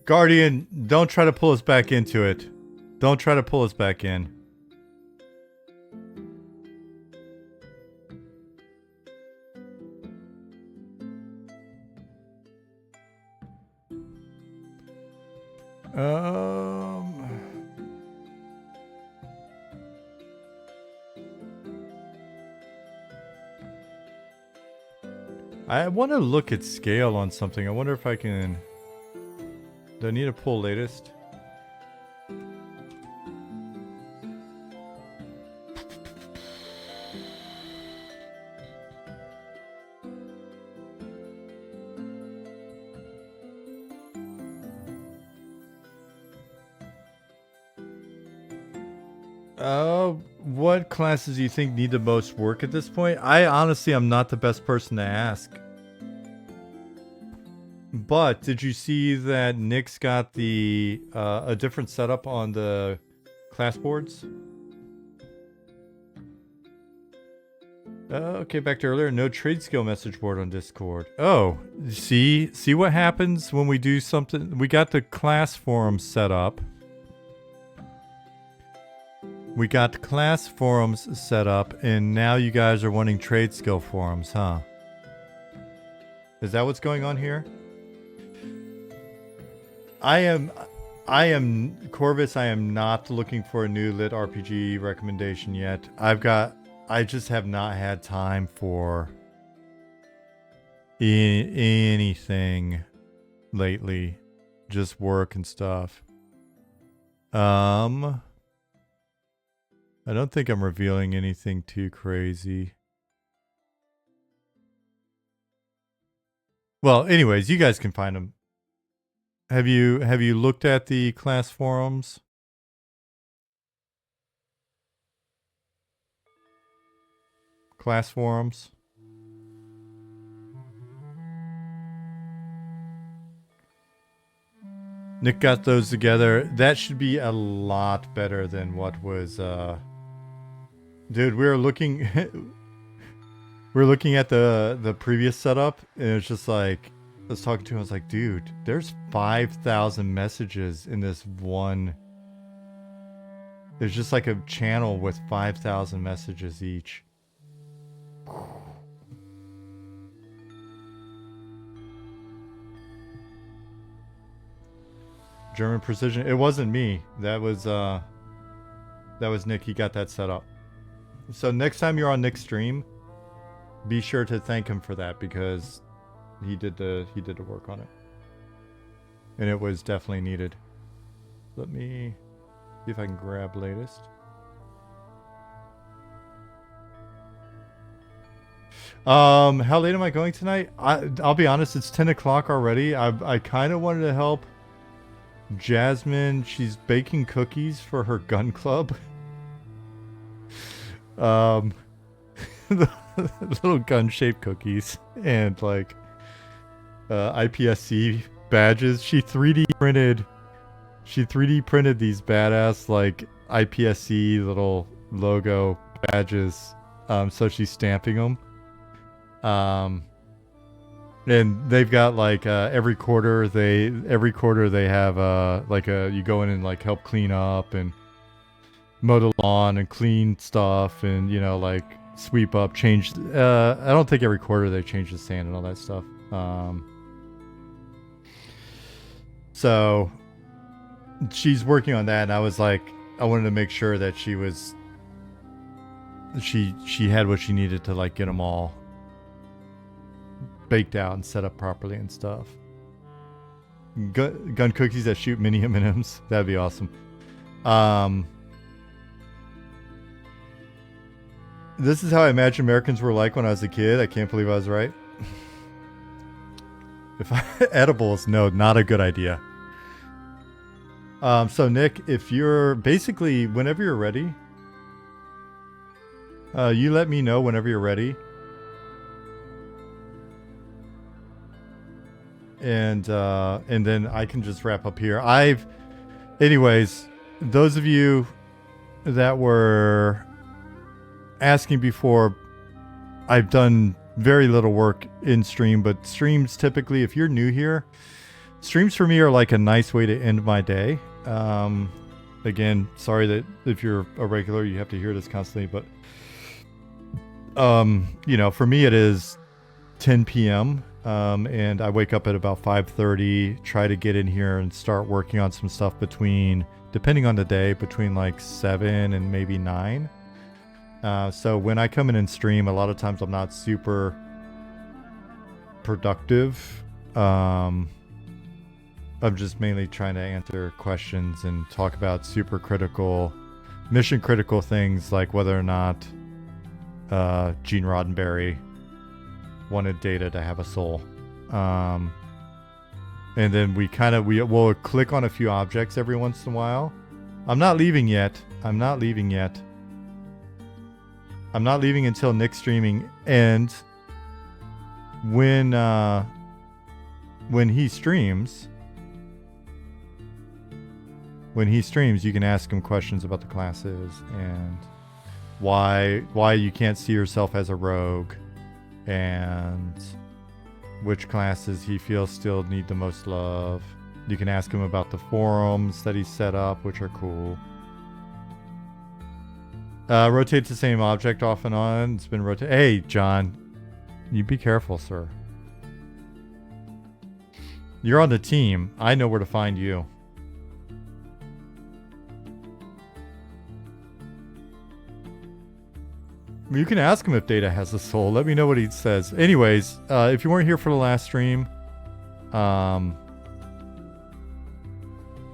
Guardian, don't try to pull us back into it. Don't try to pull us back in. I want to look at scale on something. I wonder if I can... Do I need to pull latest? What classes do you think need the most work at this point? I honestly am not the best person to ask. But did you see that Nick's got the a different setup on the class boards? Okay, back to earlier. No trade skill message board on Discord. Oh, see what happens when we do something. We got the class forum set up. We got class forums set up, and now you guys are wanting trade skill forums, huh? Is that what's going on here? I am Corvus. I am not looking for a new lit RPG recommendation yet. I just have not had time for anything lately. Just work and stuff. I don't think I'm revealing anything too crazy. Well, anyways, you guys can find them. Have you looked at the class forums? Class forums? Nick got those together. That should be a lot better than what was. Dude, we were looking. We were looking at the previous setup, and it's just like I was talking to him. I was like, dude, there's 5,000 messages in this one. There's just like a channel with 5,000 messages each. German precision. It wasn't me. That was Nick. He got that set up. So next time you're on Nick's stream, be sure to thank him for that, because he did the work on it. And it was definitely needed. Let me see if I can grab latest. How late am I going tonight? I'll be honest, it's 10 o'clock already. I kind of wanted to help Jasmine. She's baking cookies for her gun club. The little gun-shaped cookies and like IPSC badges. She 3D printed these badass like IPSC little logo badges. So she's stamping them. And they've got like every quarter they have like you go in and like help clean up and mow the lawn and clean stuff, and you know, like sweep up, change. I don't think every quarter they change the sand and all that stuff. So she's working on that, and I was like, I wanted to make sure that she had what she needed to like get them all baked out and set up properly and stuff. Gun cookies that shoot mini M&Ms. That'd be awesome. This is how I imagine Americans were like when I was a kid. I can't believe I was right. Edibles, no, not a good idea. So Nick, if you're basically, whenever you're ready, you let me know whenever you're ready. And then I can just wrap up here. Anyways, those of you that were asking before, I've done very little work in stream, but streams typically, if you're new here, streams for me are like a nice way to end my day. Again, sorry that if you're a regular, you have to hear this constantly, but you know, for me it is 10 p.m. And I wake up at about 5:30, try to get in here and start working on some stuff depending on the day, between like 7 and maybe 9. So when I come in and stream, a lot of times I'm not super productive. I'm just mainly trying to answer questions and talk about super critical, mission critical things, like whether or not Gene Roddenberry wanted Data to have a soul. And then we'll click on a few objects every once in a while. I'm not leaving yet. I'm not leaving until Nick's streaming ends. When he streams, you can ask him questions about the classes and why you can't see yourself as a rogue, and which classes he feels still need the most love. You can ask him about the forums that he's set up, which are cool. Rotate the same object off and on. It's been rotated. Hey, John, you be careful, sir. You're on the team. I know where to find you. You can ask him if Data has a soul. Let me know what he says. Anyways, if you weren't here for the last stream,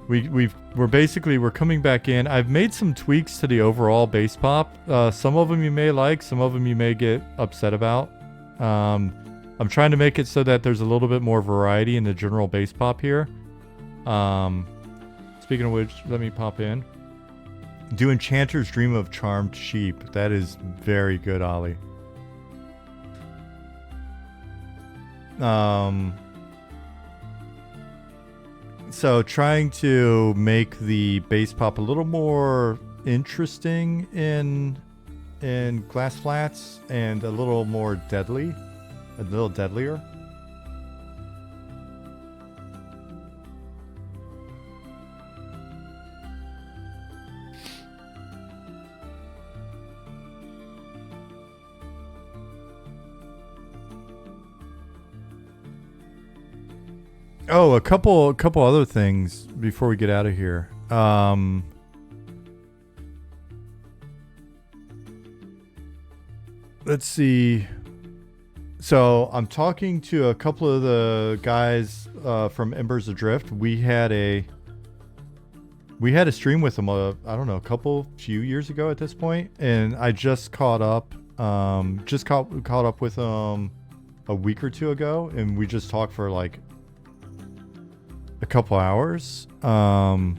we're coming back in. I've made some tweaks to the overall bass pop. Some of them you may like, some of them you may get upset about. I'm trying to make it so that there's a little bit more variety in the general bass pop here. Speaking of which, let me pop in. Do enchanters dream of charmed sheep? That is very good, Ollie. So trying to make the base pop a little more interesting in glass flats and a little more deadly, a little deadlier. Oh, a couple other things before we get out of here. Let's see. So I'm talking to a couple of the guys from Embers Adrift. We had a stream with them. I don't know, few years ago at this point, and I just caught up. Caught up with them a week or two ago, and we just talked for like a couple hours. And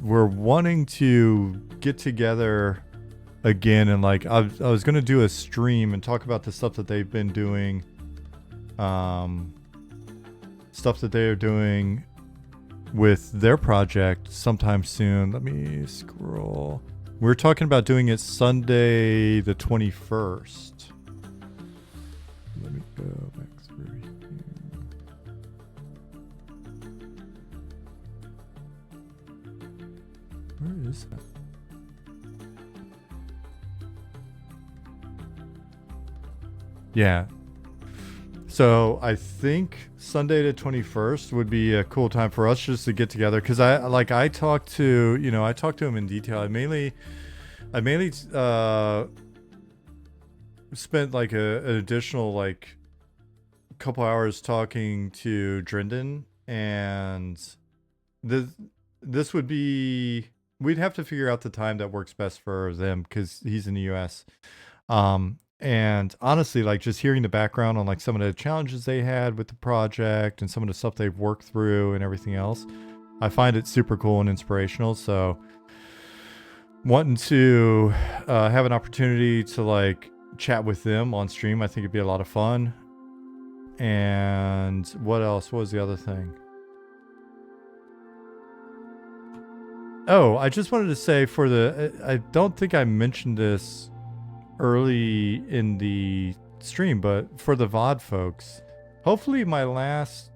we're wanting to get together again, and like I was gonna do a stream and talk about the stuff that they've been doing, stuff that they are doing with their project sometime soon. Let me scroll. We're talking about doing it Sunday the 21st. Let me go back through here. Where is that? Yeah. So I think Sunday the 21st would be a cool time for us just to get together, because I talked to him in detail. I mainly spent like an additional like couple hours talking to Drinden, and this would be, we'd have to figure out the time that works best for them because he's in the US. And honestly, like just hearing the background on like some of the challenges they had with the project and some of the stuff they've worked through and everything else, I find it super cool and inspirational. So wanting to have an opportunity to like chat with them on stream, I think it'd be a lot of fun. And what else? What was the other thing? Oh, I just wanted to say for the, I don't think I mentioned this early in the stream, but for the VOD folks, hopefully my last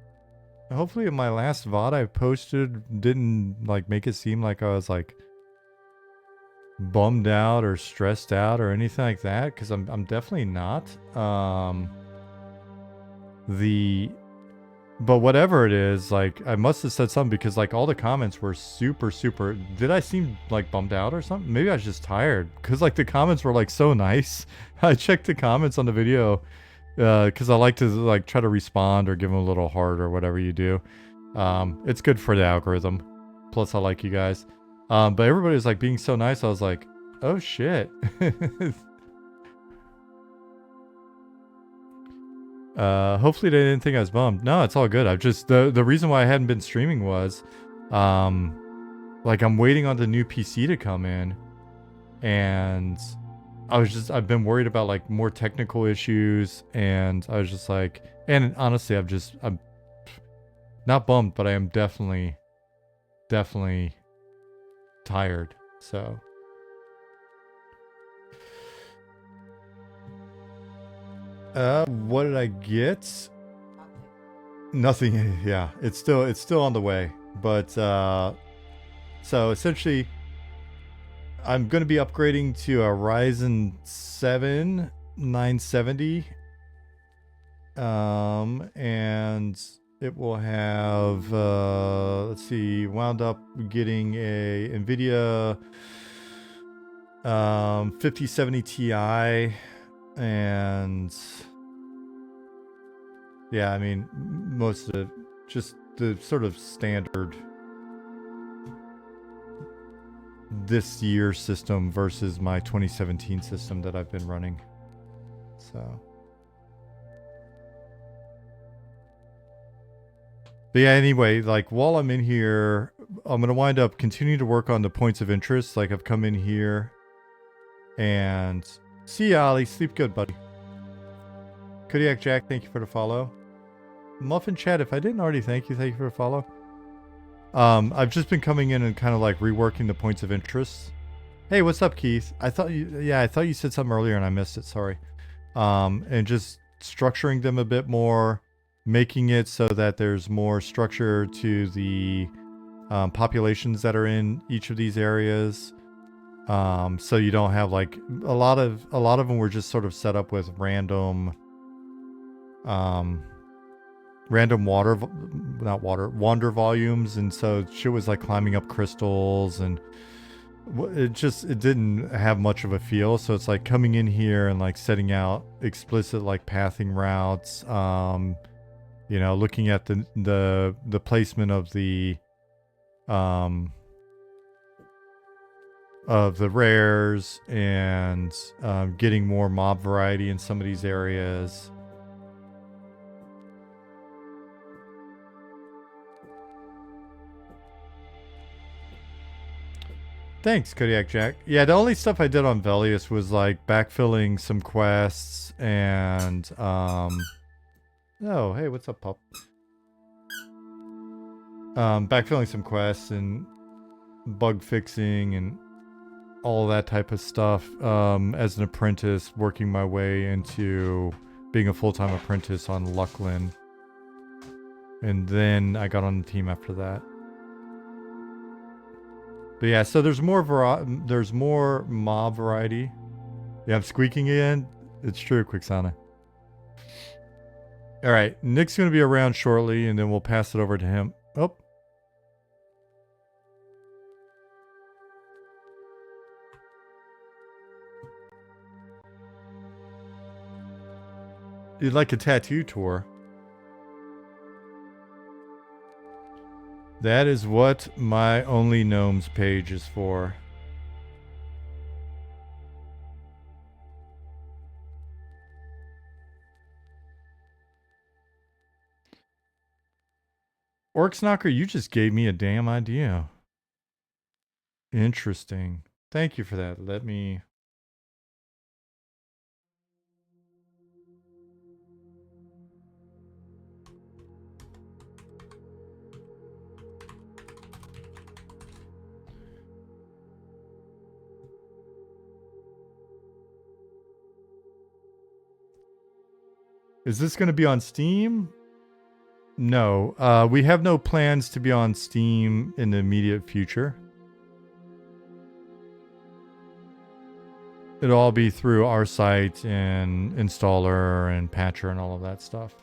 VOD I posted didn't like make it seem like I was like bummed out or stressed out or anything like that, because I'm definitely not. But whatever it is, like I must have said something, because like all the comments were super. Did I seem like bummed out or something? Maybe I was just tired, because like the comments were like so nice. I checked the comments on the video because I like to like try to respond or give them a little heart or whatever you do. It's good for the algorithm. Plus I like you guys. But everybody was like being so nice. I was like, oh shit. Hopefully they didn't think I was bummed. No, it's all good. I've just, the reason why I hadn't been streaming was, like I'm waiting on the new PC to come in, and I've been worried about like more technical issues, and I was just like, and honestly, I'm not bummed, but I am definitely tired. So. What did I get? Nothing. Yeah, it's still on the way. But so essentially, I'm going to be upgrading to a Ryzen 7 970. And it will have let's see, wound up getting a NVIDIA 5070 Ti. And yeah, I mean, most of just the sort of standard this year system versus my 2017 system that I've been running. So, but yeah, anyway, like while I'm in here, I'm going to wind up continuing to work on the points of interest. Like I've come in here and see ya, Ollie. Sleep good, buddy. Kodiak Jack, thank you for the follow. Muffin Chat, if I didn't already thank you for the follow. I've just been coming in and kind of like reworking the points of interest. Hey, what's up, Keith? I thought you said something earlier and I missed it. Sorry. And just structuring them a bit more, making it so that there's more structure to the populations that are in each of these areas. So you don't have like a lot of them were just sort of set up with random wander volumes, and so shit was like climbing up crystals, and it didn't have much of a feel. So it's like coming in here and like setting out explicit like pathing routes, you know, looking at the placement of the rares, and getting more mob variety in some of these areas. Thanks, Kodiak Jack. Yeah, the only stuff I did on Velius was like backfilling some quests and oh, hey, what's up, pup? Backfilling some quests and bug fixing and all that type of stuff. As an apprentice, working my way into being a full-time apprentice on Lucklin. And then I got on the team after that. But yeah, so there's more mob variety. Yeah, I'm squeaking again. It's true, Quixana. All right, Nick's going to be around shortly, and then we'll pass it over to him. Oh. You'd like a tattoo tour? That is what my Only Gnomes page is for. Orcs Knocker, you just gave me a damn idea. Interesting. Thank you for that. Let me... Is this going to be on Steam? No. We have no plans to be on Steam in the immediate future. It'll all be through our site and installer and patcher and all of that stuff.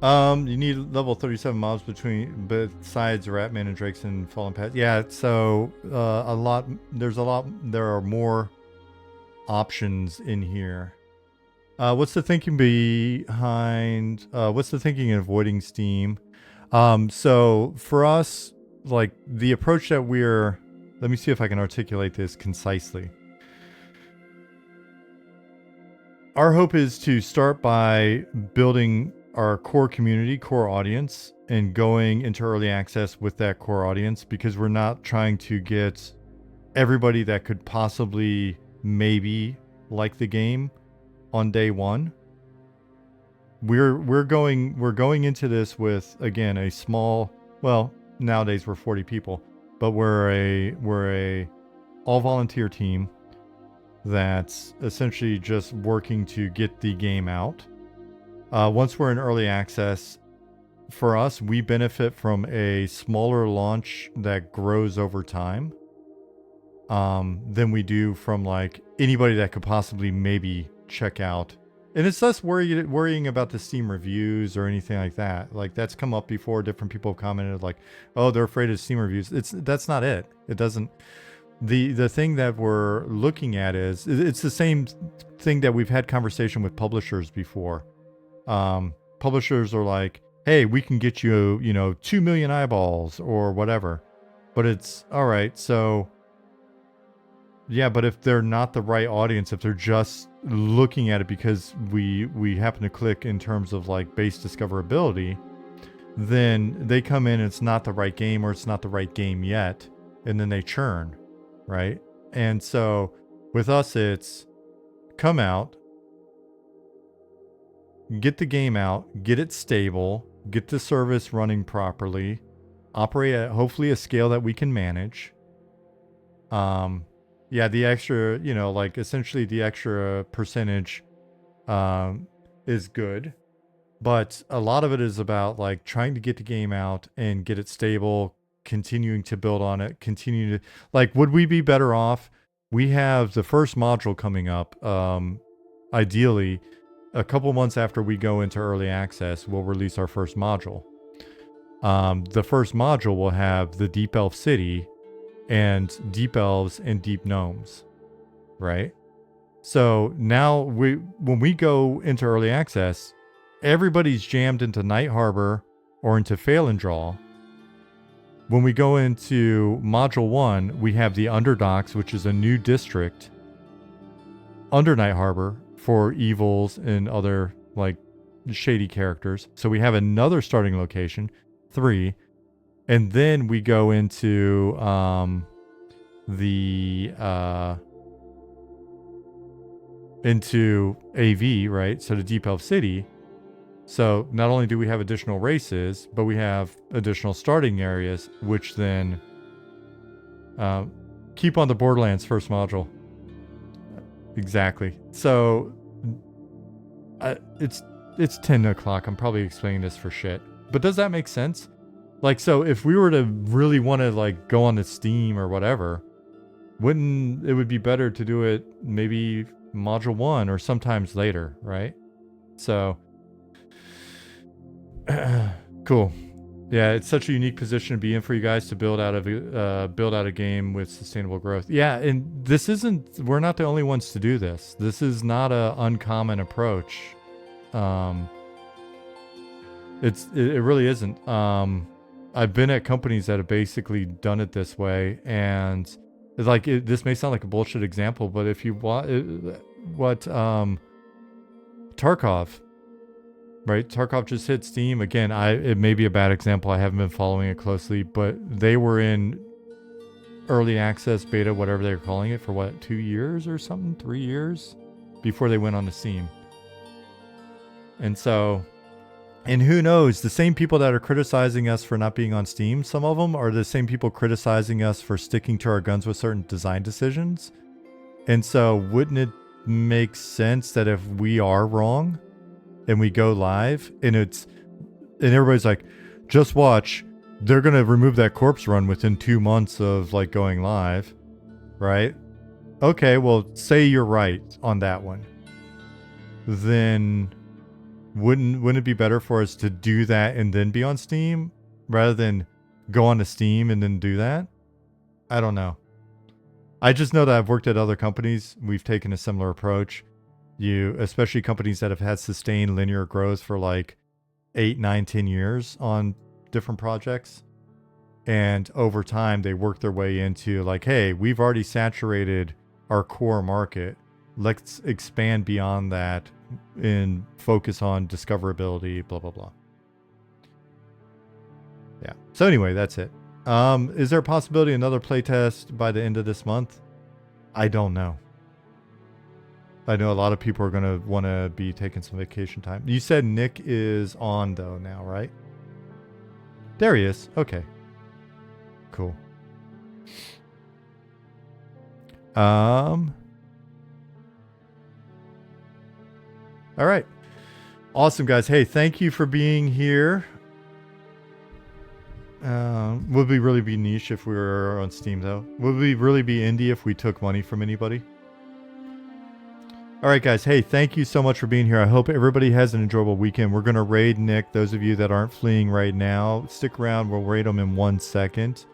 You need level 37 mobs besides Ratman and Drakes and Fallen Path. Yeah, so there are more options in here. What's the thinking behind, what's the thinking in avoiding Steam? So for us, like the approach that let me see if I can articulate this concisely. Our hope is to start by building our core community, core audience, and going into early access with that core audience, because we're not trying to get everybody that could possibly maybe like the game on day one. We're going into this with, again, a small, well, nowadays we're 40 people, but we're a all volunteer team that's essentially just working to get the game out. Once we're in early access, for us, we benefit from a smaller launch that grows over time than we do from like anybody that could possibly maybe check out. And it's less worrying about the Steam reviews or anything like that. Like that's come up before. Different people have commented like, oh, they're afraid of Steam reviews. That's not it. It doesn't. The thing that we're looking at is it's the same thing that we've had conversation with publishers before. Publishers are like, hey, we can get you, 2 million eyeballs or whatever. But it's all right. So Yeah, but if they're not the right audience, if they're just looking at it because we happen to click in terms of like base discoverability, then they come in and it's not the right game or it's not the right game yet, and then they churn, right? And so with us, it's come out, get the game out, get it stable, get the service running properly, operate at hopefully a scale that we can manage. Yeah, the extra, you know, like essentially the extra percentage is good. But a lot of it is about like trying to get the game out and get it stable, continuing to build on it, continue to like, would we be better off? We have the first module coming up. Ideally, a couple months after we go into early access, we'll release our first module. The first module will have the Deep Elf City and Deep Elves and Deep Gnomes, right? So now when we go into early access, everybody's jammed into Night Harbor or into Phalandraw. When we go into Module 1, we have the Underdocks, which is a new district under Night Harbor for evils and other like shady characters. So we have another starting location, 3. And then we go into into AV, right? So the Deep Elf City. So not only do we have additional races, but we have additional starting areas, which then keep on the Borderlands first module. Exactly. So it's 10 o'clock. I'm probably explaining this for shit. But does that make sense? Like, so if we were to really want to like go on to Steam or whatever, wouldn't it would be better to do it maybe module 1 or sometimes later, right? So cool. Yeah, it's such a unique position to be in for you guys to build out a game with sustainable growth. Yeah, and we're not the only ones to do this. This is not a uncommon approach. It really isn't. I've been at companies that have basically done it this way, and it's like this may sound like a bullshit example, but if you what Tarkov, right? Tarkov just hit Steam again. It may be a bad example. I haven't been following it closely, but they were in early access beta, whatever they're calling it, for what, 2 years or something, 3 years before they went on to Steam. And so. And who knows, the same people that are criticizing us for not being on Steam, some of them are the same people criticizing us for sticking to our guns with certain design decisions. And so wouldn't it make sense that if we are wrong and we go live and everybody's like, just watch, they're going to remove that corpse run within 2 months of like going live, right? Okay, well, say you're right on that one. Then wouldn't it be better for us to do that and then be on Steam rather than go on to Steam and then do that? I don't know. I just know that I've worked at other companies. We've taken a similar approach. Especially companies that have had sustained linear growth for like 8, 9, 10 years on different projects. And over time, they work their way into like, hey, we've already saturated our core market. Let's expand beyond that and focus on discoverability, blah, blah, blah. Yeah. So anyway, that's it. Is there a possibility another playtest by the end of this month? I don't know. I know a lot of people are going to want to be taking some vacation time. You said Nick is on though now, right? There he is. Okay. Cool. All right. Awesome, guys. Hey, thank you for being here. Would we really be niche if we were on Steam, though? Would we really be indie if we took money from anybody? All right, guys. Hey, thank you so much for being here. I hope everybody has an enjoyable weekend. We're going to raid Nick. Those of you that aren't fleeing right now, stick around. We'll raid him in 1 second.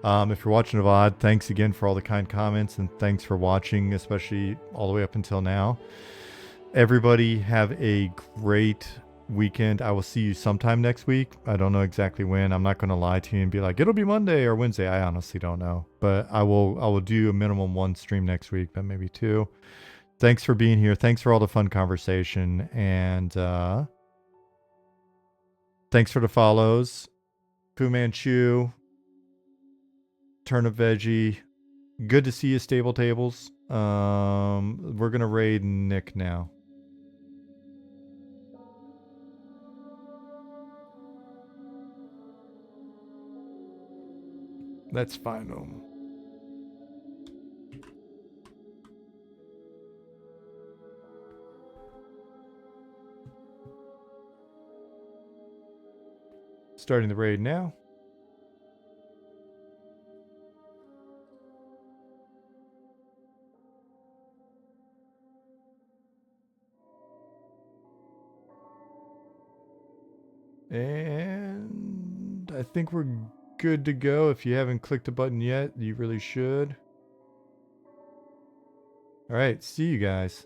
If you're watching a VOD, thanks again for all the kind comments, and thanks for watching, especially all the way up until now. Everybody have a great weekend. I will see you sometime next week. I don't know exactly when. I'm not going to lie to you and be like, it'll be Monday or Wednesday. I honestly don't know. But I will do a minimum 1 stream next week, but maybe 2. Thanks for being here. Thanks for all the fun conversation. And thanks for the follows. Fu Manchu, Turnip Veggie. Good to see you, Stable Tables. We're going to raid Nick now. That's fine. Starting the raid now. And I think we're good to go. If you haven't clicked the button yet, you really should. All right, see you guys.